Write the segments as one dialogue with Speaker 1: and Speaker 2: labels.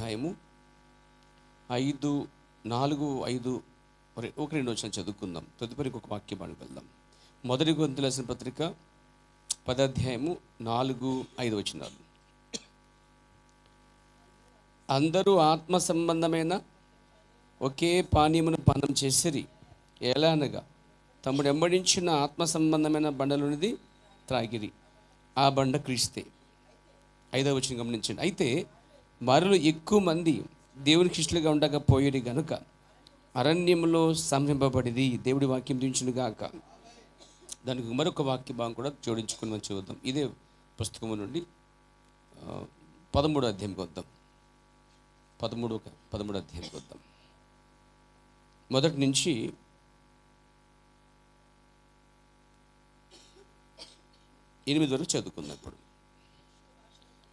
Speaker 1: అధ్యాయము 5, 4, 5, 1-2 వచనం చదువుకుందాం. తదుపరి ఒక వాక్యానికి వెళ్దాం. మొదటి కొరింథీయులకు రాసిన పత్రిక 10 అధ్యాయము 4, 5 వచనాలు. అందరూ ఆత్మ సంబంధమైన ఒకే పానీయమును పానం చేసిరి. ఎలా అనగా తమడు వెంబడించిన ఆత్మ సంబంధమైన బండలోనిది త్రాగిరి. ఆ బండ క్రీస్తే. 5వ వచనం గమనించండి. అయితే మరలు ఎక్కువ మంది దేవునికి ఇష్టలుగా ఉండకపోయేది గనుక అరణ్యంలో సంహరింపబడిది. దేవుడి వాక్యం దించునుగాక. దానికి మరొక వాక్య భాగం కూడా జోడించుకుని మనం చూద్దాం. ఇదే పుస్తకం నుండి 13వ అధ్యాయంకి వద్దాం. 13వ అధ్యాయంకి వద్దాం. మొదటి నుంచి 8 వరకు చదువుకుందాం. ఇప్పుడు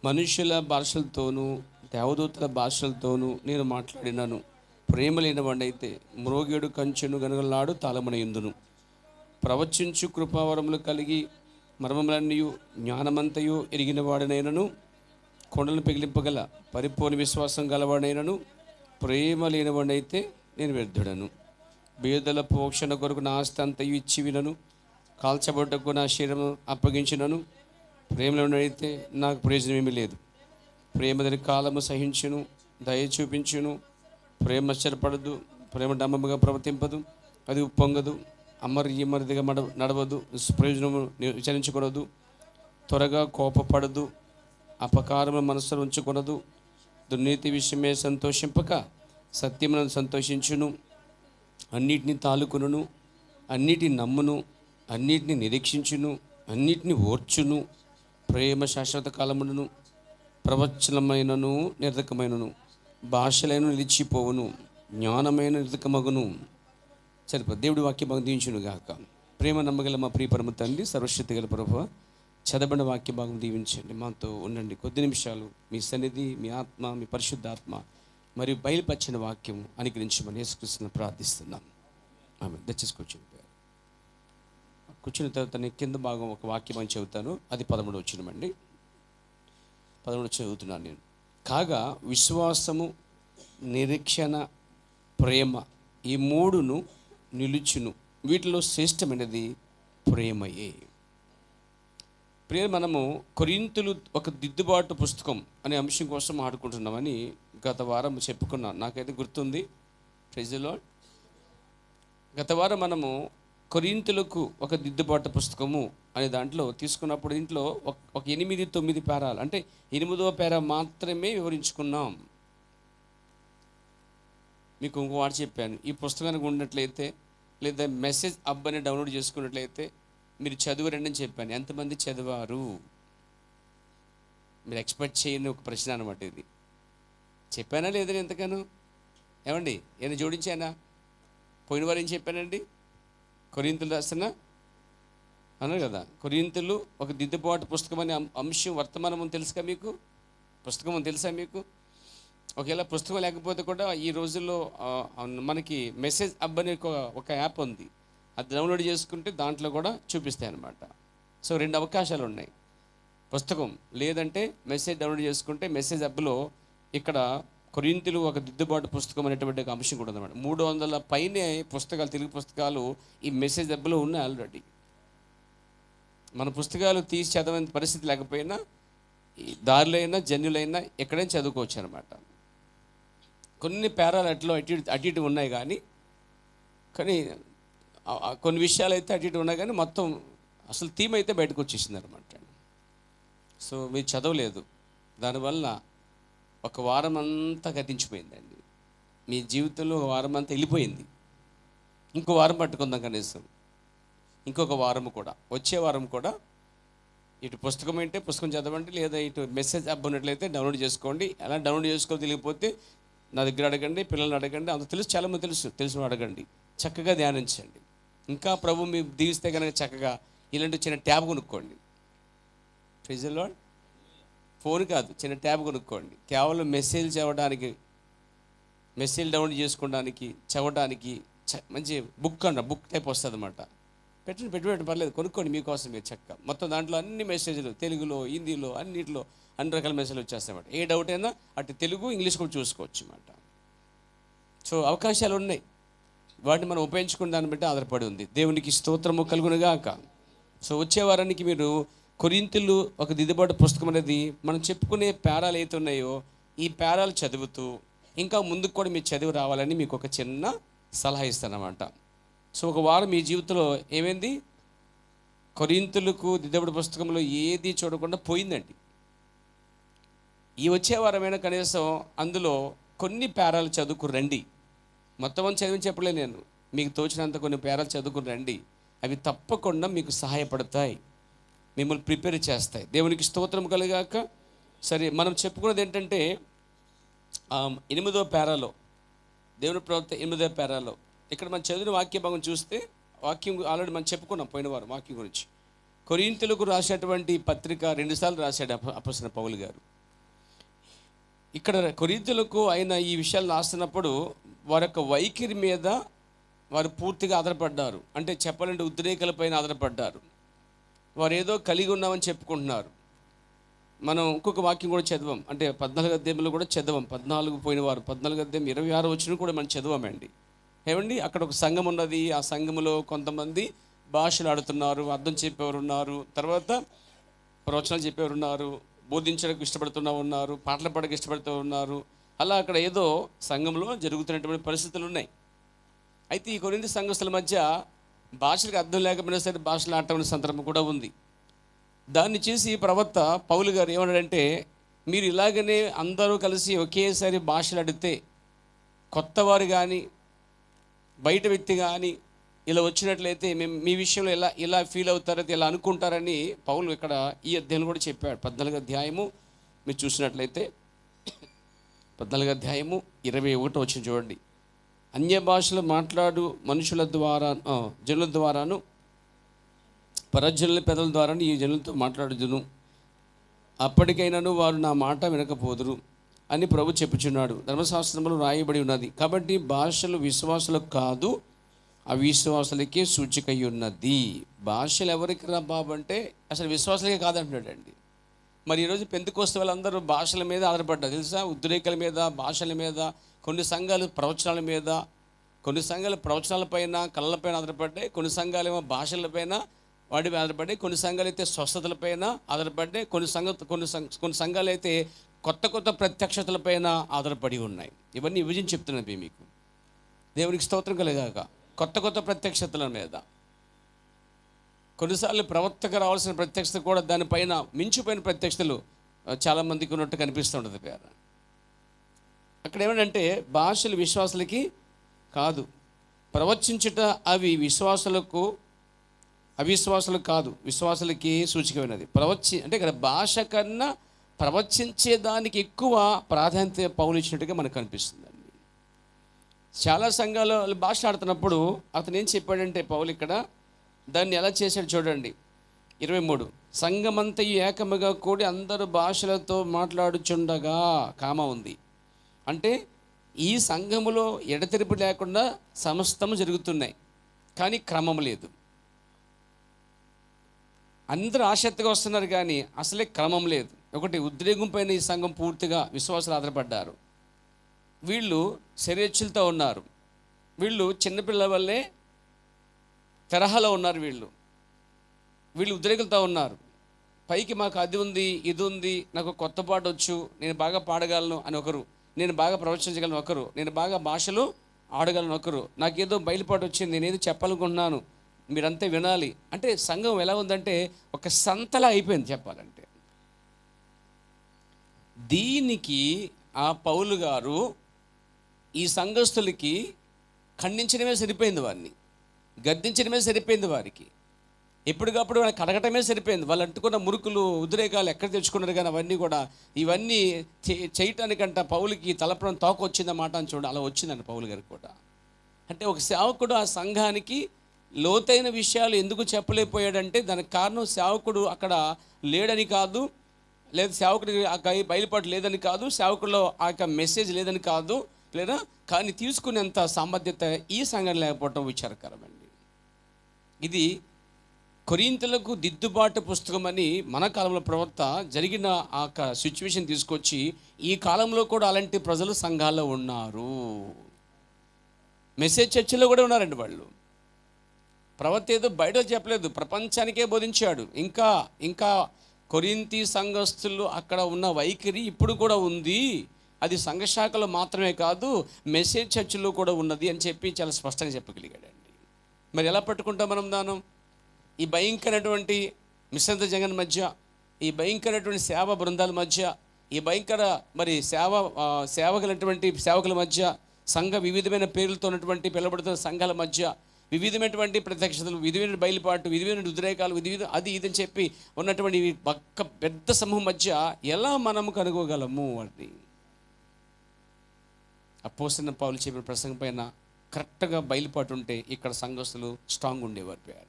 Speaker 1: మనుష్యుల భాషలతోనూ దేవదూతల భాషలతోనూ నేను మాట్లాడినాను. ప్రేమ లేనివాడైతే మ్రోగేడు కంచెను గనగలాడు తాళమునయందును. ప్రవచించు కృపావరములు కలిగి మర్మములన్నీ జ్ఞానమంతయు ఎరిగిన వాడినైనను కొండలను పెగిలింపగల పరిపూర్ణ విశ్వాసం గలవాడైనను ప్రేమ లేనివాడైతే నేను వ్యర్థుడను. బీదల పోషణ కొరకు నా ఆస్తి అంతయు ఇచ్చి వినను. కాల్చబడ్డకు నా శరీరము అప్పగించినను ప్రేమలోనైతే నాకు ప్రయోజనం ఏమీ లేదు. ప్రేమ దాని కాలము సహించును, దయ చూపించును. ప్రేమ స్థిరపడదు, ప్రేమ డంబముగా ప్రవర్తింపదు, అది ఉప్పొంగదు, అమర్యామర్దిగా నడవదు, ప్రయోజనము విచారించకూడదు, త్వరగా కోపపడదు, అపకారము మనసులో ఉంచకూడదు, దుర్నీతి విషయమే సంతోషింపక సత్యమును సంతోషించును, అన్నిటిని తాలుకును, అన్నిటిని నమ్మును, అన్నిటిని నిరీక్షించును, అన్నిటిని ఓర్చును. ప్రేమ శాశ్వత కాలమును, ప్రవచనమైనను నిర్ధకమైనను, భాషలైన నిలిచిపోవును, జ్ఞానమైన నిర్ధకమగును. సరిపోదు. దేవుడి వాక్యం భాగం దీవించును గాక. ప్రేమ నమ్మగల మా ప్రియ పరమ తండ్రి, సర్వశక్తి గల ప్రభువా, చదవబడిన వాక్య భాగం దీవించండి. మాతో ఉండండి. కొద్ది నిమిషాలు మీ సన్నిధి, మీ ఆత్మ, మీ పరిశుద్ధాత్మ మరియు బయలుపరిచిన వాక్యం అనుగ్రహించమని యేసుక్రీస్తును ప్రార్థిస్తున్నాం. ఆమె దయచేసి కూర్చున్న తర్వాత నేను కింద భాగం ఒక వాక్యం అని చెబుతాను. అది 13వ వచనమండి. 13 చదువుతున్నాను నేను. కాగా విశ్వాసము, నిరీక్షణ, ప్రేమ ఈ మూడును నిలుచును. వీటిలో శ్రేష్టమైనది ప్రేమయే. ప్రేమ. మనము కొరింథీయులు ఒక దిద్దుబాటు పుస్తకం అనే అంశం కోసం ఆడుకుంటున్నామని గత వారం చెప్పుకున్నాం. నాకైతే గుర్తుంది. Praise the lord. గత వారం మనము కొరింథీయులకు ఒక దిద్దుబాటు పుస్తకము అనే దాంట్లో తీసుకున్నప్పుడు దీంట్లో ఒక 8-9 పేరాలు, అంటే 8వ పేరా మాత్రమే వివరించుకున్నాం. మీకు ఇంకో వాడు చెప్పాను, ఈ పుస్తకానికి ఉన్నట్లయితే లేదా మెసేజ్ అబ్బాయిని డౌన్లోడ్ చేసుకున్నట్లయితే మీరు చదువురండి అని చెప్పాను. ఎంతమంది చదివారు? మీరు ఎక్స్పెక్ట్ చేయని ఒక ప్రశ్న అనమాట ఇది. చెప్పానా లేదని ఎంతగానో ఏమండి? ఏమైనా జోడించానా? పోయిన వారు ఏం చెప్పానండి? కొరింథీయులు రాసిన అన్నారు కదా, కొరింథీయులు ఒక దిద్దుబాటు పుస్తకం అనే అంశం వర్తమానం తెలుసుగా మీకు? పుస్తకం తెలుసా మీకు? ఒకవేళ పుస్తకం లేకపోతే కూడా ఈ రోజుల్లో మనకి మెసేజ్ అబ్ అనే ఒక యాప్ ఉంది. అది డౌన్లోడ్ చేసుకుంటే దాంట్లో కూడా చూపిస్తాయి అన్నమాట. సో 2 అవకాశాలు ఉన్నాయి. పుస్తకం లేదంటే మెసేజ్ డౌన్లోడ్ చేసుకుంటే మెసేజ్ అబ్లో ఇక్కడ కొరింథీయులు ఒక దిద్దుబాటు పుస్తకం అనేటువంటి ఒక అంశం కూడా ఉందన్నమాట. 300 పైనే పుస్తకాలు, తెలుగు పుస్తకాలు ఈ మెసేజ్ అబ్లో ఉన్నాయి ఆల్రెడీ. మన పుస్తకాలు తీసి చదవని పరిస్థితి లేకపోయినా దారిలో అయినా జన్యులైనా ఎక్కడైనా చదువుకోవచ్చు అనమాట. కొన్ని పేరాలు అటు ఇటు ఉన్నాయి కానీ కొన్ని విషయాలు అయితే అటు ఇటు ఉన్నాయి కానీ మొత్తం అసలు థీమ్ అయితే బయటకు వచ్చేసింది అనమాట. సో మీరు చదవలేదు, దానివల్ల ఒక వారం అంతా గతించిపోయిందండి. మీ జీవితంలో ఒక వారం అంతా వెళ్ళిపోయింది. ఇంకో వారం పట్టుకుందాం కనీసం. ఇంకొక వారం కూడా, వచ్చే వారం కూడా ఇటు పుస్తకం ఏంటే పుస్తకం చదవండి, లేదా ఇటు మెసేజ్ యాప్ ఉన్నట్లయితే డౌన్లోడ్ చేసుకోండి. అలా డౌన్లోడ్ చేసుకో తెలియకపోతే నా దగ్గర అడగండి, పిల్లల్ని అడగండి. అంత తెలుసు, చాలామంది తెలుసు అడగండి. చక్కగా ధ్యానించండి. ఇంకా ప్రభు మీ దీవిస్తే కనుక చక్కగా ఇలాంటి చిన్న ట్యాబ్ కొనుక్కోండి. Praise the lord. ఫోన్ కాదు, చిన్న ట్యాబ్ కొనుక్కోండి. కేవలం మెసేజ్ చదవడానికి, మెసేజ్ డౌన్లోడ్ చేసుకోవడానికి, చదవడానికి మంచి బుక్ టైప్ వస్తుంది అన్నమాట. పెట్టుబడి పర్లేదు, కొనుక్కోండి మీకోసం మీరు చక్కగా. మొత్తం దాంట్లో అన్ని మెసేజ్లు తెలుగులో, హిందీలో, అన్నింటిలో అన్ని రకాల మెసేజ్లు వచ్చేస్తాయన్నమాట. ఏ డౌట్ అయినా అటు తెలుగు ఇంగ్లీష్ కూడా చూసుకోవచ్చు అన్నమాట. సో అవకాశాలు ఉన్నాయి, వాటిని మనం ఉపయోగించుకున్న దాన్ని బట్టి ఆధారపడి ఉంది. దేవునికి స్తోత్రము కలుగునుగాక. సో వచ్చే వారానికి మీరు కొరింథీయులు ఒక దిద్దుబాటు పుస్తకం అనేది మనం చెప్పుకునే పేరాలు అయితే ఉన్నాయో ఈ పేరాలు చదువుతూ ఇంకా ముందుకు కూడా మీరు చదివి రావాలని మీకు ఒక చిన్న సలహా ఇస్తానమాట. సో ఒక వారం మీ జీవితంలో ఏమైంది, కొరింథీయులకు దిద్దుబాటు పుస్తకంలో ఏది చూడకుండా పోయిందండి. ఈ వచ్చే వారమైనా కనీసం అందులో కొన్ని పేరాలు చదువుకుని రండి. మొత్తం అని చదివి చెప్పలే నేను, మీకు తోచినంత కొన్ని పేరాలు చదువుకుని రండి. అవి తప్పకుండా మీకు సహాయపడతాయి, మిమ్మల్ని ప్రిపేర్ చేస్తాయి. దేవునికి స్తోత్రం కలిగాక. సరే, మనం చెప్పుకున్నది ఏంటంటే 8వ పేరాలో, దేవుని ప్రవక్త 8వ పేరాలో ఇక్కడ మనం చదివిన వాక్య భాగం చూస్తే, వాక్యం ఆల్రెడీ మనం చెప్పుకున్నాం పోయిన వారం వాక్యం గురించి. కొరింథీయులకు రాసేటువంటి పత్రిక 2 సార్లు రాశాడు అపొస్తలుడైన పౌలు గారు. ఇక్కడ కొరింథీయులకు ఆయన ఈ విషయాలు రాస్తున్నప్పుడు వారి యొక్క వైఖరి మీద వారు పూర్తిగా ఆధారపడ్డారు. అంటే చెప్పాలంటే ఉద్రేకాలపైన ఆధారపడ్డారు. వారు ఏదో కలిగి ఉన్నామని చెప్పుకుంటున్నారు. మనం ఇంకొక వాక్యం కూడా చదివాం, అంటే 14వ అధ్యాయంలో కూడా చదివాం. 14 పోయిన వారు 14వ అధ్యాయం 26 వచ్చిన కూడా మనం చదివామండి. ఏమండి, అక్కడ ఒక సంఘం ఉన్నది. ఆ సంఘములో కొంతమంది భాషలు ఆడుతున్నారు, అర్థం చెప్పేవారు ఉన్నారు, తర్వాత ప్రవచనాలు చెప్పేవారు ఉన్నారు, బోధించడానికి ఇష్టపడుతున్న ఉన్నారు, పాటలు పాడడానికి ఇష్టపడుతూ ఉన్నారు. అలా అక్కడ ఏదో సంఘంలో జరుగుతున్నటువంటి పరిస్థితులు ఉన్నాయి. అయితే ఈ కొరింథీ సంఘస్థుల మధ్య భాషలకు అర్థం లేకపోయినా సరే భాషలు ఆడటం సందర్భం కూడా ఉంది. దాన్ని చూసి ప్రవక్త పౌలు గారు ఏమన్నాడంటే, మీరు ఇలాగనే అందరూ కలిసి ఒకేసారి భాషలు ఆడితే కొత్తవారు కానీ బయట వ్యక్తి కానీ ఇలా వచ్చినట్లయితే మేము మీ విషయంలో ఇలా ఫీల్ అవుతారో ఇలా అనుకుంటారని పౌలు ఇక్కడ ఈ అధ్యాయం కూడా చెప్పాడు. 14వ అధ్యాయము మీరు చూసినట్లయితే 14వ అధ్యాయము 21 వచ్చిన చూడండి. అన్య భాషలు మాట్లాడు మనుషుల ద్వారా జనుల ద్వారాను పరజనుల పెదల ద్వారాను ఈ జనులతో మాట్లాడుదును, అప్పటికైనాను వారు నా మాట వినకపోదురు అని ప్రభు చెప్పుచున్నాడు. ధర్మశాస్త్రంలో రాయబడి ఉన్నది. కాబట్టి భాషలు విశ్వాసులకు కాదు, అవిశ్వాసులకే సూచిక ఉన్నది. భాషలు ఎవరికి రా బాబు అంటే అసలు విశ్వాసులకే కాదంటున్నాడండి. మరి ఈరోజు పెంతెకోస్తు వాళ్ళందరూ భాషల మీద ఆధారపడ్డారు తెలుసా, ఉద్రేకాల మీద, భాషల మీద. కొన్ని సంఘాలు ప్రవచనాల మీద, కొన్ని సంఘాలు ప్రవచనాలపైన కళ్ళపైన ఆధారపడ్డాయి, కొన్ని సంఘాలేమో భాషలపైన వాటి ఆధారపడ్డాయి, కొన్ని సంఘాలు అయితే స్వస్థతలపైన ఆధారపడ్డాయి, కొన్ని సంఘాలు అయితే కొత్త ప్రత్యక్షతలపైన ఆధారపడి ఉన్నాయి. ఇవన్నీ విభజించి చెప్తున్నది మీకు. దేవునికి స్తోత్రం కలగాక. కొత్త ప్రత్యక్షతల మీద, కొన్నిసార్లు ప్రవక్తకు రావాల్సిన ప్రత్యక్షత కూడా దానిపైన మించిపోయిన ప్రత్యక్షతలు చాలామందికి ఉన్నట్టు కనిపిస్తుంటుంది పేర. అక్కడ ఏమంటే భాషలు విశ్వాసులకి కాదు, ప్రవచించుట అవి విశ్వాసులకు అవిశ్వాసులకు కాదు, విశ్వాసులకి సూచికమైనది. అంటే ఇక్కడ భాష కన్నా ప్రవచించేదానికి ఎక్కువ ప్రాధాన్యత పౌలు ఇచ్చినట్టుగా మనకు కనిపిస్తుందండి. చాలా సంఘాలు భాష ఆడుతున్నప్పుడు అతను ఏం చెప్పాడంటే పౌలు ఇక్కడ దాన్ని ఎలా చేశాడు చూడండి. 23 సంఘమంతయు ఏకముగా కూడి అందరూ భాషలతో మాట్లాడుచుండగా కామ ఉంది. అంటే ఈ సంఘములో ఎడతెరిపి లేకుండా సమస్తము జరుగుతున్నాయి, కానీ క్రమం లేదు. అందరూ ఆసక్తిగా వస్తున్నారు కానీ అసలే క్రమం లేదు. ఒకటి ఉద్రేకం పైన ఈ సంఘం పూర్తిగా విశ్వాసాలు ఆధారపడ్డారు. వీళ్ళు శరీరచులతో ఉన్నారు, వీళ్ళు చిన్నపిల్లల వల్లే తరహాలో ఉన్నారు, వీళ్ళు ఉద్రేకులతో ఉన్నారు. పైకి మాకు అది ఉంది ఇది ఉంది, నాకు కొత్త పాట వచ్చు, నేను బాగా పాడగలను అని ఒకరు, నేను బాగా ప్రవచించగలను ఒకరు, నేను బాగా భాషలు ఆడగలను ఒకరు, నాకేదో బయలుపాటు వచ్చింది, నేనేదో చెప్పాలనుకుంటున్నాను, మీరంతా వినాలి. అంటే సంఘం ఎలా ఉందంటే ఒక సంతలా అయిపోయింది చెప్పాలంటే. దీనికి ఆ పౌలు గారు ఈ సంఘస్థులకి ఖండించడమే సరిపోయింది, వారిని గద్దించడమే సరిపోయింది, వారికి ఎప్పటికప్పుడు వాళ్ళకి కడగటమే సరిపోయింది. వాళ్ళు అంటుకున్న మురుకులు ఉద్రేకాలు ఎక్కడ తెచ్చుకున్నారు కానీ అవన్నీ కూడా ఇవన్నీ చేయటానికంట పౌలుకి తలపురం తోక వచ్చిందన్నమాట అని చూడండి. అలా వచ్చిందండి పౌలు గారికి కూడా. అంటే ఒక సేవకుడు ఆ సంఘానికి లోతైన విషయాలు ఎందుకు చెప్పలేకపోయాడంటే దానికి కారణం సేవకుడు అక్కడ లేడని కాదు, లేదా సేవకుడికి ఆ బయలుపాటు లేదని కాదు, సేవకుడిలో ఆ యొక్క మెసేజ్ లేదని కాదు, లేదా కానీ తీసుకునేంత సామర్థ్యత ఈ సంఘం లేకపోవటం విచారకరమండి. ఇది కొరింథీయులకు దిద్దుబాటు పుస్తకం అని మన కాలంలో ప్రవక్త జరిగిన ఆ సిచ్యువేషన్ తీసుకొచ్చి ఈ కాలంలో కూడా అలాంటి ప్రజలు సంఘాల్లో ఉన్నారు. మెసేజ్ చర్చిలో కూడా ఉన్నారండి వాళ్ళు. ప్రవక్త ఏదో బయట చెప్పలేదు, ప్రపంచానికే బోధించాడు. ఇంకా కొరింథీ సంఘస్థులు అక్కడ ఉన్న వైఖరి ఇప్పుడు కూడా ఉంది, అది సంఘశాఖలో మాత్రమే కాదు మెసేజ్ చర్చిలో కూడా ఉన్నది అని చెప్పి చాలా స్పష్టంగా చెప్పగలిగాడండి. మరి ఎలా పట్టుకుంటాం మనం దానం? ఈ భయంకరమైనటువంటి మిశ్రంత జగన్ మధ్య, ఈ భయంకరమైనటువంటి సేవ బృందాల మధ్య, ఈ భయంకర మరి సేవకుల మధ్య, సంఘ వివిధమైన పేర్లతో ఉన్నటువంటి పిలువబడుతున్న సంఘాల మధ్య వివిధమైనటువంటి ప్రత్యక్షతలు, వివిధమైన బయలుపాటు, వివిధమైన ఉద్రేకాలు, అది ఇదని చెప్పి ఉన్నటువంటి పెద్ద సమూహం మధ్య ఎలా మనము కనుగోగలము అని అపోస్తలుడైన పౌలు చెప్పిన ప్రసంగం పైన కరెక్ట్గా బయలుపాటు ఉంటే ఇక్కడ సంఘస్థులు స్ట్రాంగ్ ఉండేవారు పేర.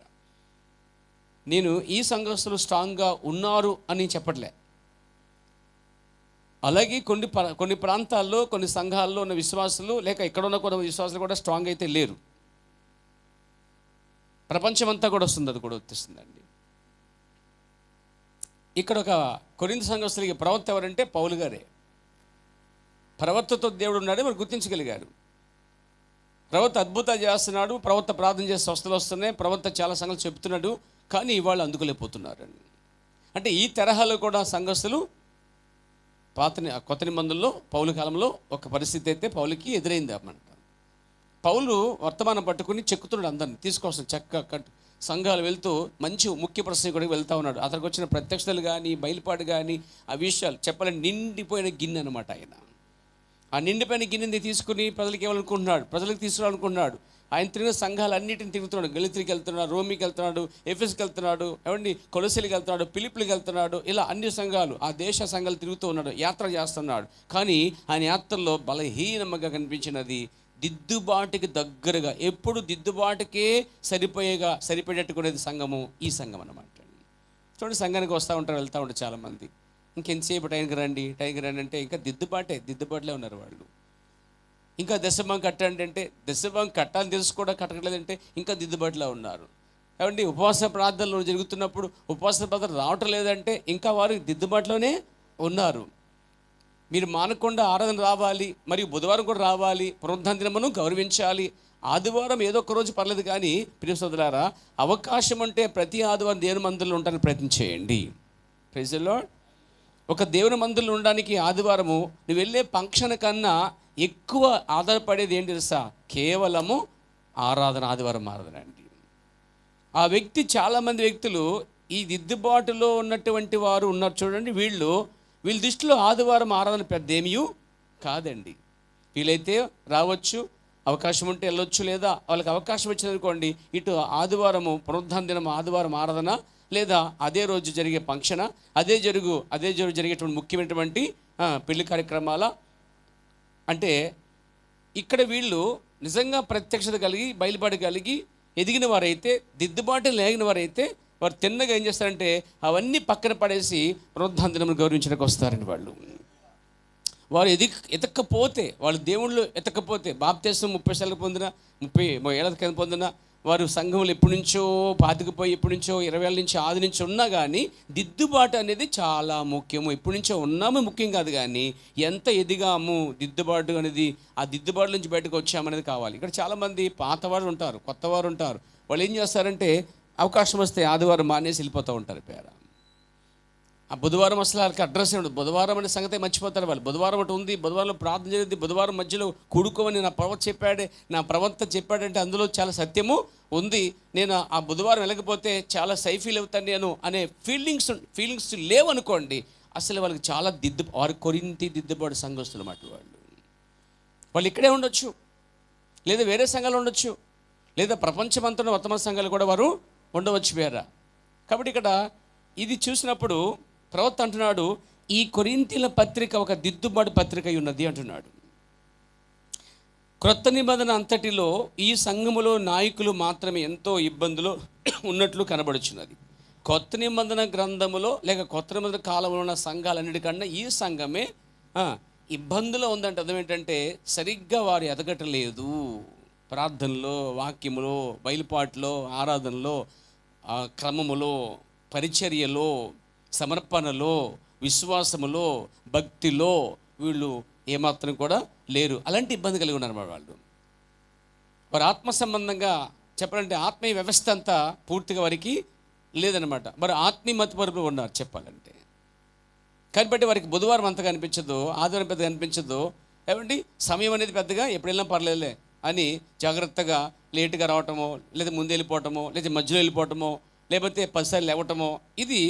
Speaker 1: నేను ఈ సంఘస్థులు స్ట్రాంగ్గా ఉన్నారు అని చెప్పట్లే. అలాగే కొన్ని ప్రాంతాల్లో కొన్ని సంఘాల్లో ఉన్న విశ్వాసులు లేక ఇక్కడ ఉన్న కొన్ని విశ్వాసులు కూడా స్ట్రాంగ్ అయితే లేరు. ప్రపంచమంతా కూడా వస్తుంది, అది కూడా వచ్చేస్తుందండి. ఇక్కడ ఒక కొరింథీ సంఘస్థులకి ప్రవక్త ఎవరంటే పౌలు గారే. ప్రవక్తతో దేవుడు ఉన్నాడు మరి గుర్తించగలిగారు. ప్రవక్త అద్భుతాలు చేస్తున్నాడు, ప్రవక్త ప్రార్థన చేసి స్వస్థలు వస్తున్నాయి, ప్రవక్త చాలా సంగతులు చెప్తున్నాడు, కానీ ఇవాళ అందుకోలేకపోతున్నారండి. అంటే ఈ తరహాలో కూడా సంఘస్థులు కొత్త నిబంధనలో పౌలు కాలంలో ఒక పరిస్థితి అయితే పౌలుకి ఎదురైంది అన్నమాట. పౌలు వర్తమానం పట్టుకుని చెక్కుతున్నాడు, అందరిని తీసుకొస్తాడు సంఘాలు వెళ్తూ మంచి ముఖ్య ప్రసంగికుడికి వెళ్తూ ఉన్నాడు. అతనికి వచ్చిన ప్రత్యక్షతలు కానీ బయలుపాటు కానీ ఆ విషయాలు చెప్పాలని నిండిపోయిన గిన్నె అనమాట ఆయన. ఆ నిండిపోయిన గిన్నెని తీసుకుని ప్రజలకు తీసుకురావాలనుకుంటున్నాడు. ఆయన తిరిగిన సంఘాలన్నింటిని తిరుగుతున్నాడు. గలితీకి వెళ్తున్నాడు, రోమికి వెళ్తున్నాడు, ఎఫెస్కి వెళ్తున్నాడు, కొలొస్సీకి వెళ్తున్నాడు, ఫిలిప్పీకి వెళ్తున్నాడు. ఇలా అన్ని సంఘాలు, ఆ దేశ సంఘాలు తిరుగుతూ ఉన్నాడు, యాత్ర చేస్తున్నాడు. కానీ ఆయన యాత్రలో బలహీనంగా కనిపించినది దిద్దుబాటుకి దగ్గరగా, ఎప్పుడు దిద్దుబాటుకే సరిపడేట్టుకునేది సంఘము ఈ సంఘం అన్నమాట. చూడండి, సంఘానికి వస్తూ ఉంటారు, వెళ్తూ ఉంటారు చాలామంది. ఇంకెంతసేపు టైంకి రండి అంటే ఇంకా దిద్దుబాటులే ఉన్నారు వాళ్ళు. ఇంకా దశభాగం కట్టండి అంటే దశభాగం కట్టాలని తెలుసు కూడా కట్టలేదంటే ఇంకా దిద్దుబాటులో ఉన్నారు. ఏమండి, ఉపవాస ప్రార్థనలు జరుగుతున్నప్పుడు ఉపవాస ప్రార్థన రావటం లేదంటే ఇంకా వారు దిద్దుబాటులోనే ఉన్నారు. మీరు మానకుండా ఆరాధన రావాలి, మరియు బుధవారం కూడా రావాలి, పునరుత్థాన దినమును గౌరవించాలి. ఆదివారం ఏదో ఒక రోజు పర్లేదు, కానీ ప్రియ సోదరులారా, అవకాశం అంటే ప్రతి ఆదివారం దేవుని మందిరంలో ఉండడానికి ప్రయత్నం చేయండి. Praise the lord. ఒక దేవుని మందిరంలో ఉండడానికి ఆదివారము నువ్వు వెళ్ళే ఫంక్షన్ కన్నా ఎక్కువ ఆధారపడేది ఏంటి తెలుసా? కేవలము ఆదివారం ఆరాధన అండి. ఆ వ్యక్తి, చాలామంది వ్యక్తులు ఈ దిద్దుబాటులో ఉన్నటువంటి వారు ఉన్నారు చూడండి, వీళ్ళ దృష్టిలో ఆదివారం ఆరాధన పెద్ద ఏమీ కాదండి. వీలైతే రావచ్చు, అవకాశం ఉంటే వెళ్ళొచ్చు, లేదా వాళ్ళకి అవకాశం వచ్చిందనుకోండి ఇటు ఆదివారము పునరుత్థాన దినం ఆదివారం ఆరాధన, లేదా అదే రోజు జరిగే ఫంక్షన్, అదే జరిగేటువంటి ముఖ్యమైనటువంటి పెళ్లి కార్యక్రమాల. అంటే ఇక్కడ వీళ్ళు నిజంగా ప్రత్యక్షత కలిగి బయలుపాటు కలిగి ఎదిగిన వారైతే, దిద్దుబాటు లేని వారైతే వారు తిన్నగా ఏం చేస్తారంటే అవన్నీ పక్కన పడేసి పునరుత్థాన దినం గౌరవించడానికి వస్తారండి. వారు ఎతక్కపోతే, వాళ్ళు దేవుళ్ళు ఎతక్కపోతే, బాప్తిస్మం 30 సార్లు పొందిన, 30 ఏళ్ళ కింద పొందిన వారు సంఘంలో ఎప్పటి నుంచో పాతికిపోయి, ఎప్పటి నుంచో 20 ఏళ్ళ నుంచి ఆది నుంచి ఉన్నా కానీ దిద్దుబాటు అనేది చాలా ముఖ్యము. ఎప్పటి నుంచో ఉన్నాము ముఖ్యం కాదు, కానీ ఎంత ఎదిగాము దిద్దుబాటు అనేది, ఆ దిద్దుబాటు నుంచి బయటకు వచ్చామనేది కావాలి. ఇక్కడ చాలామంది పాతవారు ఉంటారు, కొత్తవారు ఉంటారు. వాళ్ళు ఏం చేస్తారంటే అవకాశం వస్తే ఆదివారం మానేసి వెళ్ళిపోతూ ఉంటారు పేర. ఆ బుధవారం అసలు వాళ్ళకి అడ్రస్ ఉండదు. బుధవారం అనే సంగతే మర్చిపోతారు వాళ్ళు. బుధవారం ఒకటి ఉంది, బుధవారంలో ప్రార్థన జరిగింది, బుధవారం మధ్యలో కూడుకోమని నా ప్రవక్త చెప్పాడంటే అందులో చాలా సత్యము ఉంది. నేను ఆ బుధవారం వెళ్ళకపోతే చాలా ఫీల్ అవుతాను నేను అనే ఫీలింగ్స్ లేవనుకోండి, అసలు వాళ్ళకి చాలా వారు కొరింథీ దిద్దుబాటు సంఘస్థులు అన్నమాట. వాళ్ళు ఇక్కడే ఉండొచ్చు, లేదా వేరే సంఘాలు ఉండొచ్చు, లేదా ప్రపంచమంతా వర్తమాన సంఘాలు కూడా వారు ఉండవచ్చు పేరా. కాబట్టి ఇక్కడ ఇది చూసినప్పుడు ప్రవక్త అంటున్నాడు, ఈ కొరింథీల పత్రిక ఒక దిద్దుబాటు పత్రిక ఉన్నది అంటున్నాడు. క్రొత్త నిబంధన అంతటిలో ఈ సంఘములో నాయకులు మాత్రమే ఎంతో ఇబ్బందులు ఉన్నట్లు కనబడుచున్నది. కొత్త నిబంధన గ్రంథములో లేక కొత్త నిబంధన కాలంలో ఉన్న సంఘాలన్నిటికన్నా ఈ సంఘమే ఇబ్బందులో ఉందంటే అర్థం ఏంటంటే సరిగ్గా వారు ఎదగటలేదు. ప్రార్థనలో, వాక్యములో, బయలుపాటులో, ఆరాధనలో ఆ క్రమములో, పరిచర్యలో, సమర్పణలో, విశ్వాసములో, భక్తిలో వీళ్ళు ఏమాత్రం కూడా లేరు. అలాంటి ఇబ్బంది కలిగి ఉన్నారు వాళ్ళు. వారు ఆత్మ సంబంధంగా చెప్పాలంటే ఆత్మీయ వ్యవస్థ అంతా పూర్తిగా వారికి లేదనమాట. మరి ఆత్మీయ మతిమరుపులు ఉన్నారు చెప్పాలంటే. కాబట్టి వారికి బుధవారం అంతగా అనిపించదు, ఆదివారం పెద్దగా అనిపించదు. ఏమండి సమయం అనేది పెద్దగా ఎప్పుడు వెళ్ళినా పర్లేదులే అని జాగ్రత్తగా లేటుగా రావటమో, లేదా ముందు వెళ్ళిపోవటమో, లేదా మధ్యలో వెళ్ళిపోవటమో, లేకపోతే 10 సార్లు లేవటమో, ఇది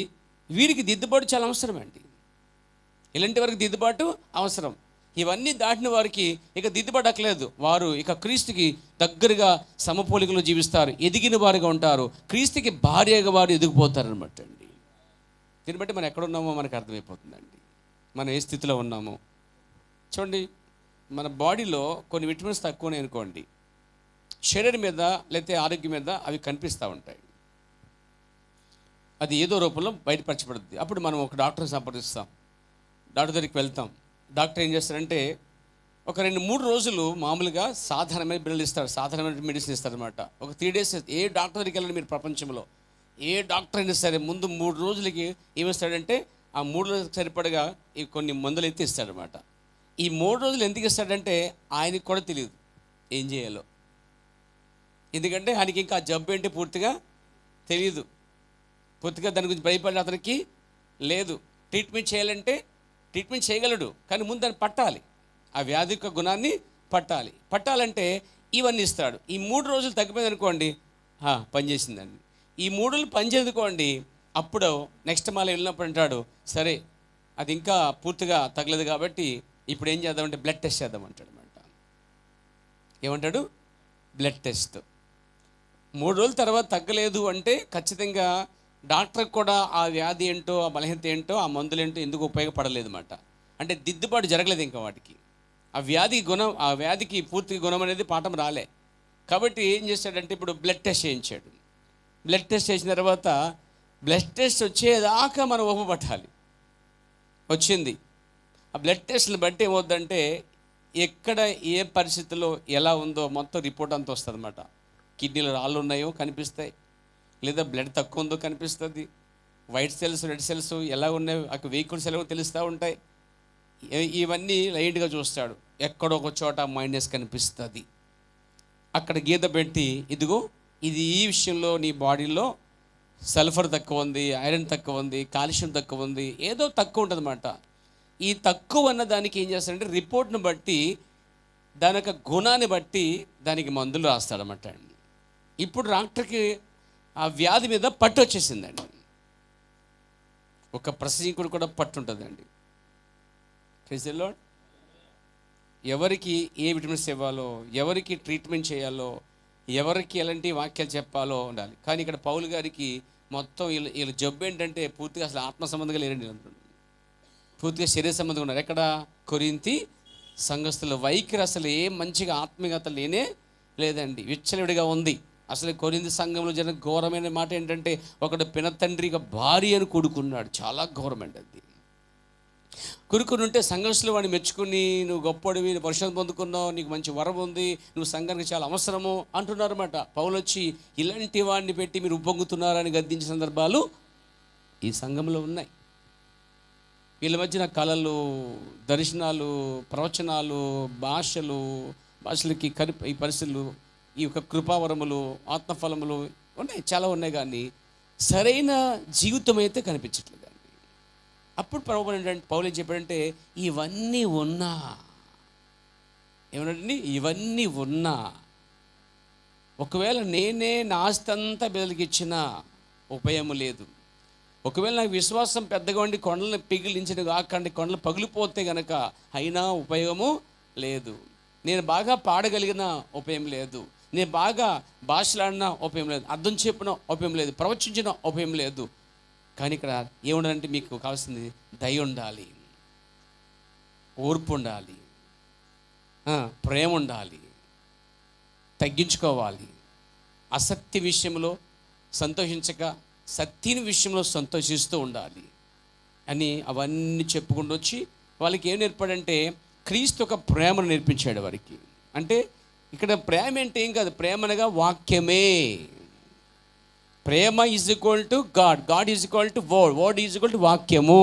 Speaker 1: వీరికి దిద్దుబాటు చాలా అవసరం అండి. ఇలాంటి వారికి దిద్దుబాటు అవసరం. ఇవన్నీ దాటిన వారికి ఇక దిద్దుబాటు అక్కలేదు. వారు ఇక క్రీస్తుకి దగ్గరగా సమపోలికలు జీవిస్తారు, ఎదిగిన వారుగా ఉంటారు, క్రీస్తుకి భార్యగా వారు ఎదిగిపోతారు అనమాట అండి. దీన్ని బట్టి మనం ఎక్కడున్నామో మనకు అర్థమైపోతుందండి, మనం ఏ స్థితిలో ఉన్నామో. చూడండి, మన బాడీలో కొన్ని విటమిన్స్ తక్కువనే అనుకోండి, శరీరం మీద లేకపోతే ఆరోగ్యం మీద అవి కనిపిస్తూ ఉంటాయి. అది ఏదో రూపంలో బయటపరచబడుతుంది. అప్పుడు మనం ఒక డాక్టర్ని సంప్రదిస్తాం, డాక్టర్ దగ్గరికి వెళ్తాం. డాక్టర్ ఏం చేస్తారంటే ఒక 2-3 రోజులు మామూలుగా సాధారణమైన బిల్లు ఇస్తారు, సాధారణమైన మెడిసిన్ ఇస్తారనమాట. ఒక 3 days ఏ డాక్టర్ దగ్గరికి వెళ్ళండి మీరు ప్రపంచంలో, ఏ డాక్టర్ అయినా సరే ముందు 3 రోజులకి ఏమిస్తాడంటే ఆ 3 రోజులకు సరిపడగా ఈ కొన్ని మందులు అయితే ఇస్తాడనమాట. ఈ 3 రోజులు ఎందుకు ఇస్తాడంటే ఆయనకి కూడా తెలియదు ఏం చేయాలో. ఎందుకంటే ఆయనకి ఇంకా ఆ జబ్బు ఏంటి పూర్తిగా తెలియదు, పూర్తిగా దాని గురించి భయపడే అతనికి లేదు. ట్రీట్మెంట్ చేయాలంటే ట్రీట్మెంట్ చేయగలడు, కానీ ముందు దాన్ని పట్టాలి, ఆ వ్యాధి యొక్క గుణాన్ని పట్టాలంటే ఇవన్నీ ఇస్తాడు. ఈ 3 రోజులు తగ్గిపోయింది అనుకోండి, పనిచేసిందండి. ఈ 3 రోజులు పనిచేదుకోండి, అప్పుడు నెక్స్ట్ మాల వెళ్ళినప్పుడు అంటాడు, సరే అది ఇంకా పూర్తిగా తగలేదు కాబట్టి ఇప్పుడు ఏం చేద్దామంటే బ్లడ్ టెస్ట్ చేద్దామంటాడు అనమాట. ఏమంటాడు? Blood test. 3 రోజుల తర్వాత తగ్గలేదు అంటే ఖచ్చితంగా డాక్టర్కి కూడా ఆ వ్యాధి ఏంటో, ఆ బలహీనత ఏంటో, ఆ మందులు ఏంటో ఎందుకు ఉపయోగపడలేదు అన్నమాట. అంటే దిద్దుబాటు జరగలేదు ఇంకా వాటికి, ఆ వ్యాధికి పూర్తిగా గుణం అనేది పాఠం రాలే. కాబట్టి ఏం చేశాడంటే ఇప్పుడు బ్లడ్ టెస్ట్ చేయించాడు. బ్లడ్ టెస్ట్ చేసిన తర్వాత బ్లడ్ టెస్ట్ వచ్చేదాకా మనం ఓపపట్టాలి. వచ్చింది. ఆ బ్లడ్ టెస్ట్ని బట్టి ఏమవుద్దంటే ఎక్కడ ఏ పరిస్థితిలో ఎలా ఉందో మొత్తం రిపోర్ట్ అంతా వస్తుంది అన్నమాట. కిడ్నీలో రాళ్ళు ఉన్నాయో కనిపిస్తాయి, లేదా బ్లడ్ తక్కువ ఉందో కనిపిస్తుంది, వైట్ సెల్స్ రెడ్ సెల్స్ ఎలా ఉన్నాయో, ఆ వెహికల్స్ ఎలా తెలుస్తూ ఉంటాయి. ఇవన్నీ లైట్గా చూస్తాడు. ఎక్కడో ఒక చోట మైనస్ కనిపిస్తుంది. అక్కడ గీత పెట్టి ఇదిగో ఇది ఈ విషయంలో నీ బాడీలో సల్ఫర్ తక్కువ ఉంది, ఐరన్ తక్కువ ఉంది, కాల్షియం తక్కువ ఉంది, ఏదో తక్కువ ఉంటుంది అన్నమాట. ఈ తక్కువ అన్న దానికి ఏం చేస్తాడంటే రిపోర్ట్ను బట్టి దాని యొక్క గుణాన్ని బట్టి దానికి మందులు రాస్తాడన్నమాట అండి. ఇప్పుడు డాక్టర్కి ఆ వ్యాధి మీద పట్టు వచ్చేసిందండి. ఒక ప్రసంగికుడు కూడా పట్టు ఉంటుందండి. ప్రైజ్ ఎవరికి ఏ విటమిన్స్ ఇవ్వాలో, ఎవరికి ట్రీట్మెంట్ చేయాలో, ఎవరికి ఎలాంటి వాక్యాలు చెప్పాలో ఉండాలి. కానీ ఇక్కడ పౌలు గారికి మొత్తం వీళ్ళ జబ్బు ఏంటంటే పూర్తిగా అసలు ఆత్మ సంబంధంగా లేరండి, పూర్తిగా శరీర సంబంధంగా ఉన్నారు. ఎక్కడ? కొరింథీ సంఘస్థుల వైఖరి అసలు ఏం మంచిగా ఆత్మీయత లేదండి, విచ్చలవిడిగా ఉంది. అసలు కొరింథీ సంఘంలో జరిగిన ఘోరమైన మాట ఏంటంటే ఒకడు పినతండ్రిగా భార్య అని కొడుకున్నాడు. చాలా ఘోరమండి అది. కొడుకుని ఉంటే సంఘస్థులు వాడిని మెచ్చుకుని నువ్వు గొప్పడివి, పరిశోధన పొందుకున్నావు, నీకు మంచి వరం ఉంది, నువ్వు సంఘానికి చాలా అవసరము అంటున్నారన్నమాట. పౌలు వచ్చి ఇలాంటి వాడిని పెట్టి మీరు ఉప్పొంగుతున్నారని గద్దించిన సందర్భాలు ఈ సంఘంలో ఉన్నాయి. వీళ్ళ మధ్యన కళలు, దర్శనాలు, ప్రవచనాలు, భాషలకి ఈ పరిస్థితులు, ఈ యొక్క కృపావరములు, ఆత్మఫలములు ఉన్నాయి, చాలా ఉన్నాయి, కానీ సరైన జీవితం అయితే కనిపించట్లేదు. అప్పుడు పౌలు ఏం చెప్పాడంటే ఇవన్నీ ఉన్నా, ఏమన్నాడండి? ఇవన్నీ ఉన్నా ఒకవేళ నేనే నా ఆస్తి అంతా బెదిలికిచ్చినా ఉపయోగం లేదు. ఒకవేళ నాకు విశ్వాసం పెద్దగా ఉండి కొండలను పిగిలించిన కాకండి కొండలు పగిలిపోతే కనుక అయినా ఉపయోగము లేదు. నేను బాగా పాడగలిగిన ఉపయోగం లేదు, నేను బాగా భాషలాడినా ఉపయోగం లేదు, అర్థం చెప్పిన ఉపయోగం లేదు, ప్రవచించిన ఉపయోగం లేదు. కానీ ఇక్కడ ఏముండాలంటే మీకు కావాల్సింది దయ ఉండాలి, ఓర్పు ఉండాలి, ప్రేమ ఉండాలి, తగ్గించుకోవాలి, అసత్య విషయంలో సంతోషించక సత్యని విషయంలో సంతోషిస్తూ ఉండాలి అని అవన్నీ చెప్పుకుంటూ వచ్చి వాళ్ళకి ఏం నేర్పాడంటే క్రీస్తు ఒక ప్రేమను నేర్పించాడు వారికి. అంటే ఇక్కడ ప్రేమ అంటే ఏం కాదు, ప్రేమ అనగా వాక్యమే. ప్రేమ is equal to God, God is equal to word, word is equal to వాక్యము.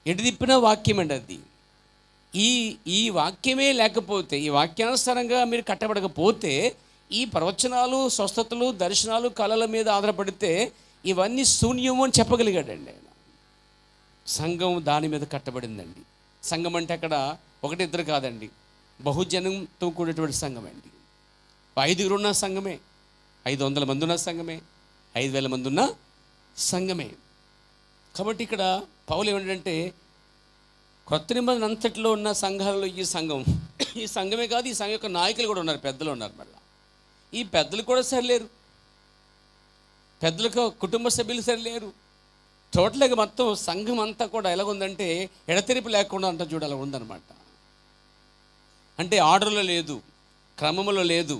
Speaker 1: ఎటు తిప్పిన వాక్యం అండి అది. ఈ ఈ వాక్యమే లేకపోతే, ఈ వాక్యానుసారంగా మీరు కట్టబడకపోతే, ఈ ప్రవచనాలు, స్వస్థతలు, దర్శనాలు, కళల మీద ఆధారపడితే ఇవన్నీ శూన్యము అని చెప్పగలిగాడండి ఆయన. సంఘం దాని మీద కట్టబడిందండి. సంఘం అంటే అక్కడ ఒకటి ఇద్దరు కాదండి, బహుజనంతో కూడినటువంటి సంఘం అండి. 5 ఉన్న సంఘమే, 500 మంది ఉన్న సంఘమే, 5,000 మంది ఉన్న సంఘమే. కాబట్టి ఇక్కడ పౌలు ఏమంటే, కొత్త నిబంధన అంతట్లో ఉన్న సంఘాలలో ఈ సంఘమే కాదు, ఈ సంఘం యొక్క నాయకులు కూడా ఉన్నారు, పెద్దలు ఉన్నారు. మళ్ళీ ఈ పెద్దలు కూడా సరిలేరు, పెద్దలకు కుటుంబ సభ్యులు సరిలేరు. టోటల్గా మొత్తం సంఘం అంతా కూడా ఎలాగుందంటే ఎడతెరిపి లేకుండా అంతా చూడాలి ఉందన్నమాట. అంటే ఆర్డర్లో లేదు, క్రమంలో లేదు,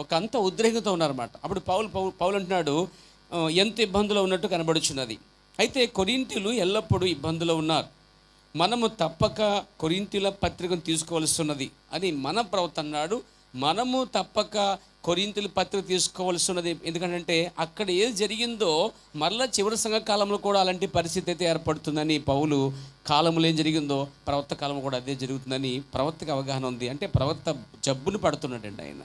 Speaker 1: ఒక అంత ఉద్రేకంతో ఉన్నారన్నమాట. అప్పుడు పౌలు అంటున్నాడు, ఎంత ఇబ్బందులో ఉన్నట్టు కనబడుచున్నది. అయితే కొరింథీయులు ఎల్లప్పుడూ ఇబ్బందులో ఉన్నారు, మనము తప్పక కొరింథీయుల పత్రికను తీసుకోవాల్సి ఉన్నది అని మన ప్రవక్త అన్నాడు. మనము తప్పక కొరింథీయుల పత్రిక తీసుకోవాల్సి ఉన్నది. ఎందుకంటే అక్కడ ఏది జరిగిందో మరలా చివరి సంఘ కాలంలో కూడా అలాంటి పరిస్థితి అయితే ఏర్పడుతుందని, పౌలు కాలంలో ఏం జరిగిందో ప్రవక్త కాలం కూడా అదే జరుగుతుందని ప్రవక్తకి అవగాహన ఉంది. అంటే ప్రవక్త జబ్బును పడుతున్నాడండి ఆయన.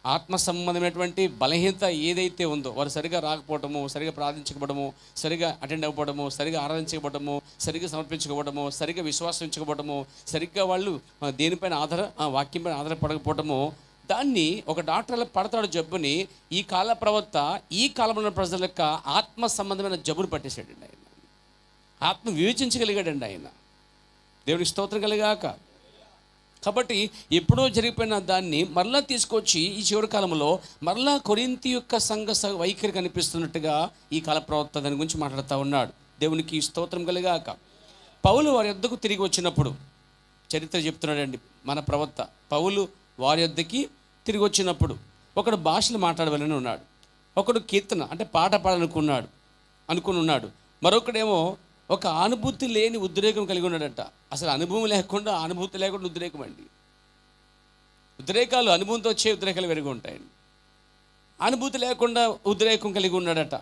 Speaker 1: ఆత్మ సంబంధమైనటువంటి బలహీనత ఏదైతే ఉందో, వారు సరిగా రాకపోవడము, సరిగా ప్రార్థించకపోవడము, సరిగా అటెండ్ అవ్వడము, సరిగా ఆరాధించకపోవడము, సరిగా సమర్పించకపోవడము, సరిగా విశ్వాసించకపోవడము, సరిగ్గా వాళ్ళు దేనిపైన వాక్యం పైన ఆధారపడకపోవడము, దాన్ని ఒక డాక్టర్ అలా పడతాడు జబ్బుని. ఈ కాల ప్రవక్త ఈ కాలంలో ప్రజల యొక్క ఆత్మ సంబంధమైన జబ్బును పట్టేశాడండి ఆయన. ఆత్మ వివేచించగలిగాడండి ఆయన. దేవునికి స్తోత్రం కలిగాక. కాబట్టి ఎప్పుడో జరిగిపోయిన దాన్ని మరలా తీసుకొచ్చి ఈ చివరి కాలంలో మరలా కొరింథీ యొక్క సంఘ వైఖరి కనిపిస్తున్నట్టుగా ఈ కాల ప్రవక్త దాని గురించి మాట్లాడుతూ ఉన్నాడు. దేవునికి స్తోత్రం కలిగాక. పౌలు వారి యొద్దకు తిరిగి వచ్చినప్పుడు చరిత్ర చెప్తున్నాడండి మన ప్రవక్త. పౌలు వారి యొద్దకి తిరిగి వచ్చినప్పుడు ఒకడు భాషలు మాట్లాడవాలని ఉన్నాడు, ఒకడు కీర్తన అంటే పాట పాడాలనుకుని ఉన్నాడు, మరొకడేమో ఒక అనుభూతి లేని ఉద్రేకం కలిగి ఉన్నాడట. అసలు అనుభవం లేకుండా, అనుభూతి లేకుండా ఉద్రేకం అండి. ఉద్రేకాలు అనుభవంతో వచ్చే ఉద్రేకాలు వెరిగి ఉంటాయండి. అనుభూతి లేకుండా ఉద్రేకం కలిగి ఉన్నాడట.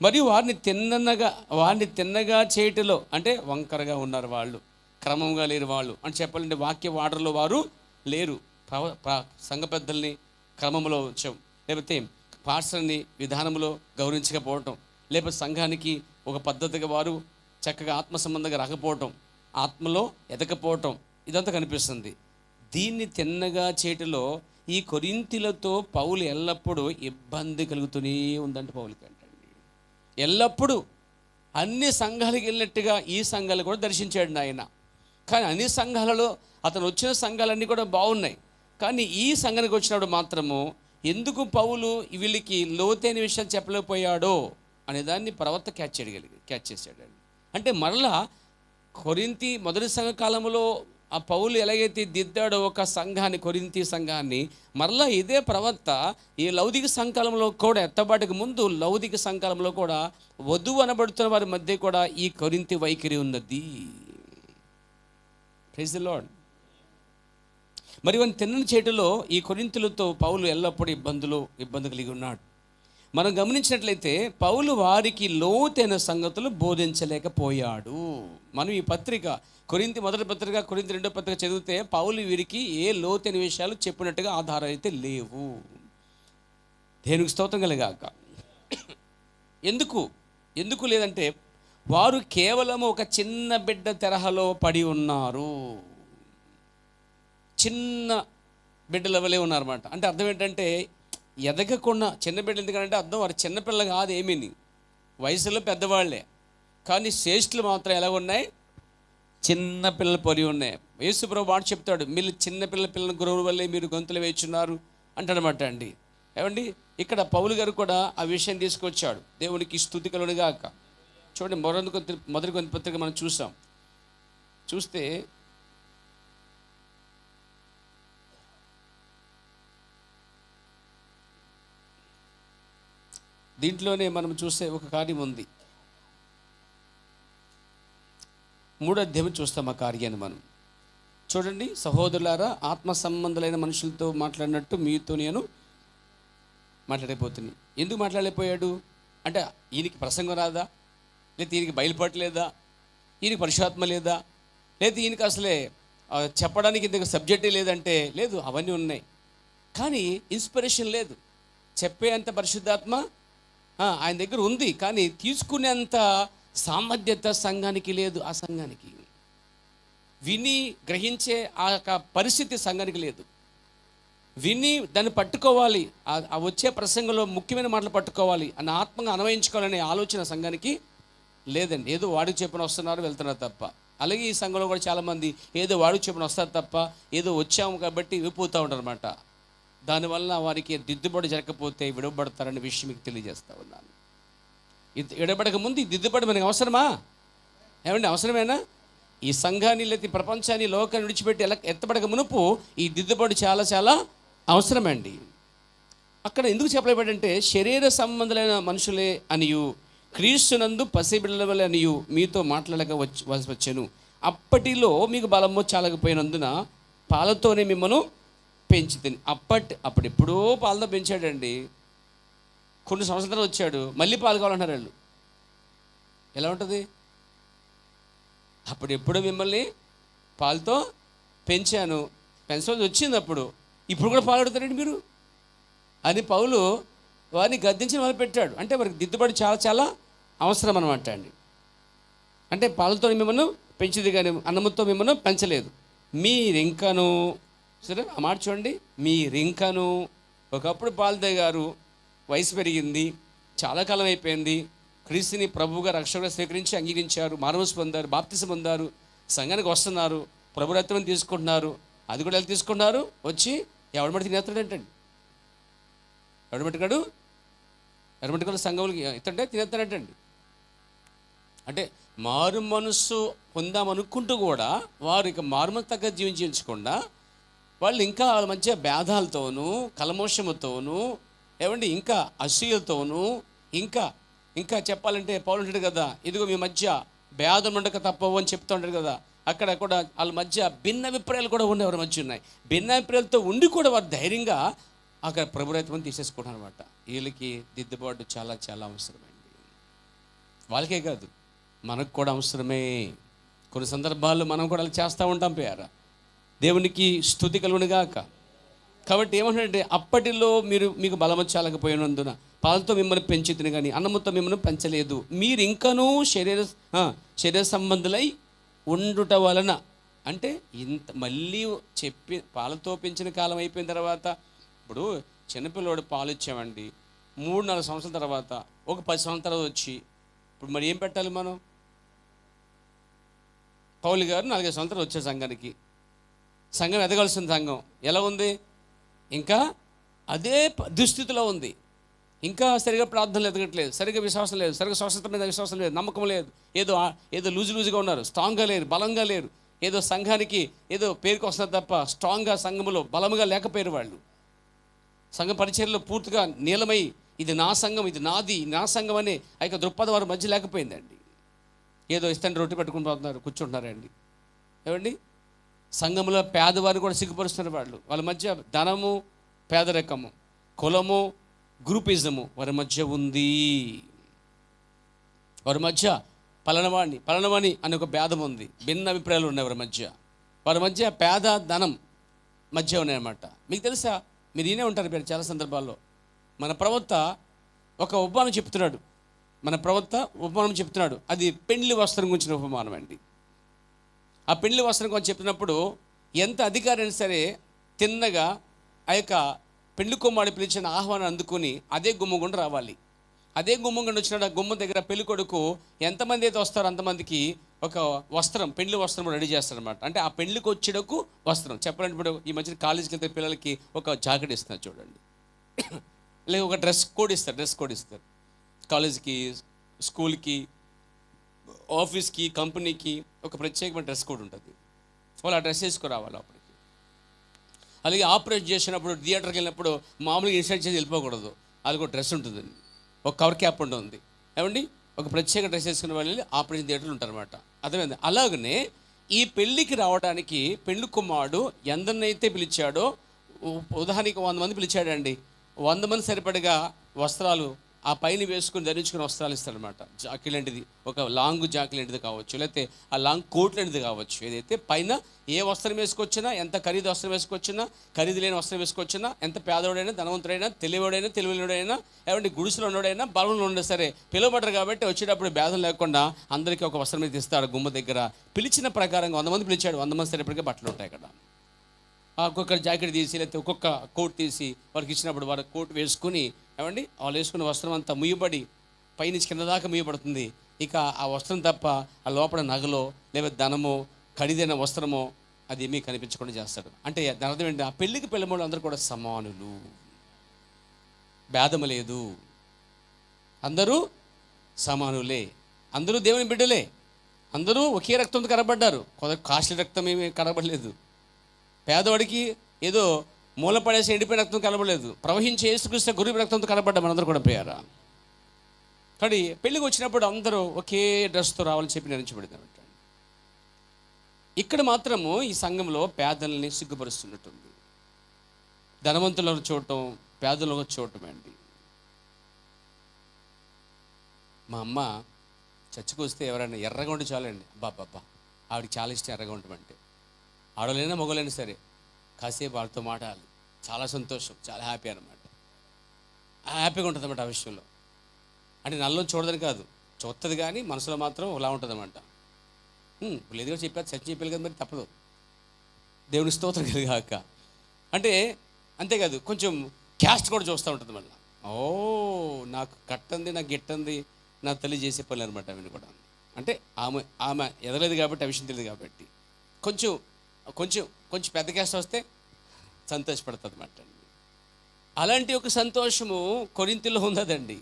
Speaker 1: మరియు వారిని తిన్నగా చేయటంలో అంటే వంకరగా ఉన్నారు వాళ్ళు, క్రమంగా లేరు వాళ్ళు అని చెప్పాలంటే వాక్య వాడర్లో వారు లేరు. సంఘ పెద్దల్ని క్రమంలో వచ్చాం, లేకపోతే పాస్టర్ని విధానంలో గౌరవించకపోవటం, లేకపోతే సంఘానికి ఒక పద్ధతిగా వారు చక్కగా ఆత్మ సంబంధంగా రాకపోవటం, ఆత్మలో ఎదకపోవటం, ఇదంతా కనిపిస్తుంది. దీన్ని తిన్నగా చేయటంలో ఈ కొరింథీయులతో పౌలు ఎల్లప్పుడూ ఇబ్బంది కలుగుతూనే ఉందంటే పౌలుకి అంటండి. ఎల్లప్పుడూ అన్ని సంఘాలకు వెళ్ళినట్టుగా ఈ సంఘాలు కూడా దర్శించాడు ఆయన. కానీ అన్ని సంఘాలలో అతను వచ్చిన సంఘాలన్నీ కూడా బాగున్నాయి, కానీ ఈ సంఘానికి వచ్చినప్పుడు మాత్రము ఎందుకు పౌలు వీళ్ళకి లోతైన విషయాలు చెప్పలేకపోయాడో అనే దాన్ని ప్రవక్త క్యాచ్ చేశాడు. అంటే మరలా కొరింథీ మొదటి సంఘ కాలంలో ఆ పౌలు ఎలాగైతే దిద్దాడో ఒక సంఘాన్ని, కొరింథీ సంఘాన్ని, మరలా ఇదే ప్రవక్త ఈ లౌదిక సంఘకాలంలో కూడా, ఎత్తబాటుకు ముందు లౌదిక సంఘకాలంలో కూడా వధువు అనబడుతున్న వారి మధ్య కూడా ఈ కొరింథీ వైఖరి ఉన్నది. Praise the lord. మరి వారిని తిన్నని చేయటంలో ఈ కొరింథీయులతో పౌలు ఎల్లప్పుడూ ఇబ్బంది కలిగి ఉన్నాడు. మనం గమనించినట్లయితే పౌలు వారికి లోతైన సంగతులు బోధించలేకపోయాడు. మనం ఈ పత్రిక కొరింథీ మొదటి పత్రిక, కొరింథీ రెండో పత్రిక చదివితే పౌలు వీరికి ఏ లోతైన విషయాలు చెప్పినట్టుగా ఆధారాలు అయితే లేవు. దేవునికి స్తోత్రం కలిగాక. ఎందుకు లేదంటే వారు కేవలం ఒక చిన్న బిడ్డ తరహాలో పడి ఉన్నారు. చిన్న బిడ్డల వలె ఉన్నారన్నమాట. అంటే అర్థం ఏంటంటే ఎదగకుండా చిన్న బిడ్డలు, ఎందుకంటే అర్థం వారు చిన్నపిల్ల కాదు, ఏమీని వయసులో పెద్దవాళ్లే, కానీ శ్రేష్ఠులు మాత్రం ఎలా ఉన్నాయి, చిన్న పిల్లలు పొరి ఉన్నాయి. యేసుప్రభు మాట చెప్తాడు, మీరు చిన్నపిల్లల గురువుల వల్లే మీరు గొంతులు వేయించున్నారు అంటాడనమాట అండి. ఏమండి, ఇక్కడ పౌలు గారు కూడా ఆ విషయం తీసుకొచ్చాడు. దేవునికి స్తుతి కలుగునుగాక. చూడండి, మొదటి కొరింథీ పత్రిక మనం చూస్తే దీంట్లోనే మనం చూసే ఒక కార్యం ఉంది. 3వ అధ్యాయం చూస్తాం ఆ కార్యాన్ని మనం. చూడండి, సహోదరులారా, ఆత్మ సంబంధులైన మనుషులతో మాట్లాడినట్టు మీతో నేను మాట్లాడైపోతుంది. ఎందుకు మాట్లాడలేకపోయాడు అంటే ఈయనకి ప్రసంగం రాదా, లేదా ఈయనకి బయలుపడలేదా, ఈయనకి పరిశుద్ధాత్మ లేదా, లేదా ఈయనకి అసలే చెప్పడానికి ఇంతకు సబ్జెక్టే లేదంటే లేదు, అవన్నీ ఉన్నాయి. కానీ ఇన్స్పిరేషన్ లేదు. చెప్పేంత పరిశుద్ధాత్మ ఆయన దగ్గర ఉంది, కానీ తీసుకునేంత సామర్థ్యత సంఘానికి లేదు. ఆ సంఘానికి విని గ్రహించే ఆ పరిస్థితి సంఘానికి లేదు. విని దాన్ని పట్టుకోవాలి, ఆ వచ్చే ప్రసంగంలో ముఖ్యమైన మాటలు పట్టుకోవాలి అన్న ఆత్మగా అన్వయించుకోవాలనే ఆలోచన సంఘానికి లేదండి. ఏదో వాడికి చెప్పిన వస్తున్నారు వెళ్తున్నారు తప్ప. అలాగే ఈ సంఘంలో కూడా చాలామంది ఏదో వాడికి చెప్పిన వస్తారు తప్ప ఏదో వచ్చాము కాబట్టి విడిపోతూ ఉంటారు అనమాట. దానివల్ల వారికి దిద్దుబాటు జరగకపోతే విడవబడతారనే విషయం మీకు తెలియజేస్తూ ఉన్నాను. విడబడక ముందు ఈ దిద్దుబాటు మనకి అవసరమా? ఏమండి అవసరమేనా? ఈ సంఘాన్ని లేదా ప్రపంచాన్ని లోకాన్ని విడిచిపెట్టి ఎత్తబడక మునుపు ఈ దిద్దుబాటు చాలా చాలా అవసరమండి. అక్కడ ఎందుకు చెప్పలేబడంటే శరీర సంబంధులైన మనుషులే అనియు క్రీస్తునందు పసిబిడ్డల వలె అనియు మీతో మాట్లాడక వచ్చాను. అప్పటిలో మీకు బలము చాలకపోయినందున పాలతోనే మిమ్మల్ని పెంచుతుంది. అప్పుడెప్పుడో పాలతో పెంచాడండి. కొన్ని సంవత్సరాలు వచ్చాడు, మళ్ళీ పాలు కావాలంటారు వాళ్ళు. ఎలా ఉంటుంది? అప్పుడెప్పుడో మిమ్మల్ని పాలతో పెంచాను, పెంచవలసి వచ్చింది, ఇప్పుడు కూడా పాలు అడుగుతారండి మీరు అని పౌలు వారిని గద్దించి మొదలుపెట్టాడు. అంటే వారికి దిద్దుబాటు చాలా చాలా అవసరం అనమాట అండి. అంటే పాలతో మిమ్మల్ని పెంచింది కానీ అన్నముతో మిమ్మల్ని పెంచలేదు. మీరింకను సరే ఆ మాట చూడండి, మీరింకను ఒకప్పుడు పాలు తాగారు, వయసు పెరిగింది, చాలా కాలం అయిపోయింది, క్రీస్తుని ప్రభువుగా రక్షకుగా స్వీకరించి అంగీకరించారు, మారుమనసు పొందారు, బాప్తిసం పొందారు, సంఘానికి వస్తున్నారు, ప్రభు రక్తం తీసుకుంటున్నారు. అది కూడా ఎలా తీసుకుంటున్నారు? వచ్చి ఎవడమట్టి తినేస్తాడంటండి. ఎవడమట్టుకాడు సంఘంలోకి ఎత్తంటే తినేస్తాడంటండి. అంటే మారు మనస్సు పొందామనుకుంటూ కూడా వారు ఇక మారుమనసు తగ్గ జీవించకుండా వాళ్ళు ఇంకా వాళ్ళ మధ్య భేదాలతోనూ కలమోషముతోనూ ఏమండి ఇంకా అసూయలతోనూ ఇంకా చెప్పాలంటే పౌలు ఉంటాడు కదా, ఇదిగో మీ మధ్య భేదం ఉండక తప్పవు అని చెప్తూ ఉంటాడు కదా. అక్కడ కూడా వాళ్ళ మధ్య భిన్నాభిప్రాయాలు కూడా ఉండే వారి మధ్య ఉన్నాయి. భిన్నాభిప్రాయాలతో ఉండి కూడా వారు ధైర్యంగా అక్కడ ప్రభుత్వం తీసేసుకుంటారు అనమాట. వీళ్ళకి దిద్దుబాటు చాలా చాలా అవసరమండి. వాళ్ళకే కాదు మనకు కూడా అవసరమే. కొన్ని సందర్భాల్లో మనం కూడా అలా చేస్తూ ఉంటాం. పేర దేవునికి స్తుతి కలుగునుగాక. కాబట్టి ఏమంటే అప్పటిలో మీకు బలము చాలకపోయినందున పాలతో మిమ్మల్ని పెంచుతుంది కానీ అన్నముతో మిమ్మల్ని పెంచలేదు. మీరు ఇంకనూ శరీర సంబంధులై ఉండుట వలన అంటే మళ్ళీ పాలతో పెంచిన కాలం అయిపోయిన తర్వాత ఇప్పుడు చిన్నపిల్లవాడు పాలు ఇచ్చామండి, 3-4 సంవత్సరాల తర్వాత ఒక 10 సంవత్సరాలు వచ్చి ఇప్పుడు మరి ఏం పెట్టాలి మనం? పౌలు గారు 4 సంవత్సరాలు వచ్చే సంఘానికి, సంఘం ఎదగాల్సిన సంఘం ఎలా ఉంది? ఇంకా అదే దుస్థితిలో ఉంది. ఇంకా సరిగా ప్రార్థనలు ఎదగట్లేదు, సరిగా విశ్వాసం లేదు, సరిగా స్వస్థత మీద విశ్వాసం లేదు, నమ్మకం లేదు, ఏదో లూజుగా ఉన్నారు, స్ట్రాంగ్గా లేరు, బలంగా లేరు. ఏదో సంఘానికి ఏదో పేరుకు వస్తున్నారు తప్ప స్ట్రాంగ్గా సంఘములో బలముగా లేకపోయారు. వాళ్ళు సంఘ పరిచర్యలో పూర్తిగా నీలమై ఇది నా సంఘం, ఇది నాది, నా సంఘం అనే ఆ యొక్క దృక్పథం వారి మధ్య లేకపోయిందండి. ఏదో ఇస్తాను రొట్టె పెట్టుకుని పోతున్నారు, కూర్చుంటున్నారండి. ఏమండి సంఘంలో పేదవారు కూడా సిగ్గుపరుస్తున్నారు. వాళ్ళ మధ్య ధనము, పేదరికము, కులము, గ్రూపిజము వారి మధ్య ఉంది. వారి మధ్య పలనవాణి అనే ఒక భేదం ఉంది, భిన్న అభిప్రాయాలు ఉన్నాయి వారి మధ్య పేద ధనం మధ్య ఉన్నాయన్నమాట. మీకు తెలుసా, మీరు ఈయనే ఉంటారు మీరు చాలా సందర్భాల్లో. మన ప్రవక్త ఒక ఉపమానం చెప్తున్నాడు. అది పెండ్లి వస్త్రం గురించిన ఉపమానం అండి. ఆ పెండ్లి వస్త్రం గురించి చెప్పినప్పుడు ఎంత అధికారి అయినా సరే తిన్నగా ఆ యొక్క పెండ్లి కుమారుడు పిలిచిన ఆహ్వానం అందుకుని అదే గుమ్మం గుండా రావాలి. అదే గుమ్మం గుండా వచ్చినాడు. ఆ గుమ్మం దగ్గర పెళ్లి కొడుకు ఎంతమంది అయితే వస్తారో అంతమందికి ఒక వస్త్రం, పెళ్లి వస్త్రం రెడీ చేస్తారనమాట. అంటే ఆ పెళ్లికి వచ్చేటకు వస్త్రం చెప్పాలంటే ఇప్పుడు ఈ మధ్యన కాలేజీకి వెళ్తే పిల్లలకి ఒక జాకెట్ ఇస్తున్నారు చూడండి, లేక ఒక డ్రెస్ కోడ్ ఇస్తారు. కాలేజీకి, స్కూల్కి, ఆఫీస్కి, కంపెనీకి ఒక ప్రత్యేకమైన డ్రెస్ కోడ్ ఉంటుంది. వాళ్ళు ఆ డ్రెస్ వేసుకురావాలి. అప్పటికి అలాగే ఆపరేట్ చేసినప్పుడు థియేటర్కి వెళ్ళినప్పుడు మామూలుగా ఇన్సర్ట్ చేసి వెళ్ళిపోకూడదు. వాళ్ళకి ఒక డ్రెస్ ఉంటుందండి, ఒక కవర్ క్యాప్ ఉంటుంది. ఏమండి ఒక ప్రత్యేక డ్రెస్ వేసుకునే వాళ్ళు ఆపరేషన్ థియేటర్లు ఉంటారనమాట. అర్థమైంది? అలాగనే ఈ పెళ్ళికి రావడానికి పెళ్లి కుమారుడు ఎందరినైతే పిలిచాడో, ఉదాహరణకి 100 మంది పిలిచాడండి, 100 మంది సరిపడగా వస్త్రాలు ఆ పైన వేసుకుని ధరించుకుని వస్త్రాలు ఇస్తారనమాట. జాకీ లాంటిది, ఒక లాంగ్ జాకీ లాంటిది కావచ్చు, లేకపోతే ఆ లాంగ్ కోట్ లాంటిది కావచ్చు. ఏదైతే పైన ఏ వస్త్రం వేసుకొచ్చినా, ఎంత ఖరీదు వస్త్రం వేసుకొచ్చినా, ఖరీదు లేని వస్త్రం వేసుకొచ్చినా, ఎంత పేదవాడైనా, ధనవంతుడైనా, తెలివివాడైనా, ఏమంటే గుడిసెలో ఉన్నవాడైనా, బలంలో ఉన్నా సరే పిలువబడ్డారు కాబట్టి వచ్చేటప్పుడు భేదం లేకుండా అందరికీ ఒక వస్త్రం మీద ఇస్తాడు. గుమ్మ దగ్గర పిలిచిన ప్రకారంగా 100 మంది పిలిచాడు. 100 మంది సరిపడగా బట్టలు ఉంటాయి అక్కడ. ఒక్కొక్క జాకెట్ తీసి, లేకపోతే ఒక్కొక్క కోట్ తీసి వారికి ఇచ్చినప్పుడు వారి కోట్ వేసుకుని, ఏమండి వాళ్ళు వేసుకున్న వస్త్రం అంతా ముయ్యబడి పైనుంచి కింద దాకా ముయ్యబడుతుంది. ఇక ఆ వస్త్రం తప్ప ఆ లోపల నగలో లేదా ధనమో ఖరీదైన వస్త్రమో అది ఏమీ కనిపించకుండా చేస్తాడు. అంటే దాని అర్థం ఏంటి? ఆ పెళ్ళికి పిల్లమోళ్ళు అందరూ కూడా సమానులు, భేదము లేదు, అందరూ సమానులే, అందరూ దేవుని బిడ్డలే, అందరూ ఒకే రక్తంతో కనబడ్డారు. కొంత కాస్ట్లీ రక్తం ఏమీ కనబడలేదు. పేదవాడికి ఏదో మూలపడేసి ఎండిపోయిన రక్తం కనబడలేదు. ప్రవహించే యేసుక్రీస్తు గురి రక్తంతో కనబడ్డా మనందరూ కూడా పోయారా. కానీ పెళ్ళికి వచ్చినప్పుడు అందరూ ఒకే డ్రెస్తో రావాలని చెప్పి నిర్ణయించబడింది అనమాట. ఇక్కడ మాత్రము ఈ సంఘంలో పేదల్ని సిగ్గుపరుస్తున్నట్టుంది. ధనవంతులను చూడటం, పేదలను చూడటం అండి. మా అమ్మ చర్చకు వస్తే ఎవరైనా ఎర్రగా ఉండి చాలండి, అబ్బాబ్బా ఆవిడకి చాలా ఇష్టం ఎర్రగా ఉండటం. ఆడలైనా మగలైనా సరే కాసేపు వాళ్ళతో మాట్లాడాలి, చాలా సంతోషం, చాలా హ్యాపీ అనమాట. హ్యాపీగా ఉంటుంది అన్నమాట ఆ విషయంలో. అంటే నల్లని చూడదని కాదు, చూస్తుంది కానీ మనసులో మాత్రం ఇలా ఉంటుంది అన్నమాట. లేదుగా చెప్పారు, చర్చ చెప్పాలి కదా, మరి తప్పదు, దేవుని స్తోత్రం కలిగాక. అంటే అంతేకాదు, కొంచెం క్యాస్ట్ కూడా చూస్తూ ఉంటుంది మళ్ళీ. నాకు కట్టంది, నాకు గిట్టంది నా తల్లి చేసే పనులు అనమాట అవన్నీ కూడా. అంటే ఆమె ఎదలేదు కాబట్టి, ఆ విషయం తెలియదు కాబట్టి కొంచెం కొంచెం కొంచెం పెద్ద క్యాస్ట్ వస్తే సంతోషపడుతుంది అన్నమాట. అలాంటి ఒక సంతోషము కొరింథీలో ఉన్నదండి.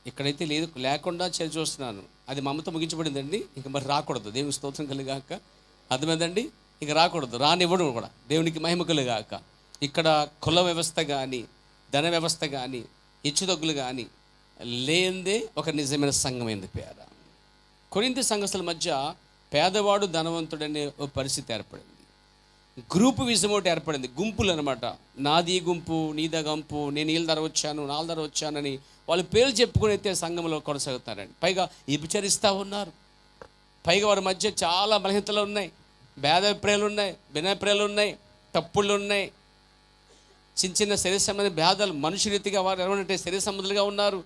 Speaker 1: ఇక్కడైతే లేదు, లేకుండా చూస్తున్నాను. అది మమ్మతో ముగించబడిందండి. ఇంక మరి రాకూడదు, దేవుని స్తోత్రం కలిగాక. అర్థమైందండి, ఇక రాకూడదు, రానివ్వడం కూడా, దేవునికి మహిమ కలిగాక. ఇక్కడ కుల వ్యవస్థ కానీ, ధన వ్యవస్థ కానీ, హెచ్చుతగ్గులు కానీ లేనిదే ఒక నిజమైన సంఘం అయింది పేర. కొరింథీ సంఘస్థుల మధ్య పేదవాడు ధనవంతుడనే ఒక పరిస్థితి ఏర్పడింది. గ్రూపు విజం ఒకటి ఏర్పడింది, గుంపులు అనమాట. నాది గుంపు, నీద గుంపు, నేను వీళ్ళ ధర వచ్చాను, నాలుగు ధర వచ్చానని వాళ్ళు పేర్లు చెప్పుకుని అయితే సంఘంలో కొనసాగుతారండి. పైగా వ్యభిచరిస్తూ ఉన్నారు. పైగా వారి మధ్య చాలా బలహీనతలు ఉన్నాయి, భేదాభిప్రాయాలు ఉన్నాయి, భిన్నాభిప్రాయాలు ఉన్నాయి, తప్పుళ్ళు ఉన్నాయి, చిన్న శరీర సంబంధ భేదాలు. మనుషు రీతిగా వారు ఎవరంటే శరీర సంబంధులుగా ఉన్నారు.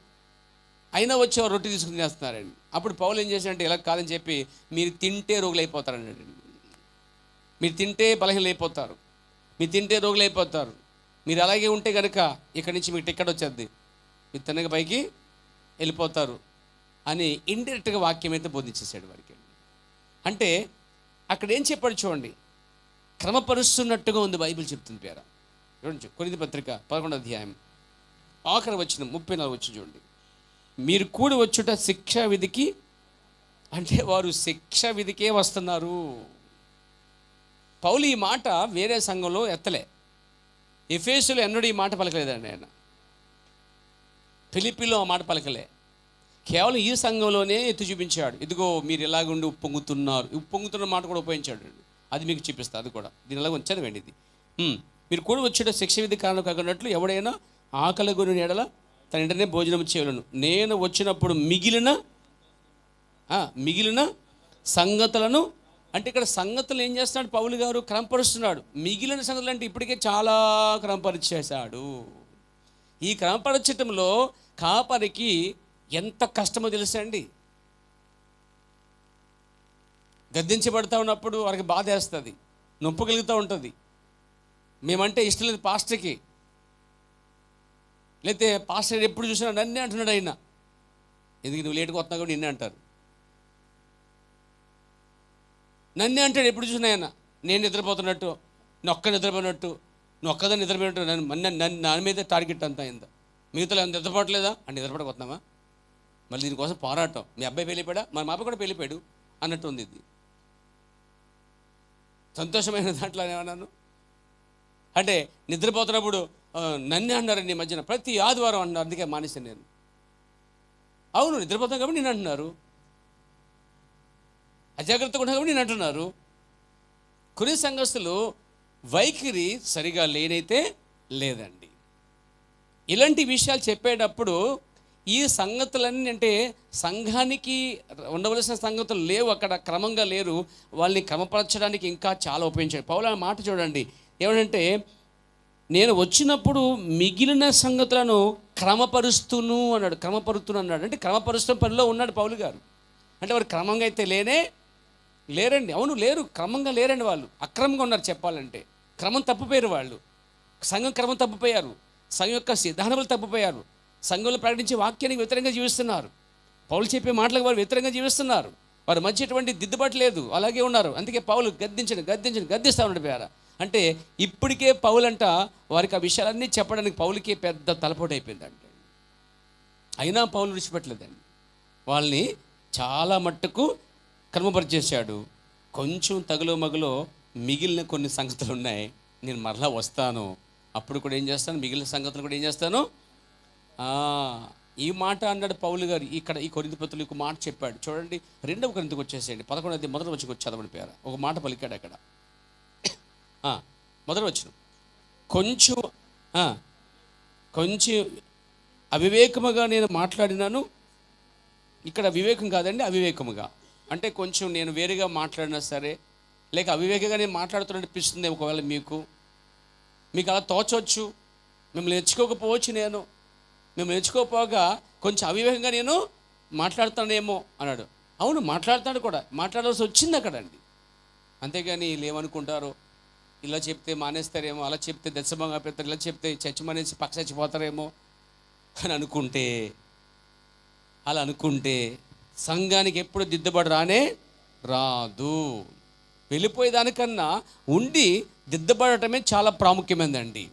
Speaker 1: అయినా వచ్చి వారు రొట్టె తీసుకుని చేస్తున్నారండి. అప్పుడు పౌలు ఏం చేశారంటే, ఇలా కాదని చెప్పి, మీరు తింటే రోగులు అయిపోతారండి, మీరు తింటే బలహీనలు అయిపోతారు, మీరు తింటే రోగులు అయిపోతారు, మీరు అలాగే ఉంటే కనుక ఇక్కడి నుంచి మీకు టికెట్ వచ్చేది, మీరు తినక పైకి వెళ్ళిపోతారు అని ఇండైరెక్ట్గా వాక్యం అయితే బోధించేశాడు వారికి. అంటే అక్కడ ఏం చెప్పాడు చూడండి, క్రమపరుస్తున్నట్టుగా ఉంది బైబిల్ చెప్తుంది పేర. చూడండి, కొరింథీ పత్రిక 11వ అధ్యాయం ఆఖరి వచనం 34 వచ్చి చూడండి. మీరు కూడి వచ్చుట శిక్షా విధికి, అంటే వారు శిక్ష విధికే వస్తున్నారు. పౌలు ఈ మాట వేరే సంఘంలో ఎత్తలే, ఎఫెసులో ఎన్నడూ ఈ మాట పలకలేదండి ఆయన, ఫిలిప్పీలో ఆ మాట పలకలే, కేవలం ఈ సంఘంలోనే ఎత్తి చూపించాడు. ఇదిగో మీరు ఎలాగుండి ఉప్పొంగుతున్నారు, ఉప్పొంగుతున్న మాట కూడా ఉపయోగించాడు. అది మీకు చూపిస్తా, అది కూడా దీని ఎలాగ చదవండి. ఇది మీరు కూడా వచ్చేట శిక్ష విధి కారణం కాకున్నట్లు ఎవడైనా ఆకలి కొని ఎడల తన ఇంటనే భోజనం చేయలను. నేను వచ్చినప్పుడు మిగిలిన సంగతులను, అంటే ఇక్కడ సంగతులు ఏం చేస్తున్నాడు పౌలు గారు? క్రమపరుస్తున్నాడు. మిగిలిన సంగతులు అంటే ఇప్పటికే చాలా క్రమపరిచేశాడు. ఈ క్రమపరచటంలో కాపరికి ఎంత కష్టమో తెలుసా అండి. గద్దించబడతా ఉన్నప్పుడు వారికి బాధ వేస్తుంది, నొప్పు కలుగుతూ ఉంటుంది. మేమంటే ఇష్టం లేదు పాస్టర్కి, లేకపోతే పాస్టర్ ఎప్పుడు చూసినా నన్నే అంటున్నాడు ఆయన, ఎందుకు నువ్వు లేటుగా వస్తున్నా కూడా నిన్నే అంటారు, నన్నే అంటాడు ఎప్పుడు చూసినా ఆయన. నేను నిద్రపోతున్నట్టు, నేను ఒక్క నిద్రపోయినట్టు, నువ్వు ఒక్కదాన్ని నిద్రపోయినట్టు, నన్ను నా మీద టార్గెట్ అంతా అయిందా, మిగతా నిద్రపోవట్లేదా అని నిద్రపడకపోతున్నామా? మళ్ళీ దీనికోసం పోరాటం. మీ అబ్బాయి వెళ్ళిపోయాడా, మా అబ్బాయి కూడా వెళ్ళిపోయాడు అన్నట్టు ఉంది. ఇది సంతోషమైన దాంట్లో ఏమన్నాను అంటే, నిద్రపోతున్నప్పుడు నన్నే అన్నారండి ఈ మధ్యన, ప్రతి ఆదివారం అన్నారు, అందుకే మానేశాను నేను. అవును, నిద్రపోతాం కాబట్టి నేను అంటున్నారు, అజాగ్రత్తగా ఉంటాం కాబట్టి నేను అంటున్నారు. కొన్ని సంఘస్థులు వైఖరి సరిగా లేనైతే లేదండి. ఇలాంటి విషయాలు చెప్పేటప్పుడు ఈ సంగతులన్నీ అంటే సంఘానికి ఉండవలసిన సంగతులు లేవు, అక్కడ క్రమంగా లేరు, వాళ్ళని క్రమపరచడానికి ఇంకా చాలా ఉపయోగించాడు. పౌలు ఆ మాట చూడండి, ఏమంటే నేను వచ్చినప్పుడు మిగిలిన సంగతులను క్రమపరుస్తును అన్నాడు. అన్నాడు అంటే క్రమపరుస్తున్న పనిలో ఉన్నాడు పౌలు గారు. అంటే వారు క్రమంగా అయితే లేరండి. అవును, లేరు, క్రమంగా లేరండి. వాళ్ళు అక్రమంగా ఉన్నారు. చెప్పాలంటే క్రమం తప్పిపోయారు వాళ్ళు. సంఘం క్రమం తప్పిపోయారు, సంఘం యొక్క సిద్ధాంతాలు తప్పిపోయారు, సంఘంలో ప్రకటించే వాక్యానికి వ్యతిరేకంగా జీవిస్తున్నారు, పౌలు చెప్పే మాటలకు వారు వ్యతిరేకంగా జీవిస్తున్నారు, వారి మధ్య ఎటువంటి దిద్దుబాటు లేదు, అలాగే ఉన్నారు. అందుకే పౌలు గద్దిస్తా ఉన్నాడు పేర. అంటే ఇప్పటికే పౌలంట వారికి ఆ విషయాలన్నీ చెప్పడానికి పౌలుకే పెద్ద తలపోటు అయిపోయిందంటే, అయినా పౌలు విడిచిపెట్టలేదండి. వాళ్ళని చాలా మట్టుకు క్రమపరిచేశాడు. కొంచెం తగులో మగులో మిగిలిన కొన్ని సంగతులు ఉన్నాయి, నేను మరలా వస్తాను, అప్పుడు కూడా ఏం చేస్తాను, మిగిలిన సంగతులు కూడా ఏం చేస్తాను. ఈ మాట అన్నాడు పౌలు గారు. ఇక్కడ ఈ కొరింథీ పత్రికలో మాట చెప్పాడు చూడండి. 2వ కొరింథీకి వచ్చేసేయండి, 11వ మొదటి వచనం చదవని పేరు ఒక మాట పలికాడు అక్కడ. మొదటి వచనం, కొంచెం అవివేకముగా నేను మాట్లాడినాను. ఇక్కడ వివేకం కాదండి, అవివేకముగా అంటే కొంచెం నేను వేరుగా మాట్లాడినా సరే, లేక అవివేకంగా నేను మాట్లాడుతున్నట్టు అనిపిస్తుంది ఒకవేళ మీకు అలా తోచవచ్చు, మిమ్మల్ని నేర్చుకోకపోవచ్చు, మిమ్మల్ని నేర్చుకోకపోగా కొంచెం అవివేకంగా నేను మాట్లాడుతానేమో అన్నాడు. అవును, మాట్లాడుతాడు కూడా, మాట్లాడాల్సి వచ్చింది అక్కడ అండి. అంతేగాని వీళ్ళు ఏమనుకుంటారో, ఇలా చెప్తే మానేస్తారేమో, అలా చెప్తే దశభంగా పెడతారు, ఇలా చెప్తే చచ్చి మానేసి పక్క చచ్చిపోతారేమో అని అలా అనుకుంటే సంఘానికి ఎప్పుడు దిద్దుబాటు రాదు. వెళ్ళిపోయేదానికన్నా ఉండి దిద్దబడటమే చాలా ప్రాముఖ్యమైనదండి.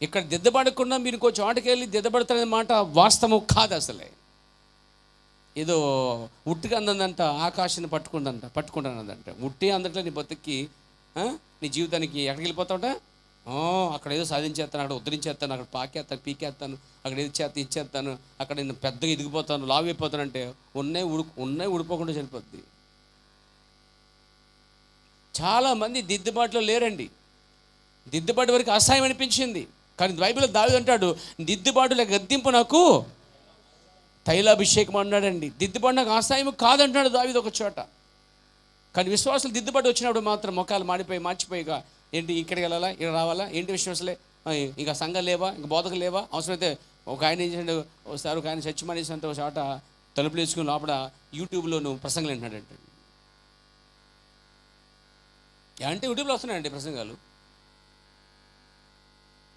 Speaker 1: ఇక్కడ దిద్దబడకుండా మీరు కొంచెం ఆటకి వెళ్ళి దిద్దబడతారనే మాట వాస్తవం కాదు. అసలే ఏదో ఉట్టిగా అందందంట, ఆకాశాన్ని పట్టుకుంటానందంట. ఉట్టి అందట్లో నీ బతుక్కి నీ జీవితానికి ఎక్కడికి వెళ్ళిపోతావుట, అక్కడ ఏదో సాధించేస్తాను, అక్కడ ఉద్ధరించేస్తాను, అక్కడ పీకేస్తాను, అక్కడ ఏది ఇచ్చేస్తాను, అక్కడ నేను పెద్దగా ఎదిగిపోతాను, లావు అయిపోతాను అంటే ఉన్నాయి ఊడిపోకుండా చనిపోద్ది. చాలామంది దిద్దుబాటులో లేరండి. దిద్దుబాటు వరకు అసహాయం అనిపించింది. కానీ బైబిల్లో దావీదు అంటాడు, దిద్దుబాటుల గద్దింపు నాకు తైలాభిషేకం అన్నాడండి. దిద్దుబాటు నాకు అసహాయం కాదంటాడు దావీదు ఒక చోట. కానీ విశ్వాసాలు దిద్దుబాటు వచ్చినప్పుడు మాత్రం ముఖాలు మార్చిపోయిగా ఏంటి ఇక్కడికి వెళ్ళాలా, ఇక్కడ రావాలా, ఏంటి విశ్వాసలే, ఇంకా సంఘం లేవా, ఇంకా బోధకులు లేవా, అవసరమైతే ఒక ఆయన ఏం చేసాడు, ఒకసారి ఒక ఆయన చచ్చి మానేసినంత ఒక చోట తలుపులు వేసుకుని లోపల యూట్యూబ్లోను ప్రసంగాలు వింటున్నాడంటే. అంటే యూట్యూబ్లో వస్తున్నాయండి ప్రసంగాలు.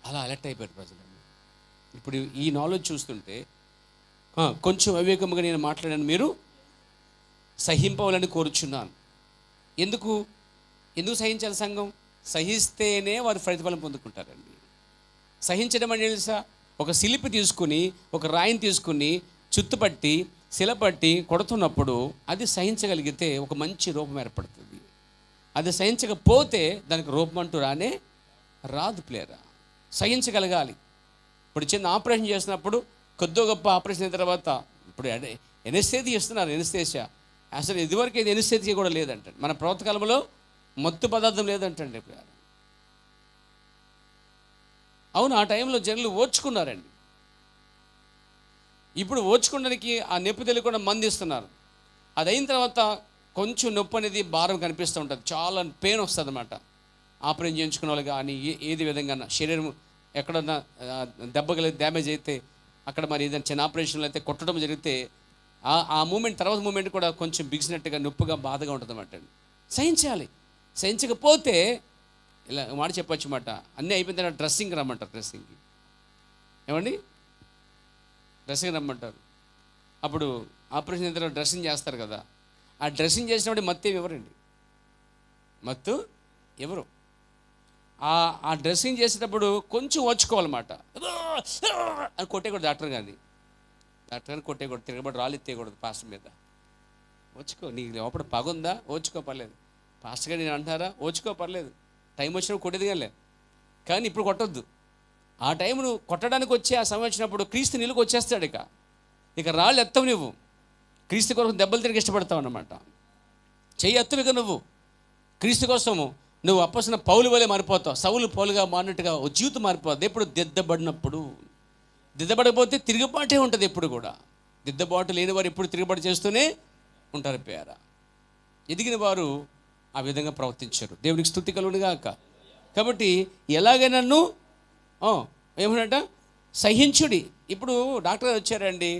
Speaker 1: అలా అలర్ట్ అయిపోయారు ప్రజలు. ఇప్పుడు ఈ నాలెడ్జ్ చూస్తుంటే కొంచెం అవివేకముగా నేను మాట్లాడాను, మీరు సహింపవాలని కోరుచున్నాను. ఎందుకు సహించాలి? సంఘం సహిస్తేనే వారు ప్రతిఫలం పొందుకుంటారండి. సహించడం అంటే తెలుసా? ఒక శిలిపి తీసుకుని, ఒక రాయిని తీసుకుని చుట్టుపట్టి శిలపట్టి కొడుతున్నప్పుడు అది సహించగలిగితే ఒక మంచి రూపం ఏర్పడుతుంది. అది సహించకపోతే దానికి రూపం అంటూ రాదు ప్లేరా. సహించగలగాలి. ఇప్పుడు చిన్న ఆపరేషన్ చేసినప్పుడు కొద్దో గొప్ప ఆపరేషన్ అయిన తర్వాత ఇప్పుడు ఎనస్థేసియా ఇస్తున్నారు. ఎనస్థేసియా అసలు ఇదివరకు ఇది ఎనస్థేసియా కూడా లేదంట. మన ప్రవర్తకాలంలో మత్తు పదార్థం లేదంటండి. అవును, ఆ టైంలో జనులు ఓర్చుకున్నారండి. ఇప్పుడు ఓర్చుకోవడానికి ఆ నొప్పి తెలియకుండా మందు ఇస్తున్నారు. అది అయిన తర్వాత కొంచెం నొప్పి అనేది భారం కనిపిస్తూ ఉంటుంది, చాలా పెయిన్ వస్తుంది అన్నమాట. ఆపరేషన్ చేయించుకున్న వాళ్ళు కానీ ఏది విధంగా శరీరం ఎక్కడన్నా దెబ్బగలిగి డ్యామేజ్ అయితే అక్కడ మరి ఏదైనా చిన్న ఆపరేషన్లు అయితే కొట్టడం జరిగితే ఆ మూమెంట్ తర్వాత మూమెంట్ కూడా కొంచెం బిగిసినట్టుగా నొప్పిగా బాధగా ఉంటుంది అన్నమాట. సహించాలి. సహించకపోతే ఇలా మాట చెప్పొచ్చు అన్నమాట. అన్నీ అయిపోయిన తర్వాత డ్రెస్సింగ్ రమ్మంటారు. డ్రెస్సింగ్కి ఏమండి, డ్రెస్సింగ్ రమ్మంటారు. అప్పుడు ఆపరేషన్ అయిన తర్వాత డ్రెస్సింగ్ చేస్తారు కదా. ఆ డ్రెస్సింగ్ చేసినప్పుడు మత్తు ఏమి ఎవరండి, మత్తు ఎవరు? ఆ డ్రెస్సింగ్ చేసేటప్పుడు కొంచెం వచ్చుకోవాలన్నమాట. అని కొట్టేయకూడదు డాక్టర్ గారిని కొట్టేయకూడదు, తిరగబడి రాళ్ళు ఎత్తేయకూడదు పాస్టర్ మీద. వచ్చుకో, నీకు లోపల పగుందా, ఓచుకో పర్లేదు. పాస్టర్ గారు నేను అంటారా, ఓచుకో పర్లేదు, టైం వచ్చినప్పుడు కొట్టేది కానీ ఇప్పుడు కొట్టొద్దు. ఆ టైం నువ్వు కొట్టడానికి వచ్చే ఆ సమయం వచ్చినప్పుడు క్రీస్తు నీళ్ళకి వచ్చేస్తాడు. ఇక రాళ్ళు ఎత్తవు, నువ్వు క్రీస్తు కొరకు దెబ్బలు తిరిగి ఇష్టపడతావు అన్నమాట. చెయ్యి ఎత్తవు ఇక నువ్వు క్రీస్తు కోసము. నువ్వు అప్పసిన పౌలు వలె మారిపోతావు. సౌలు పౌలుగా మారినట్టుగా ఓ జీవితం మారిపోతుంది. ఎప్పుడు దిద్దబడినప్పుడు. దిద్దబడకపోతే తిరుగుబాటే ఉంటుంది ఎప్పుడు కూడా. దిద్దబాటు లేని వారు ఎప్పుడు తిరుగుబాటు చేస్తూనే ఉంటారు పేర. ఎదిగిన వారు ఆ విధంగా ప్రవర్తించారు. దేవునికి స్తుతి కలుగును గాక. కాబట్టి ఎలాగైనా నన్ను ఏమన్నట సహించుడి. ఇప్పుడు డాక్టర్ గారు వచ్చారండి,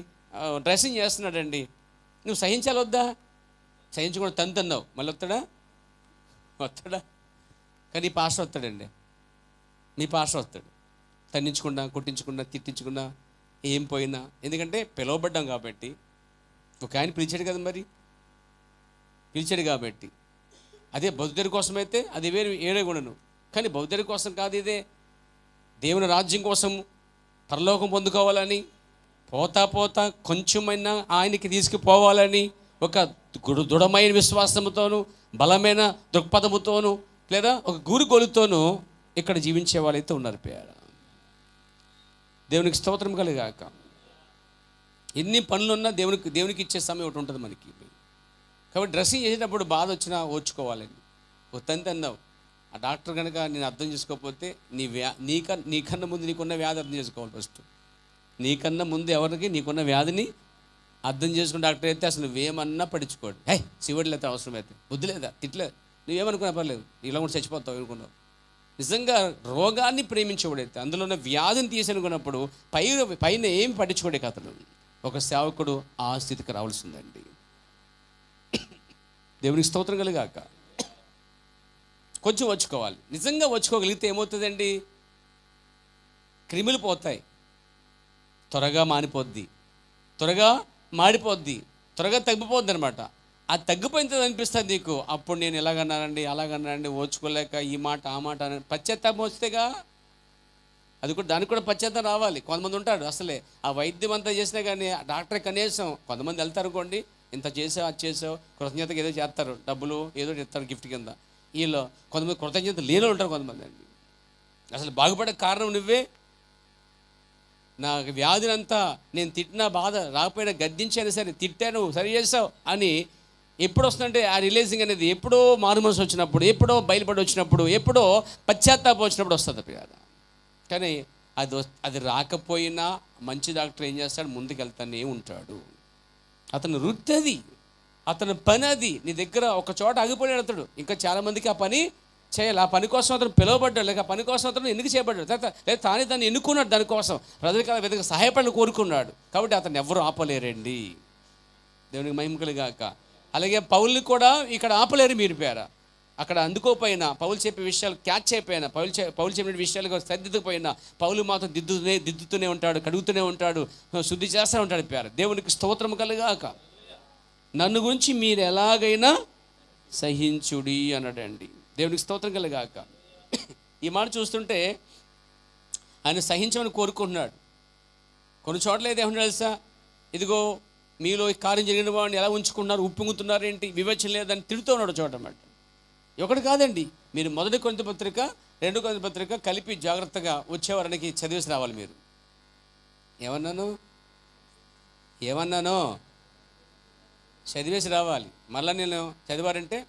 Speaker 1: డ్రెస్సింగ్ చేస్తున్నాడండి, నువ్వు సహించాలి వద్దా? సహించకుండా తంతన్నావు, మళ్ళీ వస్తాడా? కానీ ఈ పాస్టర్ వస్తాడండి, మీ పాస్టర్ వస్తాడు, తన్నించకుండా, కొట్టించకుండా, తిట్టించకుండా, ఏం పోయినా. ఎందుకంటే పిలువబడ్డాం కాబట్టి. ఒక ఆయన పిలిచాడు కదా, మరి పిలిచాడు కాబట్టి. అదే బౌద్ధుడి కోసం అయితే అది వేరే ఏడే గుణను, కానీ బౌద్ధుడి కోసం కాదు. ఇదే దేవుని రాజ్యం కోసం పరలోకం పొందుకోవాలని, పోతా కొంచెమైనా ఆయనకి తీసుకుపోవాలని ఒక దృఢమైన విశ్వాసముతోనూ, బలమైన దృక్పథముతోనూ, లేదా ఒక గూరుగోలుతోనూ ఇక్కడ జీవించే వాళ్ళైతే ఉన్నారు పేర. దేవునికి స్తోత్రం కలుగాక. ఎన్ని పనులున్నా దేవునికి ఇచ్చే సమయం ఒకటి ఉంటుంది మనకి. కాబట్టి డ్రెస్సింగ్ చేసేటప్పుడు బాధ వచ్చినా ఓర్చుకోవాలండి. ఓ తంతి అన్నావు, ఆ డాక్టర్ కనుక నేను అర్థం చేసుకోకపోతే నీకన్నా ముందు నీకున్న వ్యాధి అర్థం చేసుకోవాలి. ఫస్ట్ నీకన్నా ముందు ఎవరికి నీకున్న వ్యాధిని అర్థం చేసుకుని డాక్టర్ అయితే అసలు నువ్వేమన్నా పడించుకోడు. శివుడు అయితే అవసరం అయితే వద్దులేదా, తిట్లేదు, నువ్వేమనుకున్నా పర్లేదు, ఇలా కూడా చచ్చిపోతావు అనుకున్నావు. నిజంగా రోగాన్ని ప్రేమించేవాడైతే, అందులో ఉన్న వ్యాధిని తీసనుకున్నప్పుడు పైన ఏం పట్టించుకోడే కథలు. ఒక సేవకుడు ఆ స్థితికి రావాల్సిందండి. దేవునికి స్తోత్రం కలుగాక. కొంచెం వచ్చుకోవాలి. నిజంగా వచ్చుకోగలిగితే ఏమవుతుందండి, క్రిములు పోతాయి, త్వరగా మానిపోద్ది, త్వరగా మాడిపోద్ది, త్వరగా తగ్గిపోద్ది అనమాట. అది తగ్గిపోయింది అనిపిస్తుంది నీకు. అప్పుడు నేను ఎలాగన్నానండి, అలాగన్నానండి, ఓచుకోలేక ఈ మాట ఆ మాట అని పశ్చాత్తాపం వస్తేగా. అది కూడా, దానికి కూడా పశ్చాత్తాపం రావాలి. కొంతమంది ఉంటాడు అసలే ఆ వైద్యం అంతా చేసినా కానీ డాక్టర్ కనీసం, కొంతమంది వెళ్తారు అనుకోండి, ఇంత చేసావు అది చేసావు కృతజ్ఞతగా ఏదో చేస్తారు, డబ్బులు ఏదో ఇస్తారు గిఫ్ట్ కింద. వీళ్ళు కొంతమంది కృతజ్ఞత లేని ఉంటారు కొంతమంది అండి. అసలు బాగుపడే కారణం నువ్వే. నాకు వ్యాధినంతా నేను తిట్టినా బాధ రాకపోయినా గద్దించాను సరే, తిట్టాను సరి చేసావు అని ఎప్పుడు వస్తుందంటే ఆ రిలీజింగ్ అనేది ఎప్పుడో మారుమనసు వచ్చినప్పుడు, ఎప్పుడో బయలుపడి వచ్చినప్పుడు, ఎప్పుడో పశ్చాత్తాపం వచ్చినప్పుడు వస్తుంది కదా. కానీ అది రాకపోయినా మంచి డాక్టర్ ఏం చేస్తాడు, ముందుకు వెళ్తానే ఉంటాడు. అతను వృత్తి అది, అతని పని అది. నీ దగ్గర ఒక చోట ఆగిపోయాడు అతడు, ఇంకా చాలామందికి ఆ పని చేయాలి. ఆ పని కోసం అతను పిలువబడ్డాడు, లేక ఆ పని కోసం అతను ఎందుకు చేయబడ్డాడు, లేదా తానే దాన్ని ఎన్నుకున్నాడు, దానికోసం ప్రజలకు విధంగా సహాయపడాలని కోరుకున్నాడు. కాబట్టి అతను ఎవరు ఆపలేరండి. దేవునికి మహిమ కలుగాక. అలాగే పౌల్ని కూడా ఇక్కడ ఆపలేరు మీరు పేర. అక్కడ అందుకోపోయినా, పౌలు చెప్పే విషయాలు క్యాచ్ అయిపోయినా, పౌలు చెప్పిన విషయాలు సరిదిద్దకపోయినా పౌలు మాత్రం దిద్దుతూనే ఉంటాడు, కడుగుతూనే ఉంటాడు, శుద్ధి చేస్తూ ఉంటాడు పేర. దేవునికి స్తోత్రం కలుగాక. నన్ను గురించి మీరు ఎలాగైనా సహించుడి అన్నాడండి. దేవునికి స్తోత్రం కలుగాక. ఈ మాట చూస్తుంటే ఆయన సహించమని కోరుకుంటున్నాడు. కొన్ని చోట్ల అయితే ఏమన్నా తెలుసా, ఇదిగో మీలో ఈ కార్యం జరిగిన వాడిని ఎలా ఉంచుకున్నారు, ఉప్పొంగుతున్నారు ఏంటి, వివేచన లేదని తిడుతూ ఉన్నాడు చోట అన్నమాట. ఒకటి కాదండి, మీరు 1 కొరింథీ పత్రిక 2 కొరింథీ పత్రిక కలిపి జాగ్రత్తగా వచ్చేవారానికి చదివేసి రావాలి. మీరు ఏమన్నానో చదివేసి రావాలి. మళ్ళీ నేను చదివారంటే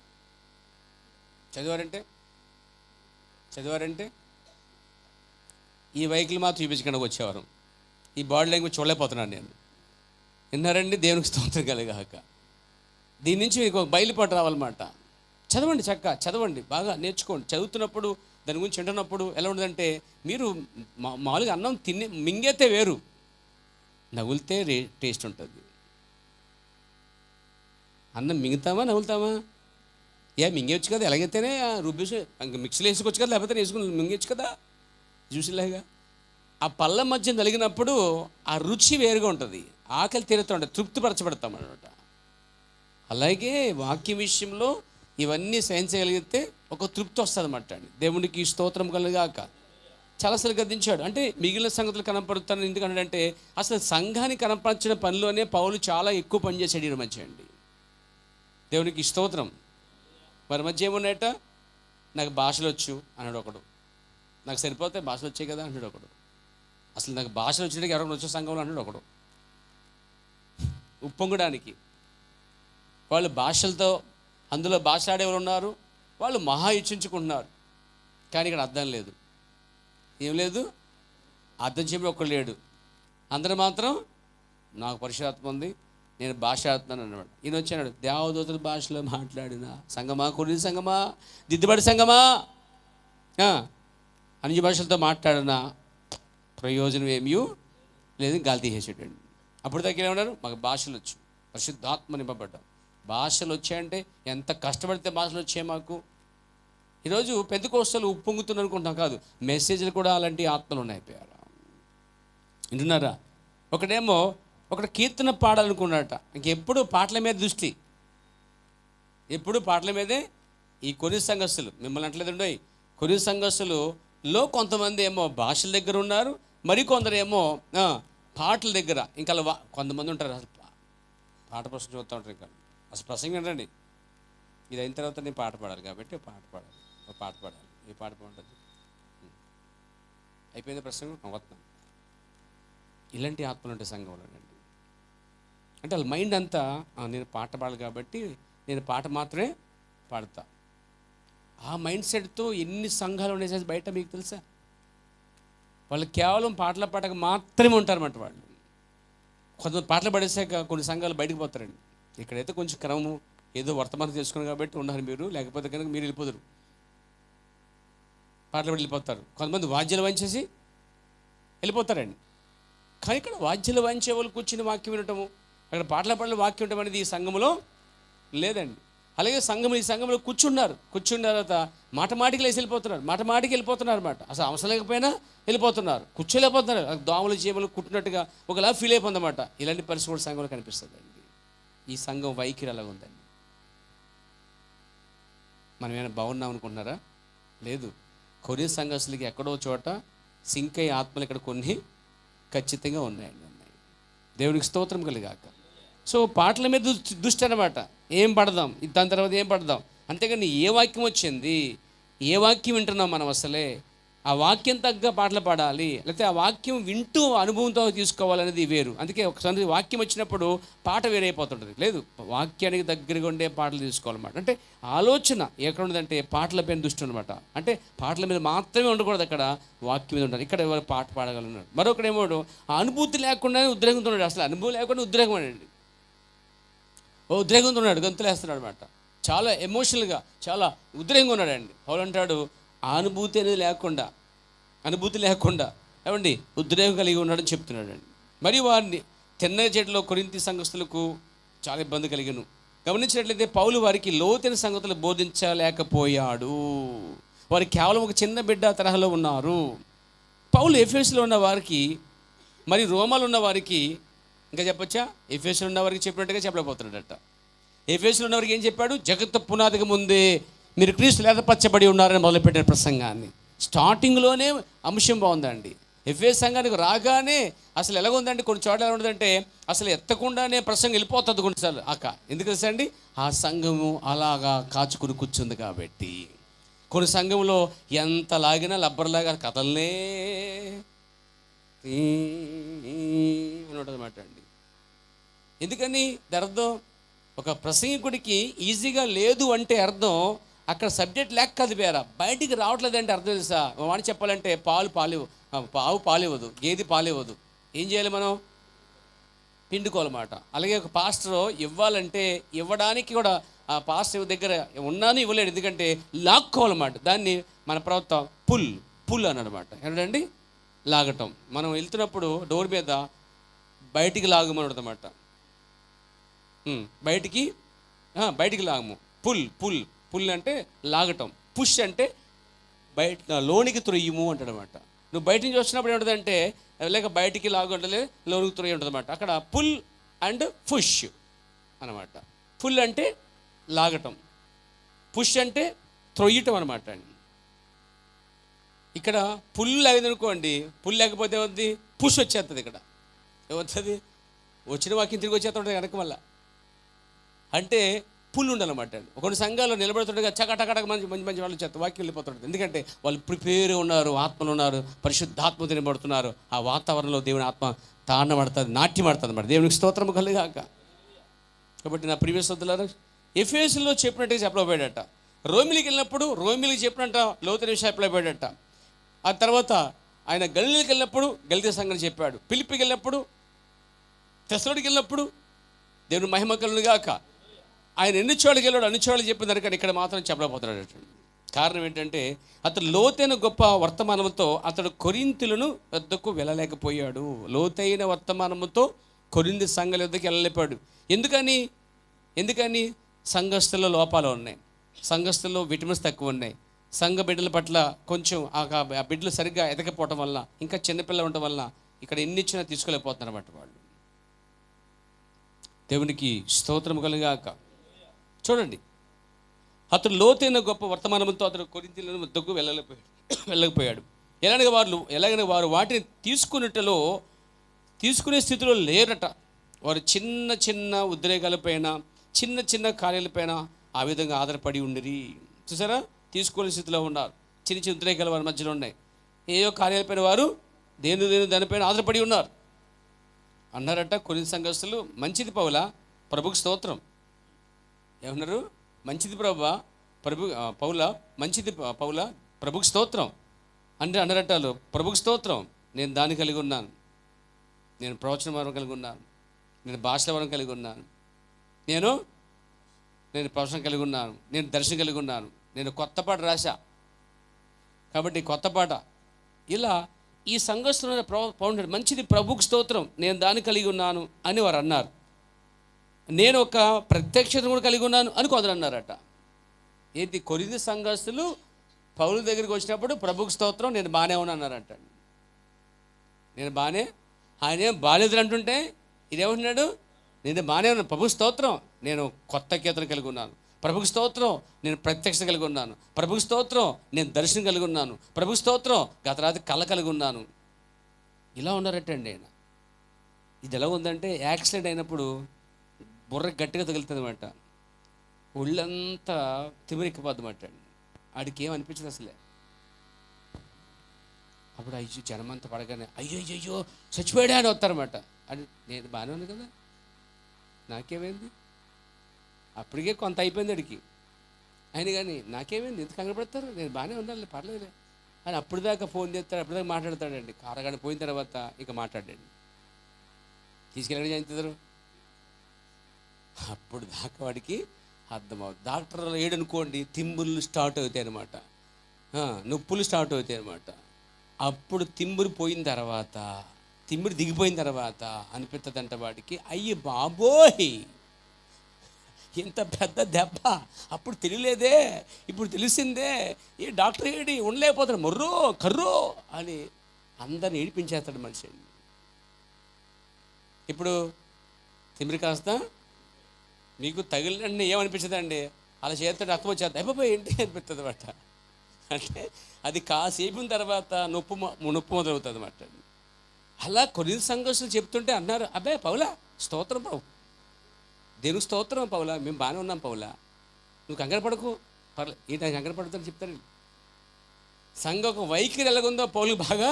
Speaker 1: ఈ వెహికల్ మాత్రం చూపించకుండా వచ్చేవారు. ఈ బాడీ లాంగ్వేజ్ చూడలేకపోతున్నాను నేను. విన్నారండి? దేవునికి స్తోత్రం కలుగాక. దీని నుంచి మీకు బయలుపాటు రావాలన్నమాట. చదవండి, చక్కగా చదవండి, బాగా నేర్చుకోండి. చదువుతున్నప్పుడు దాని గురించి వింటున్నప్పుడు ఎలా ఉండదంటే, మీరు మామూలుగా అన్నం మింగేతే వేరు, నవ్వులితే టేస్ట్ ఉంటుంది. అన్నం మింగుతామా నవ్వులుతామా? మింగేయచ్చు కదా, ఎలాగైతేనే రుబ్బేసి మిక్సీలో వేసుకోవచ్చు కదా, లేకపోతే వేసుకుని మింగేయచ్చు కదా జ్యూస్లాగా. ఆ పళ్ళ మధ్య నలిగినప్పుడు ఆ రుచి వేరుగా ఉంటుంది, ఆకలి తీరుతూ ఉంటుంది, తృప్తిపరచబడతాం అన్నమాట. అలాగే వాక్య విషయంలో ఇవన్నీ సహించగలిగితే ఒక తృప్తి వస్తుంది అన్నమాట అండి. దేవునికి స్తోత్రం కలుగాక. చాలాసార్లు గద్దించాడు. అంటే మిగిలిన సంగతులు కనపడుతాను ఎందుకంటే, అసలు సంఘాన్ని కనపరిచిన పనిలోనే పౌలు చాలా ఎక్కువ పనిచేసాడు ఈ మధ్య అండి. దేవునికి స్తోత్రం. మరి మధ్య ఏమున్నాయట, నాకు భాషలు వచ్చు అన్నాడు ఒకడు, నాకు సరిపోతే భాషలు వచ్చాయి కదా అన్నాడు ఒకడు, అసలు నాకు భాషలు వచ్చినట్టు ఎవరైనా వచ్చే సంఘంలో అన్నాడు ఒకడు. ఉప్పొంగడానికి వాళ్ళు భాషలతో, అందులో భాష ఆడేవారు ఉన్నారు, వాళ్ళు మహా ఇచ్చించుకుంటున్నారు. కానీ ఇక్కడ అర్థం లేదు, ఏం లేదు, అర్థం చెప్పి ఒకడు లేడు. అందరూ మాత్రం నాకు పరిశుద్ధాత్మ ఉంది, నేను భాష ఆడుతున్నాను అన్నమాట. ఈయన వచ్చాడు, దేవదూతల భాషలో మాట్లాడిన సంగమా, కొన్ని సంగమా, దిద్దుబడి సంగమా, అన్ని భాషలతో మాట్లాడిన ప్రయోజనం ఏమీ లేదు, గాలి తీసేసాడండి. అప్పుడు దగ్గర ఏమన్నారు, మాకు భాషలు వచ్చు, పరిశుద్ధాత్మ నింపబడ్డాం. భాషలు వచ్చాయంటే ఎంత కష్టపడితే భాషలు వచ్చాయి మాకు. ఈరోజు పెంతెకోస్తలు ఉప్పొంగుతుంది అనుకుంటున్నాం కాదు, మెసేజ్లు కూడా అలాంటి ఆత్మలు ఉన్నాయి. వింటున్నారా? ఒకడేమో ఒకటి కీర్తన పాడాలనుకున్నాడట, ఇంకెప్పుడు పాటల మీద దృష్టి, ఎప్పుడు పాటల మీదే. ఈ కొన్ని సంఘస్థులు మిమ్మల్ని అంటలేదండి, కొన్ని సంఘస్థులలో కొంతమంది ఏమో భాషల దగ్గర ఉన్నారు, మరికొందరు ఏమో పాటల దగ్గర. ఇంకా కొంతమంది ఉంటారు అసలు పాట ప్రశ్న చూస్తూ ఉంటారు. ఇంకా అసలు ప్రసంగం ఏంటండి, ఇది అయిన తర్వాత నేను పాట పాడాలి కాబట్టి పాట పాడాలి, ఏ పాట బాగుంటుంది, అయిపోయింది ప్రసంగం వస్తాను. ఇలాంటి ఆత్మలు ఉంటాయి సంఘంలోనండి. అంటే వాళ్ళ మైండ్ అంతా నేను పాట పాడాలి కాబట్టి నేను పాట మాత్రమే పాడతా. ఆ మైండ్ సెట్తో ఎన్ని సంఘాలు ఉన్నాయి బయట మీకు తెలుసా? వాళ్ళు కేవలం పాటల పాటకు మాత్రమే ఉంటారన్నమాట. వాళ్ళు కొంతమంది పాటలు పడేసాక కొన్ని సంఘాలు బయటకు పోతారండి. ఇక్కడైతే కొంచెం క్రమము ఏదో వర్తమానం చేసుకున్నారు కాబట్టి ఉన్నారు మీరు, లేకపోతే కనుక మీరు వెళ్ళిపోతారు, పాటలు పడి వెళ్ళిపోతారు. కొంతమంది వాద్యాలు వాయించేసి వెళ్ళిపోతారండి. కానీ ఇక్కడ వాద్యాలు వాయించే వాళ్ళు కూర్చుని వాక్యం వినటము, అక్కడ పాటల పాటలు వాక్యం ఉండటం అనేది ఈ సంఘంలో లేదండి. అలాగే ఈ సంఘంలో కూర్చున్నారు తర్వాత మాటికి లేసి వెళ్ళిపోతున్నారు, మాటికి వెళ్ళిపోతున్నారు అన్నమాట. అసలు అవసరం లేకపోయినా వెళ్ళిపోతున్నారు, కూర్చోలేకపోతున్నారు, దోమలు చీమలు కుట్టినట్టుగా ఒకలా ఫీల్ అయిపోతుంది అన్నమాట. ఇలాంటి పరిస్థితి కూడా సంఘంలో కనిపిస్తుంది అండి. ఈ సంఘం వైఖరి అలాగ ఉందండి. మనం ఏమైనా బాగున్నాం అనుకుంటున్నారా? లేదు. కొన్ని సంఘస్థులకి ఎక్కడో చోట సింకై ఆత్మలు ఇక్కడ కొన్ని ఖచ్చితంగా ఉన్నాయండి. దేవునికి స్తోత్రం కలిగాక. సో పాటల మీద దృష్టి అనమాట. ఏం పడదాం, దాని తర్వాత ఏం పడదాం, అంతేగాని ఏ వాక్యం వచ్చింది, ఏ వాక్యం వింటున్నాం మనం, అసలే ఆ వాక్యం తగ్గ పాటలు పాడాలి, లేకపోతే ఆ వాక్యం వింటూ అనుభవంతో తీసుకోవాలనేది వేరు. అందుకే ఒకసారి వాక్యం వచ్చినప్పుడు పాట వేరైపోతుంటుంది. లేదు, వాక్యానికి దగ్గరగా ఉండే పాటలు తీసుకోవాలన్నమాట. అంటే ఆలోచన ఎక్కడ ఉండదంటే పాటల పైన దృష్టి అనమాట. అంటే పాటల మీద మాత్రమే ఉండకూడదు, అక్కడ వాక్యం మీద ఉండాలి. ఇక్కడ ఎవరు పాట పాడగలన్నాడు. మరొకడేమో ఆ అనుభూతి లేకుండానే ఉద్రేకంతో ఉన్నాడు. అసలు అనుభవం లేకుండా ఉద్రేకం అండి. ఉద్రేకంతో ఉన్నాడు, గంతులేస్తున్నాడు అనమాట. చాలా ఎమోషనల్గా చాలా ఉద్రేకంగా ఉన్నాడండి. పౌలు అంటాడు, అనుభూతి అనేది అనుభూతి లేకుండా ఏమండి ఉద్రేకం కలిగి ఉన్నాడని చెప్తున్నాడు అండి. మరి వారిని తెన్న చెట్లో కొరింథీ సంఘస్థులకు చాలా ఇబ్బంది కలిగను. గమనించినట్లయితే పౌలు వారికి లోతైన సంగతులు బోధించలేకపోయాడు. వారు కేవలం ఒక చిన్న బిడ్డ తరహాలో ఉన్నారు. పౌలు ఎఫెసులో ఉన్న వారికి, మరి రోమాలో ఉన్న వారికి, ఇంకా చెప్పొచ్చా, ఎఫెసులో ఉన్న వారికి చెప్పినట్టుగా చెప్పలేకపోతున్నాడట. ఎఫెసులో ఉన్నవారికి ఏం చెప్పాడు? జగత్తు పునాదికి ముందే మీరు క్రీస్తు లేదపరచబడి ఉన్నారని మొదలుపెట్టిన ప్రసంగాన్ని. స్టార్టింగ్లోనే అంశం బాగుందండి. ఎఫెసు సంఘానికి రాగానే అసలు ఎలాగుందండి, కొన్ని చోట్ల ఎలా ఉండదంటే అసలు ఎత్తకుండానే ప్రసంగం వెళ్ళిపోతుంది కొన్నిసార్లు ఎందుకు తెలుసా అండి, ఆ సంఘము అలాగా కాచుకుని కూర్చుంది కాబట్టి. కొన్ని సంఘంలో ఎంత లాగినా లబ్బర్లాగా కథలనే అని ఉంటుందన్నమాట అండి. ఎందుకని అర్థం, ఒక ప్రసంగికుడికి ఈజీగా లేదు అంటే అర్థం అక్కడ సబ్జెక్ట్ లేక కాదు, వేరా బయటికి రావట్లేదంటే అర్థం తెలుసా. వాడిని చెప్పాలంటే ఆవు పాలివ్వదు, గేది పాలివ్వదు. ఏం చేయాలి మనం? పిండుకోవాలన్నమాట. అలాగే ఒక పాస్టర్ ఇవ్వాలంటే ఇవ్వడానికి కూడా ఆ పాస్టర్ దగ్గర ఉన్నాను ఇవ్వలేడు, ఎందుకంటే లాక్కోవాలన్నమాట. దాన్ని మన ప్రవక్త పుల్ అన్నమాట. ఏంటండి, లాగటం. మనం వెళ్తున్నప్పుడు డోర్ మీద బయటికి లాగమని అన్నమాట. బయటికి లాగము. పుల్ అంటే లాగటం, పుష్ అంటే బయట లోనికి త్రొయ్యము అంటాడనమాట. నువ్వు బయట నుంచి వచ్చినప్పుడు ఏముంటుందంటే లేక బయటికి లాగు అంటే లోనికి త్రొయ్యి ఉంటుంది అనమాట. అక్కడ పుల్ అండ్ పుష్ అనమాట. పుల్ అంటే లాగటం, పుష్ అంటే త్రొయ్యటం అనమాట అండి. ఇక్కడ పుల్ లాగింది అనుకోండి, పుల్ లేకపోతే ఏమవుతుంది, పుష్ వచ్చేస్తుంది. ఇక్కడ ఏమవుతుంది, వచ్చిన వాక్యం తిరిగి వచ్చేస్తుంటుంది వెనక వల్ల. అంటే పుల్ ఉండాలన్నమాట అండి. కొన్ని సంఘాల్లో నిలబడుతుండగా చకటకటక మంచి వాళ్ళు చేత వాక్యం వెళ్ళిపోతుంటుంది. ఎందుకంటే వాళ్ళు ప్రిపేర్ ఉన్నారు, ఆత్మలు ఉన్నారు, పరిశుద్ధాత్మ తినబడుతున్నారు. ఆ వాతావరణంలో దేవుని ఆత్మ తాండబడుతుంది, నాట్యం ఆడుతుంది అన్నమాట. దేవునికి స్తోత్రం కలుగాక. కాబట్టి నా ప్రీవియస్ వద్దులారు ఎఫెసులో చెప్పినట్టుగా చెప్పలేకపోయాడట. రోమిలికి వెళ్ళినప్పుడు రోమిలికి చెప్పినట్ట లోతైన విషయం చెప్పలేకపోయాడట. ఆ తర్వాత ఆయన గలిలీకి వెళ్ళినప్పుడు గలిలీ సంఘం చెప్పాడు, ఫిలిప్పీకి వెళ్ళినప్పుడు, తెస్సలోనికి వెళ్ళినప్పుడు దేవుని మహిమ కలుగును గాక. ఆయన ఎన్ని చోట్లకి వెళ్ళాడు, అన్ని చోట్లకి చెప్పిన దానికంటే ఇక్కడ మాత్రం చెప్పలేకపోతున్నాడు. కారణం ఏంటంటే అతడు లోతైన గొప్ప వర్తమానంతో అతడు కొరింథీయుల వద్దకు వెళ్ళలేకపోయాడు. లోతైన వర్తమానంతో కొరింథీ సంఘాల వద్దకు వెళ్ళలేపాడు. ఎందుకని సంఘస్థుల్లో లోపాలు ఉన్నాయి, సంఘస్థుల్లో విటమిన్స్ తక్కువ ఉన్నాయి, సంఘ బిడ్డల పట్ల కొంచెం ఆ బిడ్డలు సరిగ్గా ఎదగకపోవటం వల్ల, ఇంకా చిన్నపిల్లలు ఉండటం వల్ల ఇక్కడ ఎన్ని ఇచ్చినా తీసుకోలేకపోతున్నారు అన్నమాట వాళ్ళు. దేవునికి స్తోత్రం కలుగాక. చూడండి, అతడు లోతైన గొప్ప వర్తమానంతో అతడు కొరింథీయుల వద్దకు వెళ్ళకపోయాడు. ఎలాగైనా వారు వాటిని తీసుకునే స్థితిలో లేరట. వారు చిన్న చిన్న ఉద్రేకాలపైన, చిన్న చిన్న కార్యాలపైన ఆ విధంగా ఆధారపడి ఉండిరి. చూసారా, తీసుకునే స్థితిలో ఉన్నారు. చిన్న చిన్న ఉద్రేకాలు వారి మధ్యలో ఉన్నాయి. ఏయో కార్యాలపైన వారు దానిపైన ఆధారపడి ఉన్నారు. అన్నారట కొరింథీ సంఘస్థులు, మంచిది పౌలా, ప్రభుకు స్తోత్రం. ఏమన్నారు? మంచిది పౌలా, మంచిది పౌలా, ప్రభుకు స్తోత్రం అంటే అన్నారట వాళ్ళు. ప్రభుకు స్తోత్రం, నేను దాన్ని కలిగి ఉన్నాను, నేను ప్రవచన వరం కలిగి ఉన్నాను, నేను భాషల వరం కలిగి ఉన్నాను, నేను ప్రవచనం కలిగి ఉన్నాను, నేను దర్శనం కలిగి ఉన్నాను, నేను కొత్త పాట రాశా కాబట్టి కొత్త పాట. ఇలా ఈ సంఘస్థులైన పౌరుడు మంచిది ప్రభుకు స్తోత్రం, నేను దాన్ని కలిగి ఉన్నాను అని వారు అన్నారు. నేను ఒక ప్రత్యక్షత కూడా కలిగి ఉన్నాను అని కొందరు అన్నారట. ఏంటి? కొరింథీ సంఘస్థులు పౌలు దగ్గరికి వచ్చినప్పుడు ప్రభుకు స్తోత్రం, నేను బాగానే ఉన్నానంట. ఆయన ఏం బాగాలేదు అంటుంటే ఇదేమంటున్నాడు? నేను బాగానే ఉన్నాను, ప్రభుకు స్తోత్రం, నేను కొత్త కీర్తన కలిగి ఉన్నాను, ప్రభుకు స్తోత్రం, నేను ప్రత్యక్షత కలిగి ఉన్నాను, ప్రభుకు స్తోత్రం, నేను దర్శనం కలిగి ఉన్నాను, ప్రభుకు స్తోత్రం, గత రాత్రి కళ కలిగి ఉన్నాను. ఇలా ఉన్నారటండి ఆయన. ఇది ఎలా ఉందంటే, యాక్సిడెంట్ అయినప్పుడు బుర్ర గట్టిగా తగులుతుంది అన్నమాట, ఒళ్ళంతా తిమిరెక్కిపోద్దన్నమాట. ఆడికి ఏం అనిపించదు అసలే. అప్పుడు అయ్యో జనమంతా పడగానే అయ్యో చచ్చిపోయాడా అని వస్తారన్నమాట. అది నేను బాగానే ఉంది కదా, నాకేమైంది, అప్పటికే కొంత అయిపోయింది అడికి ఆయన, కానీ నాకేమైంది, ఎందుకు కంగారు పడతారు, నేను బాగానే ఉండాలి, పర్లేదు అని అప్పుడు దాకా ఫోన్ చేస్తాడు, అప్పటిదాకా మాట్లాడతాడండి. కారగానే పోయిన తర్వాత ఇక మాట్లాడండి, తీసుకెళ్ళి చేస్తారు. అప్పుడు దాకా వాడికి అర్థమవుతుంది. డాక్టర్ ఏడనుకోండి, తిమ్ముళ్ళు స్టార్ట్ అవుతాయి అన్నమాట, నొప్పులు స్టార్ట్ అవుతాయి అన్నమాట. అప్పుడు తిమ్మురు దిగిపోయిన తర్వాత అనిపిస్తుందంట వాడికి, అయ్యి బాబోయ్ ఇంత పెద్ద దెబ్బ, అప్పుడు తెలియలేదే, ఇప్పుడు తెలిసిందే, ఏ డాక్టర్ ఏడి ఉండలేకపోతాడు, మొర్రో కర్రో అని అందరిని ఏడిపించేస్తాడు మనిషి. ఇప్పుడు తిమ్మిరి కాస్త మీకు తగిలినండి ఏమనిపించదండి, అలా చేస్తాడు, రక్తం వచ్చేస్తాడు, అయిపోయి ఏంటి అనిపిస్తుంది అన్నమాట. అంటే అది కాసేపిన తర్వాత నొప్పి మొదలవుతుంది అన్నమాట. అలా కొన్ని సంఘర్షణలు చెప్తుంటే అన్నారు, అబ్బాయి పౌలా స్తోత్రం బావు, దేవునికి స్తోత్రం పౌలా, మేము బాగానే ఉన్నాం పౌలా, నువ్వు కంగారు పడకు, పర్లేదు ఏంటి కంగారు పడుతుందని చెప్తారు. సంఘం ఒక వైఖరి ఎలాగుందో పౌలకు బాగా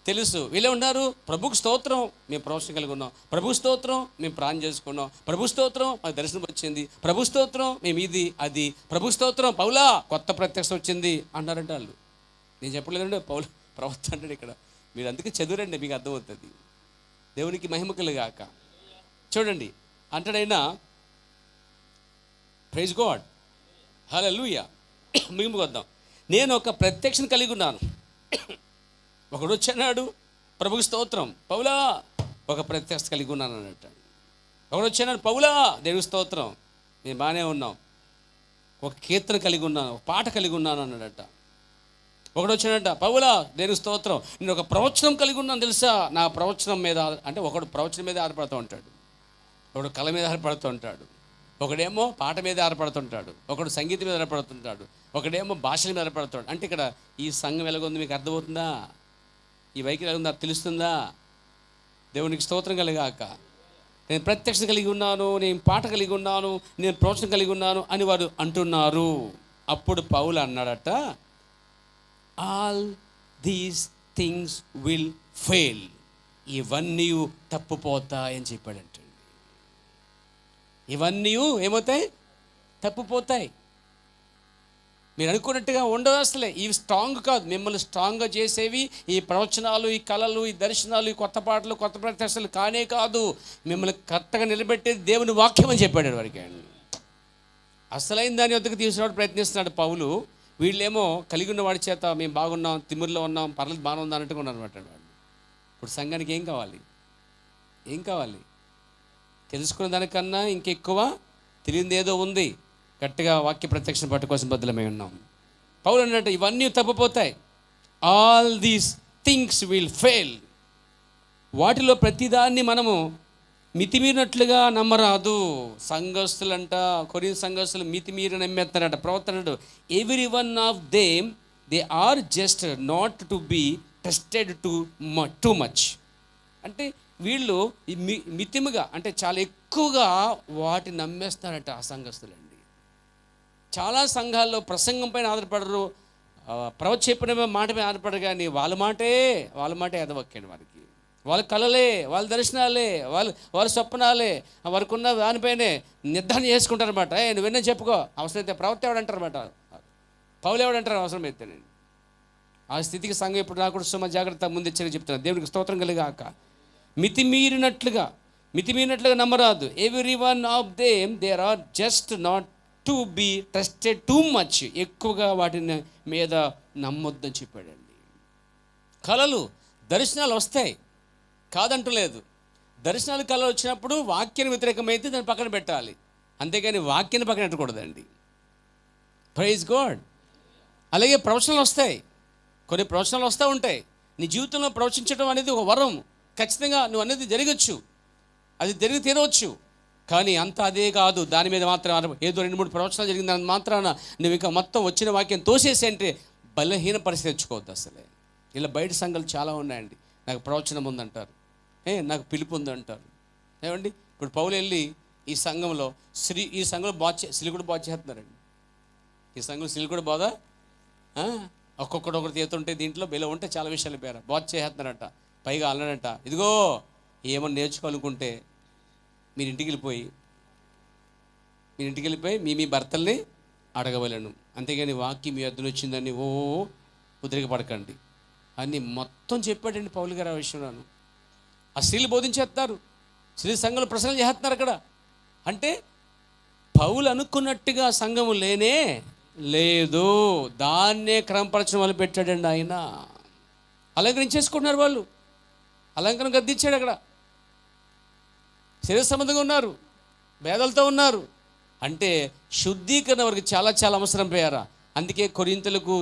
Speaker 1: తెలుసు. వీళ్ళే ఉన్నారు, ప్రభుకు స్తోత్రం, మేము ప్రవచనం కలిగి ఉన్నాం, ప్రభు స్తోత్రం, మేము ప్రాణం చేసుకున్నాం, ప్రభు స్తోత్రం, మాకు దర్శనం వచ్చింది, ప్రభు స్తోత్రం, మేము ఇది అది, ప్రభు స్తోత్రం పౌలా కొత్త ప్రత్యక్షం వచ్చింది అన్నారంటే వాళ్ళు. నేను చెప్పలేదండి పౌలు ప్రవక్త అంటాడు ఇక్కడ, మీరు అందుకే చదువురండి, మీకు అర్థమవుతుంది. దేవునికి మహిమ కలుగాక. చూడండి అంటాడైనా, ప్రైజ్ గాడ్, హల్లెలూయా. ముగింపుకు వద్దాం. నేను ఒక ప్రత్యక్షను కలిగి ఉన్నాను. ఒకడు వచ్చాడు, ప్రభుకి స్తోత్రం పౌలా ఒక ప్రత్యక్ష కలిగి ఉన్నాను అన్నట్టు. ఒకడు వచ్చాడు, పౌలా దేవుని స్తోత్రం, నేను బాగానే ఉన్నాం, ఒక కీర్తన కలిగి ఉన్నాను, ఒక పాట కలిగి ఉన్నాను అన్నాడట. ఒకడు వచ్చాడంట, పౌలా దేవుని స్తోత్రం, నేను ఒక ప్రవచనం కలిగి ఉన్నాను తెలుసా, నా ప్రవచనం మీద, అంటే ఒకడు ప్రవచనం మీద ఆధారపడుతూ ఉంటాడు, ఒకడు కళ మీద ఆధారపడుతూ ఉంటాడు, ఒకడేమో పాట మీద ఆధారపడుతుంటాడు, ఒకడు సంగీతం మీద ఆధారపడుతుంటాడు, ఒకడేమో భాషల మీద ఆధారపడుతాడు. అంటే ఇక్కడ ఈ సంఘం ఎలాగొంది మీకు అర్థమవుతుందా? ఈ వైఖరి ఎలాగుందా తెలుస్తుందా? దేవునికి స్తోత్రం కలిగాక. నేను ప్రత్యక్షత కలిగి ఉన్నాను, నేను పాట కలిగి ఉన్నాను, నేను ప్రవచనం కలిగి ఉన్నాను అని వారు అంటున్నారు. అప్పుడు పౌలు అన్నాడట, all these things will fail, ఇవన్నీ తప్పుపోతాయని చెప్పాడంట. ఇవన్నీ ఏమవుతాయి? తప్పుపోతాయి. మీరు అనుకున్నట్టుగా ఉండదు. అసలే ఇవి స్ట్రాంగ్ కాదు. మిమ్మల్ని స్ట్రాంగ్గా చేసేవి ఈ ప్రవచనాలు, ఈ కళలు, ఈ దర్శనాలు, ఈ కొత్త పాటలు, కొత్త ప్రదర్శనలు కానే కాదు. మిమ్మల్ని కరెక్ట్గా నిలబెట్టేది దేవుని వాక్యం అని చెప్పాడు వారికి. అసలైన దాని వద్దకు తీసుకురావడం ప్రయత్నిస్తున్నాడు పౌలు. వీళ్ళేమో కలిగి ఉన్న వాడి చేత మేము బాగున్నాం, తిమ్మిరిలో ఉన్నాం, పర్లేదు బాగానే ఉందా అన్నట్టుగా ఉన్నారు అనమాట వాడు. ఇప్పుడు సంఘానికి ఏం కావాలి? ఏం కావాలి? తెలుసుకున్న దానికన్నా ఇంకెక్కువ తెలియనిది ఏదో ఉంది. గట్టిగా వాక్య ప్రత్యక్షణ పట్టు కోసం బద్దలమై ఉన్నాం. పౌలు అన్నట్టు ఇవన్నీ తప్పిపోతాయి. All these things will fail. వాటిలో ప్రతిదాన్ని మనము మితిమీరినట్లుగా నమ్మరాదు. సంఘస్థులంట, కొరింథీ సంఘస్థులు మితిమీరి నమ్మేస్తారంట. ప్రవర్తనడు every one of them they are just not to be tested too much. అంటే వీళ్ళు మితిముగా, అంటే చాలా ఎక్కువగా వాటిని నమ్మేస్తారట ఆ సంఘస్థులండి. చాలా సంఘాల్లో ప్రసంగం పైన ఆధారపడరు, చెప్పిన మాట మీద ఆధారపడరు. కానీ వాళ్ళ మాటే ఎదవక్కండి వారికి. వాళ్ళ కళలే, వాళ్ళ దర్శనాలే, వాళ్ళ స్వప్నాలే, వారికి ఉన్న దానిపైనే నిర్ధారణ చేసుకుంటారనమాట. నువ్వెన్నా చెప్పుకో, అవసరమైతే ప్రవక్త ఎవడంటారనమాట, పౌలు ఎవడంటారు అవసరమైతే. నేను ఆ స్థితికి సంఘం ఇప్పుడు రాకుండా సుమ జాగ్రత్త ముందెచ్చరిక చెప్తున్నాను. దేవునికి స్తోత్రం కలిగాక. మితిమీరినట్లుగా నమ్మరాదు. Every one of them there are just not to be trusted too much. ఎక్కువగా వాటిని మీద నమ్మొద్దని చెప్పాడండి. కళలు, దర్శనాలు వస్తాయి, కాదంటలేదు. దర్శనాలు, కళలు వచ్చినప్పుడు వాక్యానికి వ్యతిరేకమైతే దాన్ని పక్కన పెట్టాలి, అంతేగాని వాక్యాన్ని పక్కన పెట్టకూడదండి. Praise God. అలాగే ప్రవచనాలు వస్తాయి, కొన్ని ప్రవచనాలు వస్తూ ఉంటాయి. నీ జీవితంలో ప్రవచించడం అనేది ఒక వరం. ఖచ్చితంగా నువ్వు అనేది జరగచ్చు, అది జరిగి తీరవచ్చు. కానీ అంత అదే కాదు. దాని మీద మాత్రం ఏదో 2-3 ప్రవచనాలు జరిగిన దాని మాత్రాన నువ్వు ఇంకా మొత్తం వచ్చిన వాక్యం తోసేసి అంటే బలహీన పరిస్థితి తెచ్చుకోవద్దు. అసలే ఇలా బయట సంఘాలు చాలా ఉన్నాయండి. నాకు ప్రవచనం ఉందంటారు, నాకు పిలుపు ఉందంటారు. ఏమండి ఇప్పుడు పౌలు వెళ్ళి ఈ సంఘంలో ఈ సంఘంలో స్త్రీలు కూడా బాధ చేస్తున్నారండి. ఈ సంఘంలో స్త్రీలు కూడా బాధ, ఒక్కొక్కటి తీరుతుంటే దీంట్లో బెల ఉంటే చాలా విషయాలు పేరు బాధ చేస్తున్నారట. పైగా అన్నాడంట, ఇదిగో ఏమన్నా నేర్చుకోవాలనుకుంటే మీరు ఇంటికి వెళ్ళిపోయి మీ భర్తల్ని అడగవలను, అంతేగాని వాక్యం మీ వద్దన వచ్చిందని ఉద్రేకపడకండి అని మొత్తం చెప్పాడండి పౌలు గారు. ఆ విషయంలో ఆ స్త్రీలు బోధించేస్తారు, స్త్రీ సంఘంలో ప్రసంగం చేస్తున్నారు అక్కడ. అంటే పౌలు అనుకున్నట్టుగా సంఘము లేనే లేదు, దాన్నే క్రమపరచడం వల్ల పెట్టాడండి ఆయన. అలంకరించేసుకుంటున్నారు వాళ్ళు, అలంకరణ గద్దించాడు అక్కడ. శరీర సంబంధంగా ఉన్నారు, భేదాలతో ఉన్నారు. అంటే శుద్ధీకరణ వారికి చాలా చాలా అవసరం పోయారా. అందుకే కొరింథీయులకు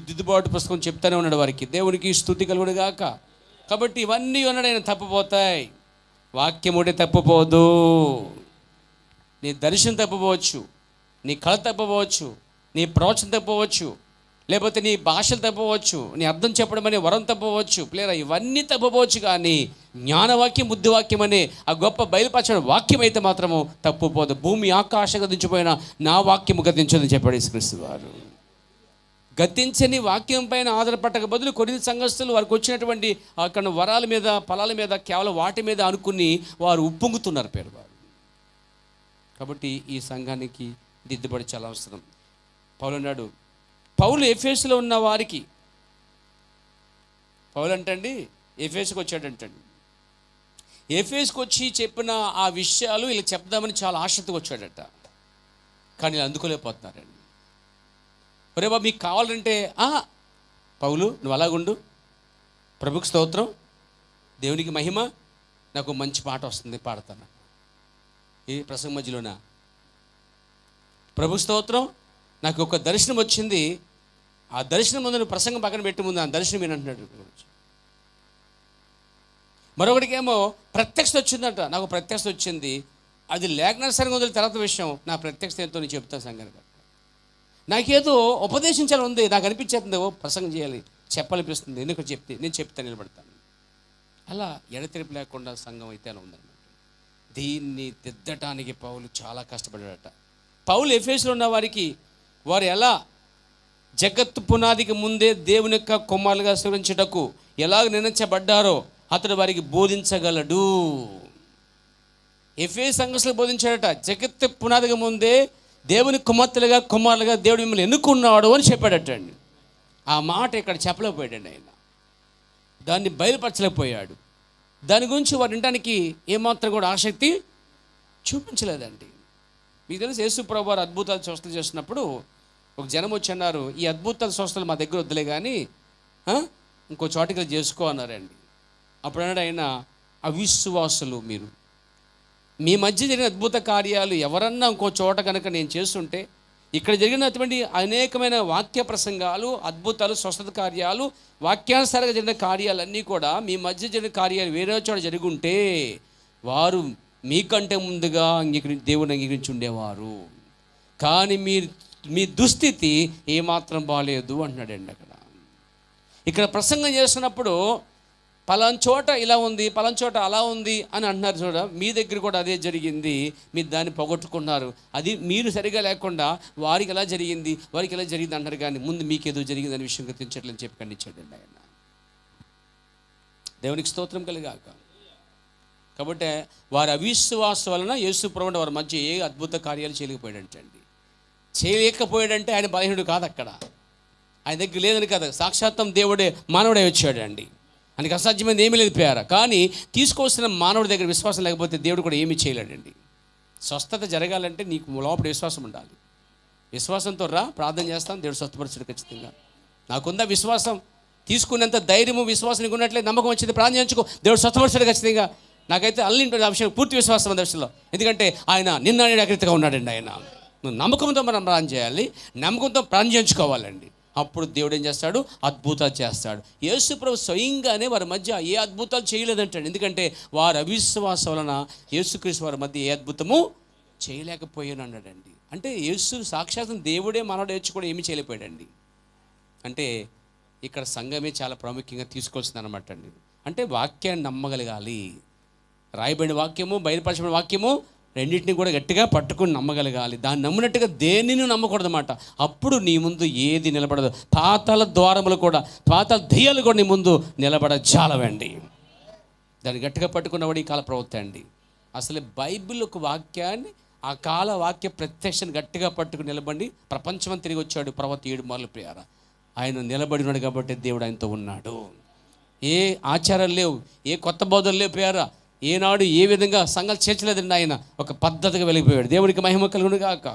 Speaker 1: దిద్దుబాటు పుస్తకం చెప్తానే ఉన్నాడు వారికి. దేవునికి స్తుతి కలుగును గాక. కాబట్టి ఇవన్నీ ఉన్నాడు ఆయన. తప్పిపోతాయి, వాక్యం ఒకటి తప్పిపోదు. నీ దర్శనం తప్పిపోవచ్చు, నీ కళ తప్పిపోవచ్చు, నీ ప్రవచనం తప్పవచ్చు, లేకపోతే నీ భాషలు తప్పవచ్చు, నీ అర్థం చెప్పడం అనే వరం తప్పవచ్చు, ప్లేరా ఇవన్నీ తప్పవచ్చు. కానీ జ్ఞానవాక్యం, బుద్ధివాక్యం అనే ఆ గొప్ప బయలుపరచడం వాక్యం అయితే మాత్రము తప్పుపోదు. భూమి ఆకాశం గతించిపోయిన నా వాక్యము గతించదని చెప్పాడు యేసుక్రీస్తు వారు. గతించని వాక్యం పైన ఆధారపడక బదులు కొరింథీ సంఘస్థులు వారికి వచ్చినటువంటి అక్కడ వరాల మీద, ఫలాల మీద, కేవలం వాటి మీద అనుకుని వారు ఉప్పొంగుతున్నారు పేరు వారు. కాబట్టి ఈ సంఘానికి దిద్దుబడి చాలా అవసరం. పౌలు అన్నాడు, పౌలు ఎఫెసులో ఉన్న వారికి, పౌలు అంటండి ఎఫెసుకు వచ్చాడంటండి. ఎఫెసుకు వచ్చి చెప్పిన ఆ విషయాలు ఇలా చెప్దామని చాలా ఆసక్తిగా వచ్చాడట. కానీ ఇలా అందుకోలేకపోతున్నారండి. ఒరే బాబు మీకు కావాలంటే పౌలు నువ్వు అలాగుండు, ప్రభుకి స్తోత్రం, దేవునికి మహిమ, నాకు మంచి పాట వస్తుంది పాడతాను. ఈ ప్రసంగం మధ్యలోనా ప్రభు స్తోత్రం, నాకు ఒక దర్శనం వచ్చింది, ఆ దర్శనం ముందు నువ్వు ప్రసంగం పక్కన పెట్టి ముందు ఆ దర్శనం ఏంటంటున్నాడు. మరొకటికేమో ప్రత్యక్షత వచ్చిందంట, నాకు ప్రత్యక్షత వచ్చింది, అది లేఖన సరిగా వదిలిన తర్వాత విషయం. నా ప్రత్యక్షత ఎంతో నేను చెప్తాను సంఘానికి. నాకేదో ఉపదేశించాలని ఉంది, నాకు అనిపించేస్తుంది, ప్రసంగం చేయాలి, చెప్పాలనిపిస్తుంది, ఎందుకు నేను చెప్తాను, నిలబడతాను. అలా ఎడతెరిపి లేకుండా సంఘం అయితే అలా ఉందన్నమాట. దీన్ని దిద్దటానికి పౌలు చాలా కష్టపడ్డాడట. పౌలు ఎఫెసులో ఉన్న వారికి వారు ఎలా జగత్తు పునాదికి ముందే దేవుని యొక్క కుమారులుగా స్వీకరించుటకు ఎలాగ నిర్ణయించబడ్డారో అతడు వారికి బోధించగలడు. ఎఫెసు సంఘస్థులకు బోధించాడట. జగత్తు పునాదికి ముందే దేవుని కుమార్తెలుగా కుమారులుగా దేవుడు మిమ్మల్ని ఎన్నుకున్నాడు అని చెప్పాడటండి. ఆ మాట ఇక్కడ చెప్పలేకపోయాడండి ఆయన. దాన్ని బయలుపరచలేకపోయాడు. దాని గురించి వారు వినడానికి ఏమాత్రం కూడా ఆసక్తి చూపించలేదండి. మీకు తెలుసు, యేసు ప్రభువు వారు అద్భుతాలు స్వస్థలు చేస్తున్నప్పుడు ఒక జనం వచ్చి అన్నారు, ఈ అద్భుతాలు స్వస్థలు మా దగ్గర వద్దులే కానీ ఇంకో చోటికి చేసుకో అన్నారండి. అప్పుడు అన్నాడు ఆయన, అవిశ్వాసులు మీరు, మీ మధ్య జరిగిన అద్భుత కార్యాలు ఎవరన్నా ఇంకో చోట కనుక నేను చేస్తుంటే, ఇక్కడ జరిగినటువంటి అనేకమైన వాక్య ప్రసంగాలు, అద్భుతాలు, స్వస్థత కార్యాలు, వాక్యానుసారంగా జరిగిన కార్యాలన్నీ కూడా మీ మధ్య జరిగిన కార్యాలు వేరే చోట జరుగుంటే వారు మీకంటే ముందుగా దేవుని అంగీకరించి ఉండేవారు. కానీ మీ దుస్థితి ఏమాత్రం బాగాలేదు అంటున్నాడండి. ఇక్కడ ప్రసంగం చేస్తున్నప్పుడు పలానా చోట ఇలా ఉంది, పలానా చోట అలా ఉంది అని అంటున్నారు. చూడ, మీ దగ్గర కూడా అదే జరిగింది, మీరు దాన్ని పోగొట్టుకున్నారు. అది మీరు సరిగా లేకుండా వారికి ఎలా జరిగింది, వారికి ఎలా జరిగింది అంటారు, కానీ ముందు మీకేదో జరిగింది అనే విషయం గుర్తించట్లని చెప్పి ఖండించాడండి ఆయన. దేవునికి స్తోత్రం కలిగాక. కాబట్టి వారి అవిశ్వాసం వలన యేసు ప్రభువు వారి మధ్య ఏ అద్భుత కార్యాలు చేయలేకపోయాడంటే ఆయన బలహీనుడు కాదు. అక్కడ ఆయన దగ్గర లేదని కదా, సాక్షాత్తం దేవుడే మానవుడే వచ్చాడండి. ఆయనకి అసాధ్యమైనది ఏమీ లేదు పేర. కానీ తీసుకొస్తున్న మానవుడి దగ్గర విశ్వాసం లేకపోతే దేవుడు కూడా ఏమీ చేయలేడండి. స్వస్థత జరగాలంటే నీకు లోపల విశ్వాసం ఉండాలి. విశ్వాసంతో రా, ప్రార్థన చేస్తాను, దేవుడు స్వస్థపరచుడు ఖచ్చితంగా. నాకుందా విశ్వాసం, తీసుకునేంత ధైర్యము విశ్వాసం నీకు ఉన్నట్లే, నమ్మకం వచ్చింది, ప్రార్థన చేయించుకో, దేవుడు స్వస్థపరచుడు ఖచ్చితంగా. నాకైతే అల్లింటి ఆ విషయం పూర్తి విశ్వాసం ఉంది విషయంలో. ఎందుకంటే ఆయన నిన్న అకృతిగా ఉన్నాడండి. ఆయన నువ్వు నమ్మకంతో మనం ప్రార్థన చేయాలి, నమ్మకంతో ప్రార్థన చేయించుకోవాలండి. అప్పుడు దేవుడు ఏం చేస్తాడు, అద్భుతాలు చేస్తాడు. యేసు ప్రభు స్వయంగానే వారి మధ్య ఏ అద్భుతాలు చేయలేదంటాడు. ఎందుకంటే వారి అవిశ్వాసం వలన యేసుక్రీస్తు వారి మధ్య ఏ అద్భుతము చేయలేకపోయాను అన్నాడండి. అంటే యేసు సాక్షాత్తం దేవుడే మనోడు ఏడ్చి కూడా ఏమీ చేయలేకపోయాడండి. అంటే ఇక్కడ సంఘమే చాలా ప్రాముఖ్యంగా తీసుకోవాల్సింది అనమాట అండి. అంటే వాక్యాన్ని నమ్మగలగాలి. రాయబడిన వాక్యము, బయలుపరచబడిన వాక్యము రెండింటిని కూడా గట్టిగా పట్టుకుని నమ్మగలగాలి. దాన్ని నమ్మినట్టుగా దేనిని నమ్మకూడదు అన్నమాట. అప్పుడు నీ ముందు ఏది నిలబడదు. పాతాళ ద్వారములు కూడా, పాతాళ దెయ్యాలు కూడా నీ ముందు నిలబడజాలవండి. దాన్ని గట్టిగా పట్టుకున్నవాడు ఈ కాల ప్రవక్త అండి. అసలు బైబిల్ ఒక వాక్యాన్ని, ఆ కాల వాక్య ప్రత్యక్షను గట్టిగా పట్టుకుని నిలబడి ప్రపంచం తిరిగి వచ్చాడు ప్రవక్త 7 మార్లు ప్రియార. ఆయన నిలబడి ఉన్నాడు కాబట్టి దేవుడు ఆయనతో ఉన్నాడు. ఏ ఆచారాలు లేవు, ఏ కొత్త బోధలు లేవు ప్రియారా. ఏనాడు ఏ విధంగా సంఘాలు చేర్చలేదండి. ఆయన ఒక పద్ధతిగా వెళ్ళిపోయాడు. దేవుడికి మహిమ కలుగును గాక.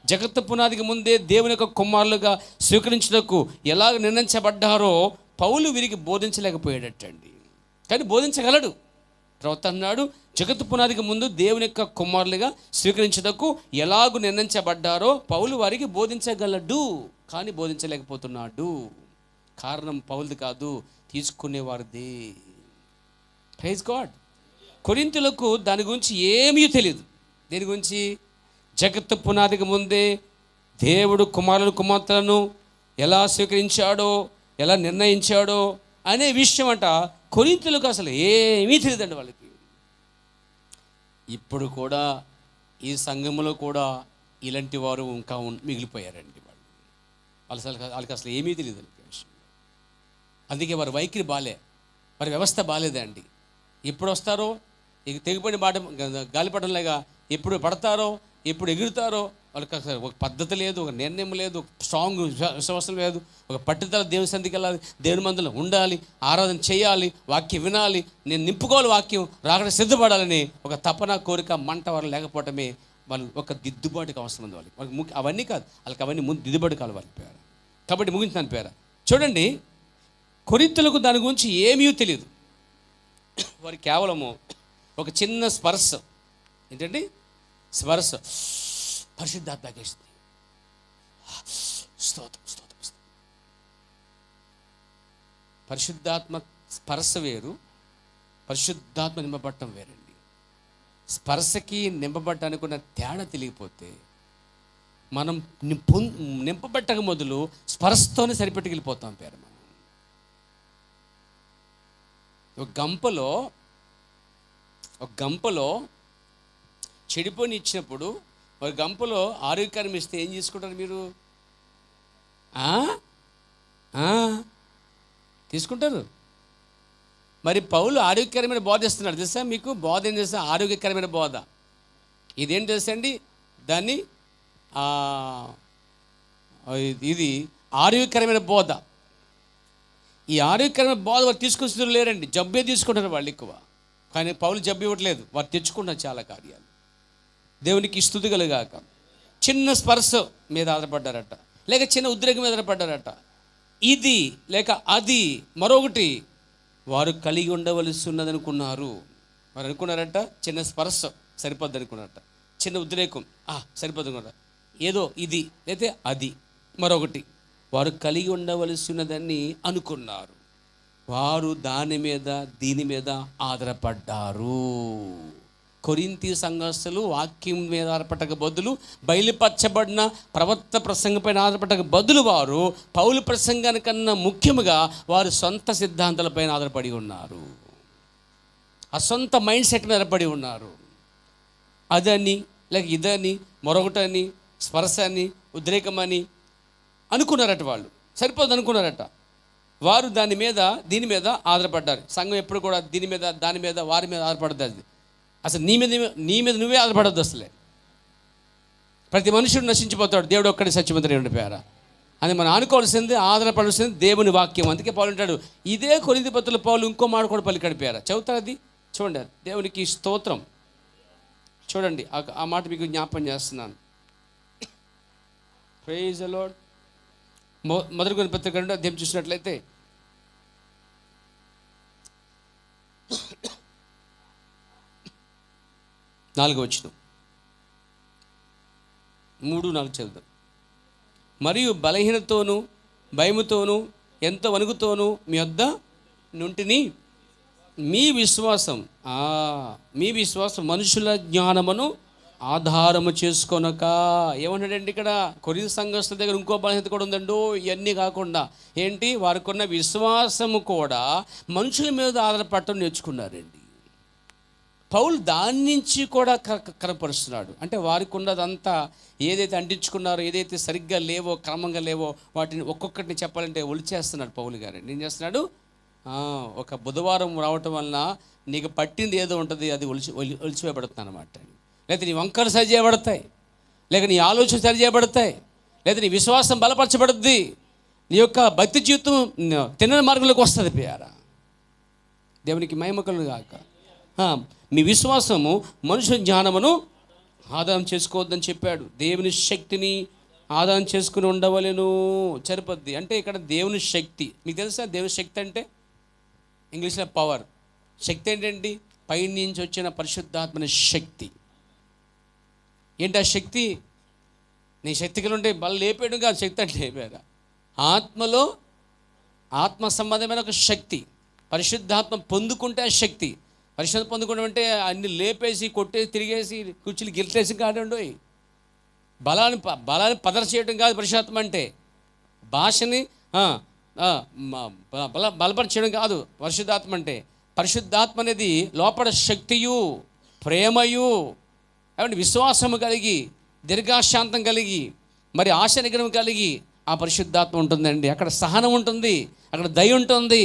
Speaker 1: జగత్తు పునాదికి ముందే దేవుని యొక్క కుమారులుగా స్వీకరించుటకు ఎలాగ నిర్ణయించబడ్డారో పౌలు వీరికి బోధించలేకపోయాడటండి. కానీ బోధించగలడు. ప్రవక్త అన్నాడు, జగత్తు పునాదికి ముందు దేవుని యొక్క కుమారులుగా స్వీకరించుటకు ఎలాగూ నిర్ణయించబడ్డారో పౌలు వారికి బోధించగలడు, కానీ బోధించలేకపోతున్నాడు. కారణం పౌలుది కాదు, తీసుకునేవారిది. Praise God. కొరింథీయులకు దాని గురించి ఏమీ తెలియదు. దేని గురించి? జగత్తు పునాదికి ముందే దేవుడు కుమారులను కుమార్తెలను ఎలా స్వీకరించాడో, ఎలా నిర్ణయించాడో అనే విషయం అంట కొరింథీయులకు అసలు ఏమీ తెలియదండి వాళ్ళకి. ఇప్పుడు కూడా ఈ సంఘంలో కూడా ఇలాంటి వారు ఇంకా మిగిలిపోయారండి. వాళ్ళకి అసలు ఏమీ తెలియదు విషయం. అందుకే వారి వైఖరి వారి వ్యవస్థ బాగాలేదండి. ఎప్పుడు వస్తారో ఇక తెగిపోయిన గాలిపటంలాగా ఎప్పుడు పడతారో, ఎప్పుడు ఎగురుతారో వాళ్ళకి అసలు ఒక పద్ధతి లేదు, ఒక నిర్ణయం లేదు, ఒక స్ట్రాంగ్ విశ్వాసం లేదు, ఒక పట్టుదల దేవుని సన్నిధికి వెళ్ళాలి, దేవుని మందులో ఉండాలి, ఆరాధన చేయాలి, వాక్యం వినాలి, నేను నింపుకోవాలి, వాక్యం రాకడ సిద్ధపడాలని ఒక తపన, కోరిక, మంట వాళ్ళు లేకపోవటమే వాళ్ళు ఒక దిద్దుబాటుకి అవసరం ఉంది. వాళ్ళకి అవన్నీ కాదు, వాళ్ళకి అవన్నీ ముందు దిద్దుబాటు కావాలి వాళ్ళ పేరు. కాబట్టి ముగించిన పేర చూడండి, కొరింథీయులకు దాని గురించి ఏమీ తెలియదు. వారు కేవలము ఒక చిన్న స్పర్శ, ఏంటండి స్పర్శ, పరిశుద్ధాత్మకేస్తుంది. స్తోత్రం స్తోత్రం. పరిశుద్ధాత్మ స్పర్శ వేరు, పరిశుద్ధాత్మ నింపబట్టం వేరండి. స్పర్శకి నింపబట్టానికి ఉన్న తేడా తెలియకపోతే మనం నింపబట్టక మొదలు స్పర్శతోనే సరిపెట్టుకెళ్ళిపోతాం పేరు. మనం ఒక గంపలో చెడిపోని ఇచ్చినప్పుడు ఒక గంపలో ఆరోగ్యకరం ఇస్తే ఏం చేసుకుంటారు మీరు? తీసుకుంటారు. మరి పౌలు ఆరోగ్యకరమైన బోధ ఇస్తున్నాడు తెలుసా మీకు? బోధ ఏం తెలుసా? ఆరోగ్యకరమైన బోధ. ఇదేం తెలుసా అండి? దాన్ని ఇది ఆరోగ్యకరమైన బోధ. ఈ ఆరోగ్యకరమైన బోధ వారు తీసుకుని స్థితిలో లేరండి. జబ్బే తీసుకుంటారు వాళ్ళు ఎక్కువ. కానీ పౌలు జబ్బు ఇవ్వట్లేదు, వారు తెచ్చుకుంటారు చాలా కార్యాలు. దేవునికి స్తుతి కలుగాక. చిన్న స్పర్శ మీద ఆధారపడ్డారట, లేక చిన్న ఉద్రేకం మీద ఆధారపడ్డారట. ఇది లేక అది మరొకటి వారు కలిగి ఉండవలసి ఉన్నదనుకున్నారు. వారు అనుకున్నారట చిన్న స్పర్శ సరిపోద్ది అనుకున్నారట, చిన్న ఉద్రేకం సరిపోద్ది అనుకున్నారు. ఏదో ఇది అయితే అది మరొకటి వారు కలిగి ఉండవలసి ఉన్నదని అనుకున్నారు. వారు దీని మీద ఆధారపడ్డారు. కొరింథీ సంఘస్థులు వాక్యం మీద ఆధారపడక బదులు, బయలుపరచబడిన ప్రవక్త ప్రసంగంపైన ఆధారపడక బదులు వారు పౌలు ప్రసంగానికన్నా ముఖ్యముగా వారు సొంత సిద్ధాంతాలపైన ఆధారపడి ఉన్నారు. ఆ సొంత మైండ్ సెట్ మీద ఆధారపడి ఉన్నారు. అదని లేక ఇదని మరొకటని స్పర్శ అని ఉద్రేకమని అనుకున్నారట. వాళ్ళు సరిపోదు అనుకున్నారట. వారు దీని మీద ఆధారపడ్డారు. సంఘం ఎప్పుడు కూడా దీని మీద దాని మీద వారి మీద ఆధారపడద్దు. అసలు నీ మీద నువ్వే ఆధారపడద్దు. అసలే ప్రతి మనుషుడు నశించిపోతాడు, దేవుడు ఒక్కడే సత్యవంతుడు ఉండిపోయారా అని మనం అనుకోవాల్సింది, ఆధారపడాల్సింది దేవుని వాక్యం. అందుకే పౌలు అంటాడు, ఇదే కొరింథీ పత్రికలో పౌలు ఇంకో మాట కూడా పలికడిపోయారా. చదువుతారు అది చూడండి. దేవునికి స్తోత్రం. చూడండి ఆ మాట మీకు జ్ఞాపం చేస్తున్నాను. Praise the lord. మొదటి కొరింథీ పత్రిక 2వ అధ్యాయం చూసినట్లయితే 4వ వచనం 3-4 చదువుతాం. మరియు బలహీనతోనూ భయముతోనూ ఎంతో వణుకుతోనూ మీ వద్ద నుంటిని మీ విశ్వాసం మనుషుల జ్ఞానమును ఆధారము చేసుకొనక. ఏమన్నాడండి ఇక్కడ? కొరింథీ సంఘస్థుల దగ్గర ఇంకో బలహీనత కూడా ఉందండో. ఇవన్నీ కాకుండా ఏంటి, వారికి ఉన్న విశ్వాసము కూడా మనుషుల మీద ఆధారపడటం నేర్చుకున్నారండి. పౌలు దాని నుంచి కూడా కనపరుస్తున్నాడు. అంటే వారికి ఉన్నదంతా ఏదైతే అంటించుకున్నారో, ఏదైతే సరిగ్గా లేవో, క్రమంగా లేవో వాటిని ఒక్కొక్కటిని చెప్పాలంటే ఒలిచేస్తున్నాడు పౌలు గారు. ఏం చేస్తున్నాడు? ఒక బుధవారం రావటం వలన నీకు పట్టింది ఏదో ఉంటుంది, అది ఒలిచివేయబడుతుంది అన్నమాట. లేదా నీ వంకలు సరి చేయబడతాయి, లేక నీ ఆలోచన సరి చేయబడతాయి, లేదా నీ విశ్వాసం బలపరచబడుద్ది, నీ యొక్క భక్తి జీవితం తిన్న మార్గంలోకి వస్తుంది. ప్రియారా, దేవునికి మహిమ కలుగును గాక. మీ విశ్వాసము మనుషుల జ్ఞానమును ఆధారం చేసుకోవద్దని చెప్పాడు. దేవుని శక్తిని ఆధారం చేసుకుని ఉండవలెను. సరిపోద్ది. అంటే ఇక్కడ దేవుని శక్తి మీకు తెలుసా? దేవుని శక్తి అంటే ఇంగ్లీష్లో పవర్. శక్తి ఏంటండి? పైనుంచి వచ్చిన పరిశుద్ధాత్మని శక్తి. ఏంటి ఆ శక్తి? నీ శక్తికి ఉంటే బలం లేపేయడం కాదు శక్తి అంటే. లేపారా? ఆత్మలో ఆత్మ సంబంధమైన ఒక శక్తి. పరిశుద్ధాత్మ పొందుకుంటే ఆ శక్తి. పరిశుద్ధ పొందుకోవడం అంటే అన్ని లేపేసి కొట్టేసి తిరిగేసి కుర్చీలు గిల్టేసి కాదండి. బలాన్ని పదర చేయడం కాదు పరిశుద్ధాత్మ అంటే. భాషని బలపరచడం కాదు పరిశుద్ధాత్మ అంటే. పరిశుద్ధాత్మ అనేది లోపల శక్తియు, ప్రేమయు, ఏమంటే విశ్వాసము కలిగి, దీర్ఘశాంతం కలిగి, మరి ఆశ నిగ్రహం కలిగి ఆ పరిశుద్ధాత్మ ఉంటుందండి. అక్కడ సహనం ఉంటుంది, అక్కడ దయ ఉంటుంది,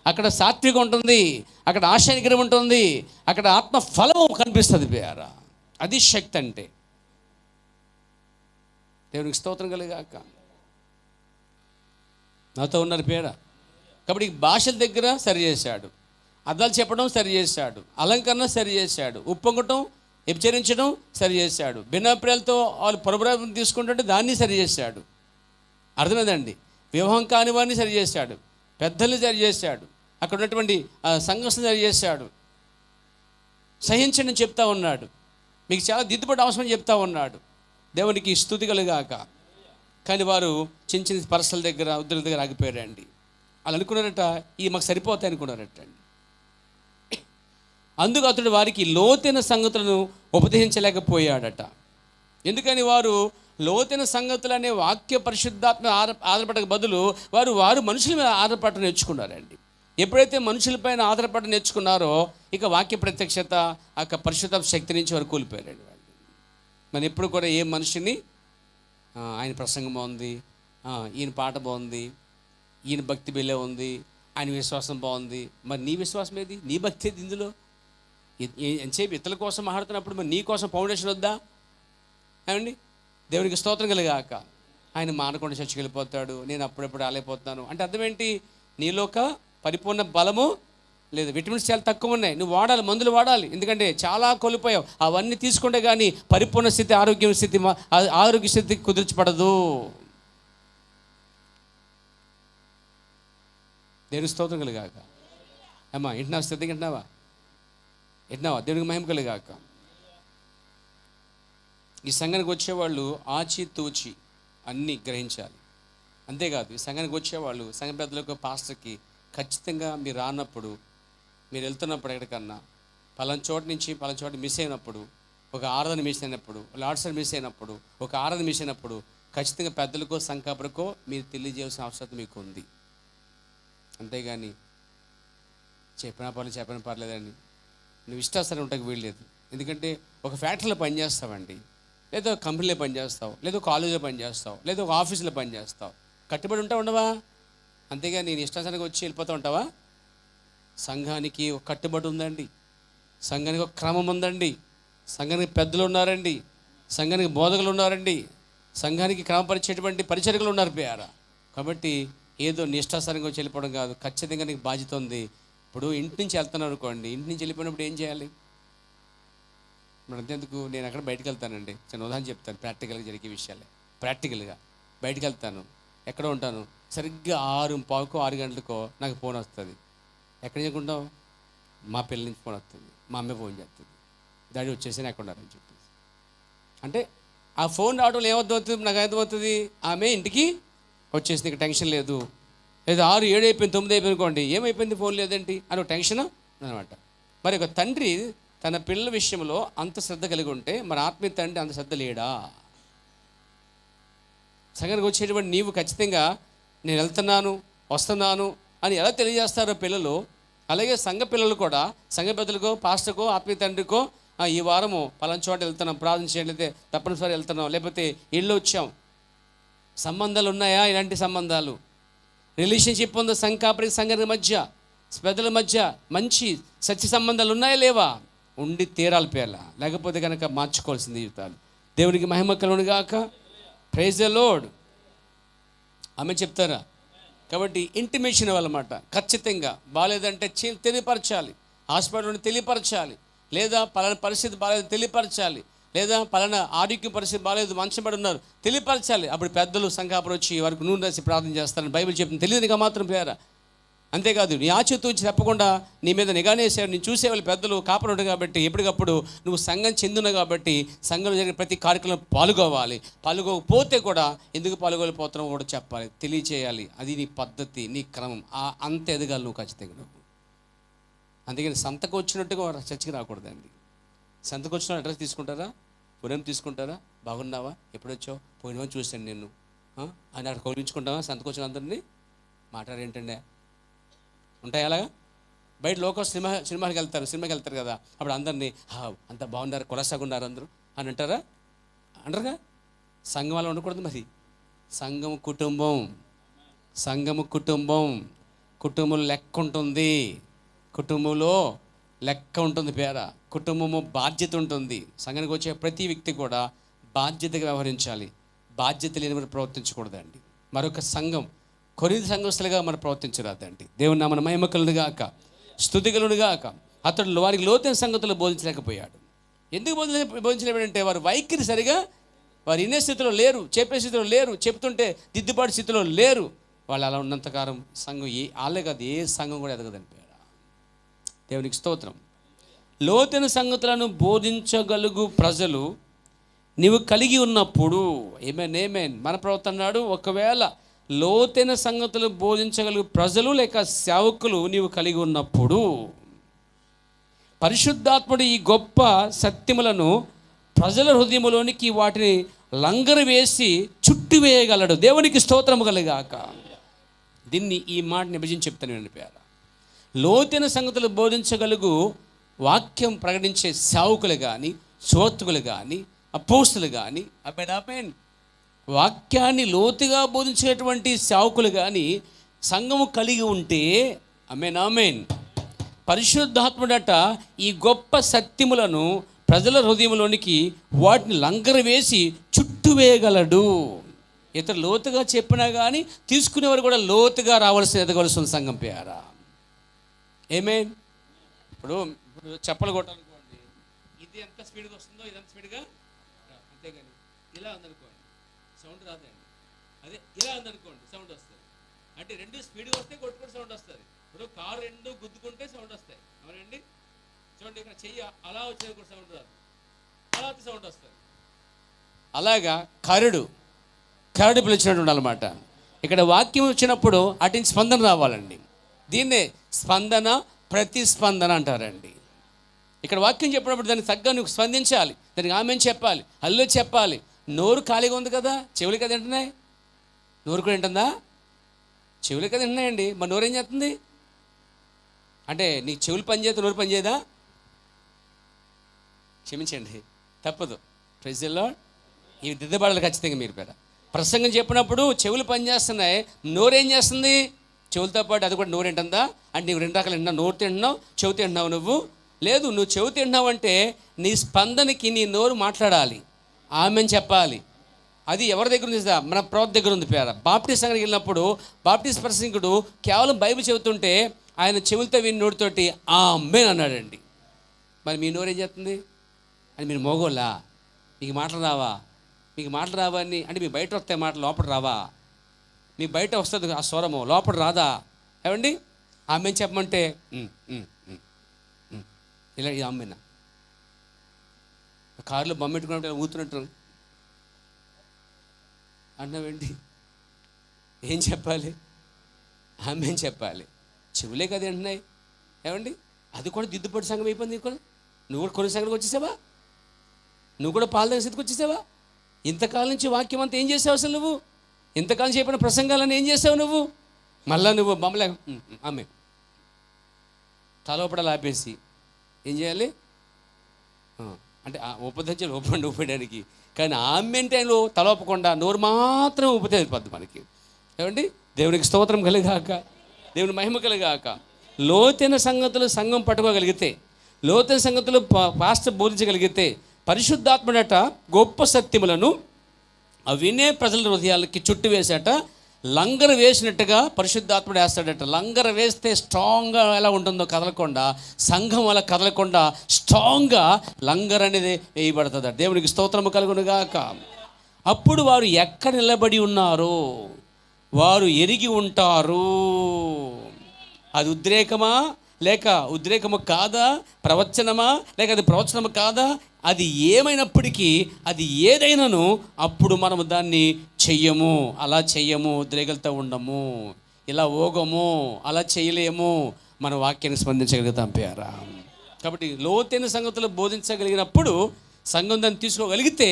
Speaker 1: అక్కడ సాత్వికం ఉంటుంది, అక్కడ ఆశ నిగ్రహం ఉంటుంది, అక్కడ ఆత్మ ఫలం కనిపిస్తుంది. ప్రియారా, అది శక్తి అంటే. దేవునికి స్తోత్రం కలిగాక. నాతో ఉన్నారు పేర. కాబట్టి భాషల దగ్గర సరి చేశాడు, అర్థాలు చెప్పడం సరి చేశాడు, అలంకరణ సరి చేశాడు, ఉప్పొంగటం వ్యభిచరించడం సరి చేశాడు, భిన్నాభిప్రాయాలతో వాళ్ళు పరబ్రాహ్మణం తీసుకుంటుంటే దాన్ని సరి చేశాడు. అర్థమైందండి? వివాహం కాని వారిని సరి చేశాడు, పెద్దల్ని సరి చేశాడు, అక్కడ ఉన్నటువంటి సంఘర్షణ సరి చేశాడు. సహించండి చెప్తా ఉన్నాడు, మీకు చాలా దిద్దుబాటు అవసరం చెప్తా ఉన్నాడు. దేవునికి స్తుతి కలుగాక. కానీ వారు చిన్న చిన్న పరసల దగ్గర ఉద్యోగుల దగ్గర ఆగిపోయారండి. వాళ్ళు అనుకున్నారట ఈ మాకు సరిపోతాయి అనుకున్నారటండి. అందుకు అతడు వారికి లోతైన సంగతులను ఉపదేశించలేకపోయాడట. ఎందుకని? వారు లోతైన సంగతులు అనే వాక్య పరిశుద్ధాత్మ ఆధారపడక బదులు వారు మనుషుల మీద ఆధారపడటం నేర్చుకున్నారండి. ఎప్పుడైతే మనుషులపైన ఆధారపడటం నేర్చుకున్నారో ఇక వాక్య ప్రత్యక్షత ఆ పరిశుద్ధ శక్తి నుంచి వారు కూలిపోయారండి. వాళ్ళు మనం ఎప్పుడు కూడా ఏ మనిషిని ఆయన ప్రసంగం బాగుంది, ఈయన పాట బాగుంది, ఈయన భక్తి బిల్లే ఉంది, ఆయన విశ్వాసం బాగుంది, మరి నీ విశ్వాసం ఏది? నీ భక్తి ఏది? ఇందులో ఎంతసేపు ఇతరుల కోసం మాట్లాడుతున్నప్పుడు మరి నీ కోసం ఫౌండేషన్ వద్దా? ఏమండి? దేవునికి స్తోత్రం కలుగాక. ఆయన మానకుండా చర్చికి వెళ్ళిపోతాడు, నేను అప్పుడప్పుడు ఆలైపోతాను అంటే అర్థం ఏంటి? నీలో ఒక పరిపూర్ణ బలము లేదు, విటమిన్స్ చాలా తక్కువ ఉన్నాయి, నువ్వు వాడాలి, మందులు వాడాలి, ఎందుకంటే చాలా కోల్పోయావు. అవన్నీ తీసుకుంటే కానీ పరిపూర్ణ స్థితి, ఆరోగ్య స్థితి కుదిర్చబడదు. దేవుని స్తోత్రం కలుగాక. అమ్మా వింటున్నావా? స్థితి వింటున్నావా? దేవునికి మహిమ కలుగాక. ఈ సంఘానికి వచ్చేవాళ్ళు ఆచితూచి అన్నీ గ్రహించాలి. అంతేకాదు, ఈ సంఘానికి వచ్చేవాళ్ళు సంఘ పెద్దలకు, పాస్టర్కి ఖచ్చితంగా మీరు రానప్పుడు, మీరు వెళ్తున్నప్పుడు ఎక్కడికన్నా పలానా చోట నుంచి పలానా చోట మిస్ అయినప్పుడు, ఒక ఆరాధన మిస్ అయినప్పుడు, లాడ్సర్ మిస్ అయినప్పుడు, ఒక ఆరాధన మిస్ అయినప్పుడు ఖచ్చితంగా పెద్దలకో సంఘాపరికో మీరు తెలియజేయాల్సిన అవసరం మీకు ఉంది. అంతేగాని చెప్పిన పర్లేదని నువ్వు ఇష్టాసరం ఉంటాకి వీల్లేదు. ఎందుకంటే ఒక ఫ్యాక్టరీలో పనిచేస్తావండి, లేదా ఒక కంపెనీలో పనిచేస్తావు, లేదా ఒక కాలేజీలో పనిచేస్తావు, లేదా ఒక ఆఫీసులో పనిచేస్తావు, కట్టుబడి ఉండవా? అంతేగాని నేను ఇష్టాసరికి వచ్చి వెళ్ళిపోతూ ఉంటావా? సంఘానికి ఒక కట్టుబడి ఉందండి, సంఘానికి ఒక క్రమం ఉందండి, సంఘానికి పెద్దలు ఉన్నారండి, సంఘానికి బోధకులు ఉన్నారండి, సంఘానికి క్రమపరిచేటువంటి పరిచర్యలు ఉన్నారు పేర. కాబట్టి ఏదో నిష్ఠాసారంగా వచ్చి వెళ్ళిపోవడం కాదు, ఖచ్చితంగా నీకు బాధ్యత ఉంది. ఇప్పుడు ఇంటి నుంచి వెళ్తున్నాను అనుకోండి, ఇంటి నుంచి వెళ్ళిపోయినప్పుడు ఏం చేయాలి? మరి అంతేందుకు, నేను అక్కడ బయటకు వెళ్తానండి, చిన్న ఉదాహరణ చెప్తాను, ప్రాక్టికల్గా జరిగే విషయాలే. ప్రాక్టికల్గా బయటకు వెళ్తాను, ఎక్కడ ఉంటాను, సరిగ్గా 6:15 గంటలకో నాకు ఫోన్ వస్తుంది. ఎక్కడ చెప్పుకుంటావు? మా పిల్లల నుంచి ఫోన్ వస్తుంది, మా అమ్మాయి ఫోన్ చేస్తుంది, డాడీ వచ్చేసి ఎక్కడ ఉన్నారని చెప్పేసి. అంటే ఆ ఫోన్ రావడం ఏమర్థమవుతుంది? నాకు అర్థమవుతుంది, ఆమె ఇంటికి వచ్చేసింది, ఇక టెన్షన్ లేదు. లేదా 6, 7 అయిపోయింది, 9 అయిపోయింది అనుకోండి, ఏమైపోయింది ఫోన్ లేదేంటి అని ఒక టెన్షన్ అనమాట. మరి ఒక తండ్రి తన పిల్లల విషయంలో అంత శ్రద్ధ కలిగి ఉంటే మరి ఆత్మీయ తండ్రి అంత శ్రద్ధ లేడా? సంఘానికి వచ్చేటువంటి నీవు ఖచ్చితంగా నేను వెళ్తున్నాను, వస్తున్నాను అని ఎలా తెలియజేస్తారో పిల్లలు, అలాగే సంఘ పిల్లలు కూడా సంఘ పెద్దలకో, పాస్టర్కో, ఆత్మీయ తండ్రికో ఈ వారము పలానా చోట వెళ్తున్నాం, ప్రార్థన చేయలేదే తప్పనిసరి వెళ్తున్నాం, లేకపోతే ఇళ్ళు వచ్చాం. సంబంధాలు ఉన్నాయా? ఇలాంటి సంబంధాలు, రిలేషన్షిప్ ఉందా సంఘాపరికి సంఘానికి మధ్య, పెద్దల మధ్య మంచి సత్య సంబంధాలు ఉన్నాయా లేవా? ఉండి తీరాలి పేర్ల, లేకపోతే కనుక మార్చుకోవాల్సిన జీవితాలు. దేవునికి మహిమ కలుగును గాక. Praise the lord. ఆమె చెప్తారా? కాబట్టి ఇంటిమేషన్ అన్నమాట. ఖచ్చితంగా బాగాలేదంటే తెలియపరచాలి, హాస్పిటల్ని తెలియపరచాలి, లేదా పలానా పరిస్థితి బాగాలేదు తెలియపరచాలి, లేదా పలానా ఆరోగ్య పరిస్థితి బాగాలేదు మంచబడి ఉన్నారు తెలియపరచాలి. అప్పుడు పెద్దలు సంఘాపరు వచ్చి వారికి నూనె రాసి ప్రార్థన చేస్తారని బైబిల్ చెప్తుంది. తెలియదుగా మాత్రం పేర. అంతేకాదు, నీ ఆచితూచి చెప్పకుండా నీ మీద నిఘానేసారు, నేను చూసేవాళ్ళు పెద్దలు కాపరు ఉంటారు కాబట్టి ఎప్పటికప్పుడు నువ్వు సంఘం చెందున్నావు కాబట్టి సంఘంలో జరిగిన ప్రతి కార్యక్రమంలో పాల్గొవాలి. పాల్గొకపోతే కూడా ఎందుకు పాల్గొలేకపోతున్నావు కూడా చెప్పాలి, తెలియచేయాలి. అది నీ పద్ధతి, నీ క్రమం. అంత ఎదగాలి నువ్వు ఖచ్చితంగా. నువ్వు అందుకని సంతకు వచ్చినట్టుగా చర్చకి రాకూడదండి. సంతకు వచ్చిన అడ్రస్ తీసుకుంటారా, పురం తీసుకుంటారా, బాగున్నావా, ఎప్పుడొచ్చావు, పోయినవా చూశాను నేను అని అక్కడ కౌలించుకుంటావా? సంతకు వచ్చిన అందరినీ మాట్లాడేంటండి ఉంటాయి అలాగా. బయట లోకల్ సినిమాకి వెళ్తారు కదా, అప్పుడు అందరినీ అంత బాగున్నారు, కొలసాగున్నారు అందరూ అని అంటారా? అంటారుగా. సంఘం అలా ఉండకూడదు. మరి సంఘం కుటుంబం లెక్క ఉంటుంది, కుటుంబంలో లెక్క ఉంటుంది పేర, కుటుంబము బాధ్యత ఉంటుంది. సంఘానికి వచ్చే ప్రతి వ్యక్తి కూడా బాధ్యతగా వ్యవహరించాలి, బాధ్యత లేని మరి ప్రవర్తించకూడదండి. మరొక సంఘం కొరింథీ సంఘస్థులుగా మనం ప్రవర్తించరాదండి. దేవుని నామమున మహిమ కలుగును గాక, స్తుతి కలుగును గాక. అతడు వారికి లోతైన సంగతులు బోధించలేకపోయాడు. ఎందుకు బోధించలేకపోయాడంటే వారు వైఖరి సరిగా, వారు వినే స్థితిలో లేరు, చెప్పే స్థితిలో లేరు, చెప్తుంటే దిద్దుబాటు స్థితిలో లేరు. వాళ్ళు అలా ఉన్నంతకాలం సంఘం వాళ్ళే కాదు, ఏ సంఘం కూడా ఎదగదని పేరు. దేవునికి స్తోత్రం. లోతైన సంగతులను బోధించగలుగు ప్రజలు నీవు కలిగి ఉన్నప్పుడు, ఏమేన్ మన ప్రవర్తన అన్నాడు, ఒకవేళ లోతైన సంగతులు బోధించగలుగు ప్రజలు లేక సేవకులు నీవు కలిగి ఉన్నప్పుడు పరిశుద్ధాత్ముడు ఈ గొప్ప సత్యములను ప్రజల హృదయములోనికి వాటిని లంగర వేసి చుట్టి వేయగలడు. దేవునికి స్తోత్రము కలుగాక. దీన్ని ఈ మాటని విభజించి చెప్తాను నేను పేర. లోతైన సంగతులు బోధించగలుగు వాక్యం ప్రకటించే సేవకులు కానీ, శ్రోతకులు కానీ, అపోస్తులు కానీ, అమెన్ వాక్యాన్ని లోతుగా బోధించేటువంటి సేవకులు కానీ సంఘము కలిగి ఉంటే, ఆమేన్ పరిశుద్ధాత్ముడట ఈ గొప్ప సత్యములను ప్రజల హృదయంలోనికి వాటిని లంగర వేసి చుట్టు వేయగలడు. ఇతరు లోతుగా చెప్పినా కానీ తీసుకునేవారు కూడా లోతుగా రావాల్సిన ఎదగవలసిన సంఘం పేరా. ఏమేన్ ఇప్పుడు చెప్పలు కొట్టాలనుకోండి, ఇది ఎంత స్పీడ్గా వస్తుందో ఇది ఎంత స్పీడ్గా అంతేగాని ఇలా ఉందనుకోండి సౌండ్ రాదండి. అదే ఇలా ఉందనుకోండి సౌండ్ వస్తుంది. అంటే రెండు స్పీడ్గా వస్తే కొట్టుకుంటే సౌండ్ వస్తుంది. ఇప్పుడు కారు రెండు గుద్దుకుంటే సౌండ్ వస్తాయి, అవునండి. చూడండి, ఇక్కడ చెయ్యి అలా వచ్చేది కూడా సౌండ్ రాదు, అలా వచ్చి సౌండ్ వస్తుంది. అలాగా కరడు పిలిచినట్టు ఉండాలన్నమాట. ఇక్కడ వాక్యం వచ్చినప్పుడు అటు స్పందన రావాలండి. దీన్నే స్పందన ప్రతిస్పందన అంటారండి. ఇక్కడ వాక్యం చెప్పినప్పుడు దానికి తగ్గ నువ్వు స్పందించాలి, దానికి ఆమెను చెప్పాలి, హల్లో చెప్పాలి. నోరు ఖాళీగా ఉంది కదా, చెవులు కదా వింటున్నాయి. నోరు కూడా వింటుందా? చెవులు కదా వింటున్నాయండి. మరి నోరు ఏం చేస్తుంది అంటే నీ చెవులు పని చేస్తే నోరు పని చేయదా? క్షమించండి, తప్పదు. Praise the lord. ఇవి దిద్దబడాలి ఖచ్చితంగా. మీరు పేర ప్రసంగం చెప్పినప్పుడు చెవులు పనిచేస్తున్నాయి, నోరేం చేస్తుంది? చెవులతో పాటు అది కూడా నోరు ఏంటుందా? అంటే నీకు రెండు రకాలు తింటున్నావు, నోరు తింటున్నావు, చెవి తింటున్నావు. నువ్వు లేదు, నువ్వు చెవి తింటున్నావు అంటే నీ స్పందనకి నీ నోరు మాట్లాడాలి, ఆమెను చెప్పాలి. అది ఎవరి దగ్గర ఉంది? మన ప్రవక్త దగ్గర ఉంది పేర. బాప్టిస్ట్ సంఘానికి వెళ్ళినప్పుడు బాప్టిస్ట్ ప్రసంగికుడు కేవలం బైబిల్ చెబుతుంటే ఆయన చెవులతో విని నోటితోటి ఆమెన్ అన్నాడండి. మరి మీ నోరు ఏం చేస్తుంది? అని మీరు మోగోళ్ళా? మీకు మాటలు రావా? మీకు మాటలు రావా అని అంటే మీ బయట వస్తాయి మాటలు, లోపల రావా? మీ బయట వస్తుంది ఆ స్వరము, లోపల రాదా? ఏమండి ఆమెను చెప్పమంటే ఇలా ఇది ఆమెనా? కారులో బొమ్మెట్టుకున్నట్టు ఊతున్నట్టు అన్నావేంటి? ఏం చెప్పాలి? ఆమెను చెప్పాలి. చెవులే కదా అంటున్నాయి. ఏమండి అది కూడా దిద్దుబాటు సంఘం అయిపోయింది. నువ్వు కూడా కొన్ని సంఘానికి వచ్చేసావా? నువ్వు కూడా పాల దగ్గర స్థితికి వచ్చేసావా? ఇంతకాలం నుంచి వాక్యం అంతా ఏం చేసావు అసలు? నువ్వు ఇంతకాలం చెప్పిన ప్రసంగాలను ఏం చేసావు నువ్వు? మళ్ళా నువ్వు మమ్మల్ని ఆమె తలోపడాలు ఆపేసి ఏం చేయాలి అంటే ఉపదేశాలు ఊపడానికి. కానీ ఆమె టైంలో తలోపకుండా నోరు మాత్రం ఊపితే అయిపోద్ది మనకి. ఏమండి దేవునికి స్తోత్రం కలిగాక, దేవుని మహిమ కలిగాక. లోతైన సంగతులు సంఘం పట్టుకోగలిగితే, లోతైన సంగతులు పాస్టర్ బోధించగలిగితే, పరిశుద్ధాత్ముడట గొప్ప సత్యములను వినే ప్రజల హృదయాలకి చుట్టు వేసాట లంగర వేసినట్టుగా పరిశుద్ధాత్ముడు వేస్తాడట. లంగర వేస్తే స్ట్రాంగ్గా ఎలా ఉంటుందో కదలకుండా, సంఘం అలా కదలకుండా స్ట్రాంగ్గా లంగర్ అనేది వేయబడుతుంది. దేవునికి స్తోత్రము కలుగునుగాక. అప్పుడు వారు ఎక్కడ నిలబడి ఉన్నారో వారు ఎరిగి ఉంటారు. అది ఉద్రేకమా లేక ఉద్రేకము కాదా? ప్రవచనమా లేక అది ప్రవచనము కాదా? అది ఏమైనప్పటికీ, అది ఏదైనాను అప్పుడు మనము దాన్ని చెయ్యము. అలా చెయ్యము, ఉద్రేకలతో ఉండము, ఇలా ఓగము, అలా చేయలేము. మన వాక్యాన్ని స్పందించగలుగుతాం పేరా. కాబట్టి లోతైన సంగతులు బోధించగలిగినప్పుడు సంఘం దాన్ని తీసుకోగలిగితే,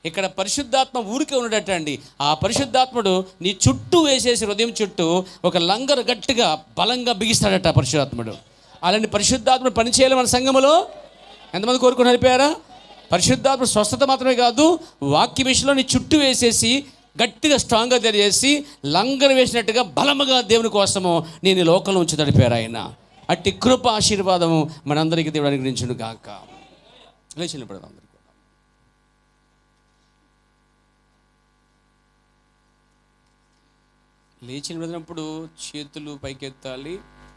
Speaker 1: ఇక్కడ పరిశుద్ధాత్మ ఊరికే ఉండడట అండి. ఆ పరిశుద్ధాత్ముడు నీ చుట్టూ వేసేసి హృదయం చుట్టూ ఒక లంగరు గట్టిగా బలంగా బిగిస్తాడట పరిశుద్ధాత్ముడు. అలాంటి పరిశుద్ధాత్ముడు పనిచేయాలి మన సంఘములో. ఎంతమంది కోరుకుని నడిపారా? పరిశుద్ధాత్మ స్వస్థత మాత్రమే కాదు, వాక్య విషయంలో నీ చుట్టూ వేసేసి గట్టిగా స్ట్రాంగ్గా తెలియజేసి లంగరు వేసినట్టుగా బలముగా దేవుని కోసము నేను లోకంలో ఉంచి నడిపారు ఆయన. అట్టి కృప ఆశీర్వాదము మనందరికీ దేవుడు అనుగ్రహించును గాక. లేచినప్పుడు అందరికీ లేచి నిలబడినప్పుడు చేతులు పైకెత్తాలి.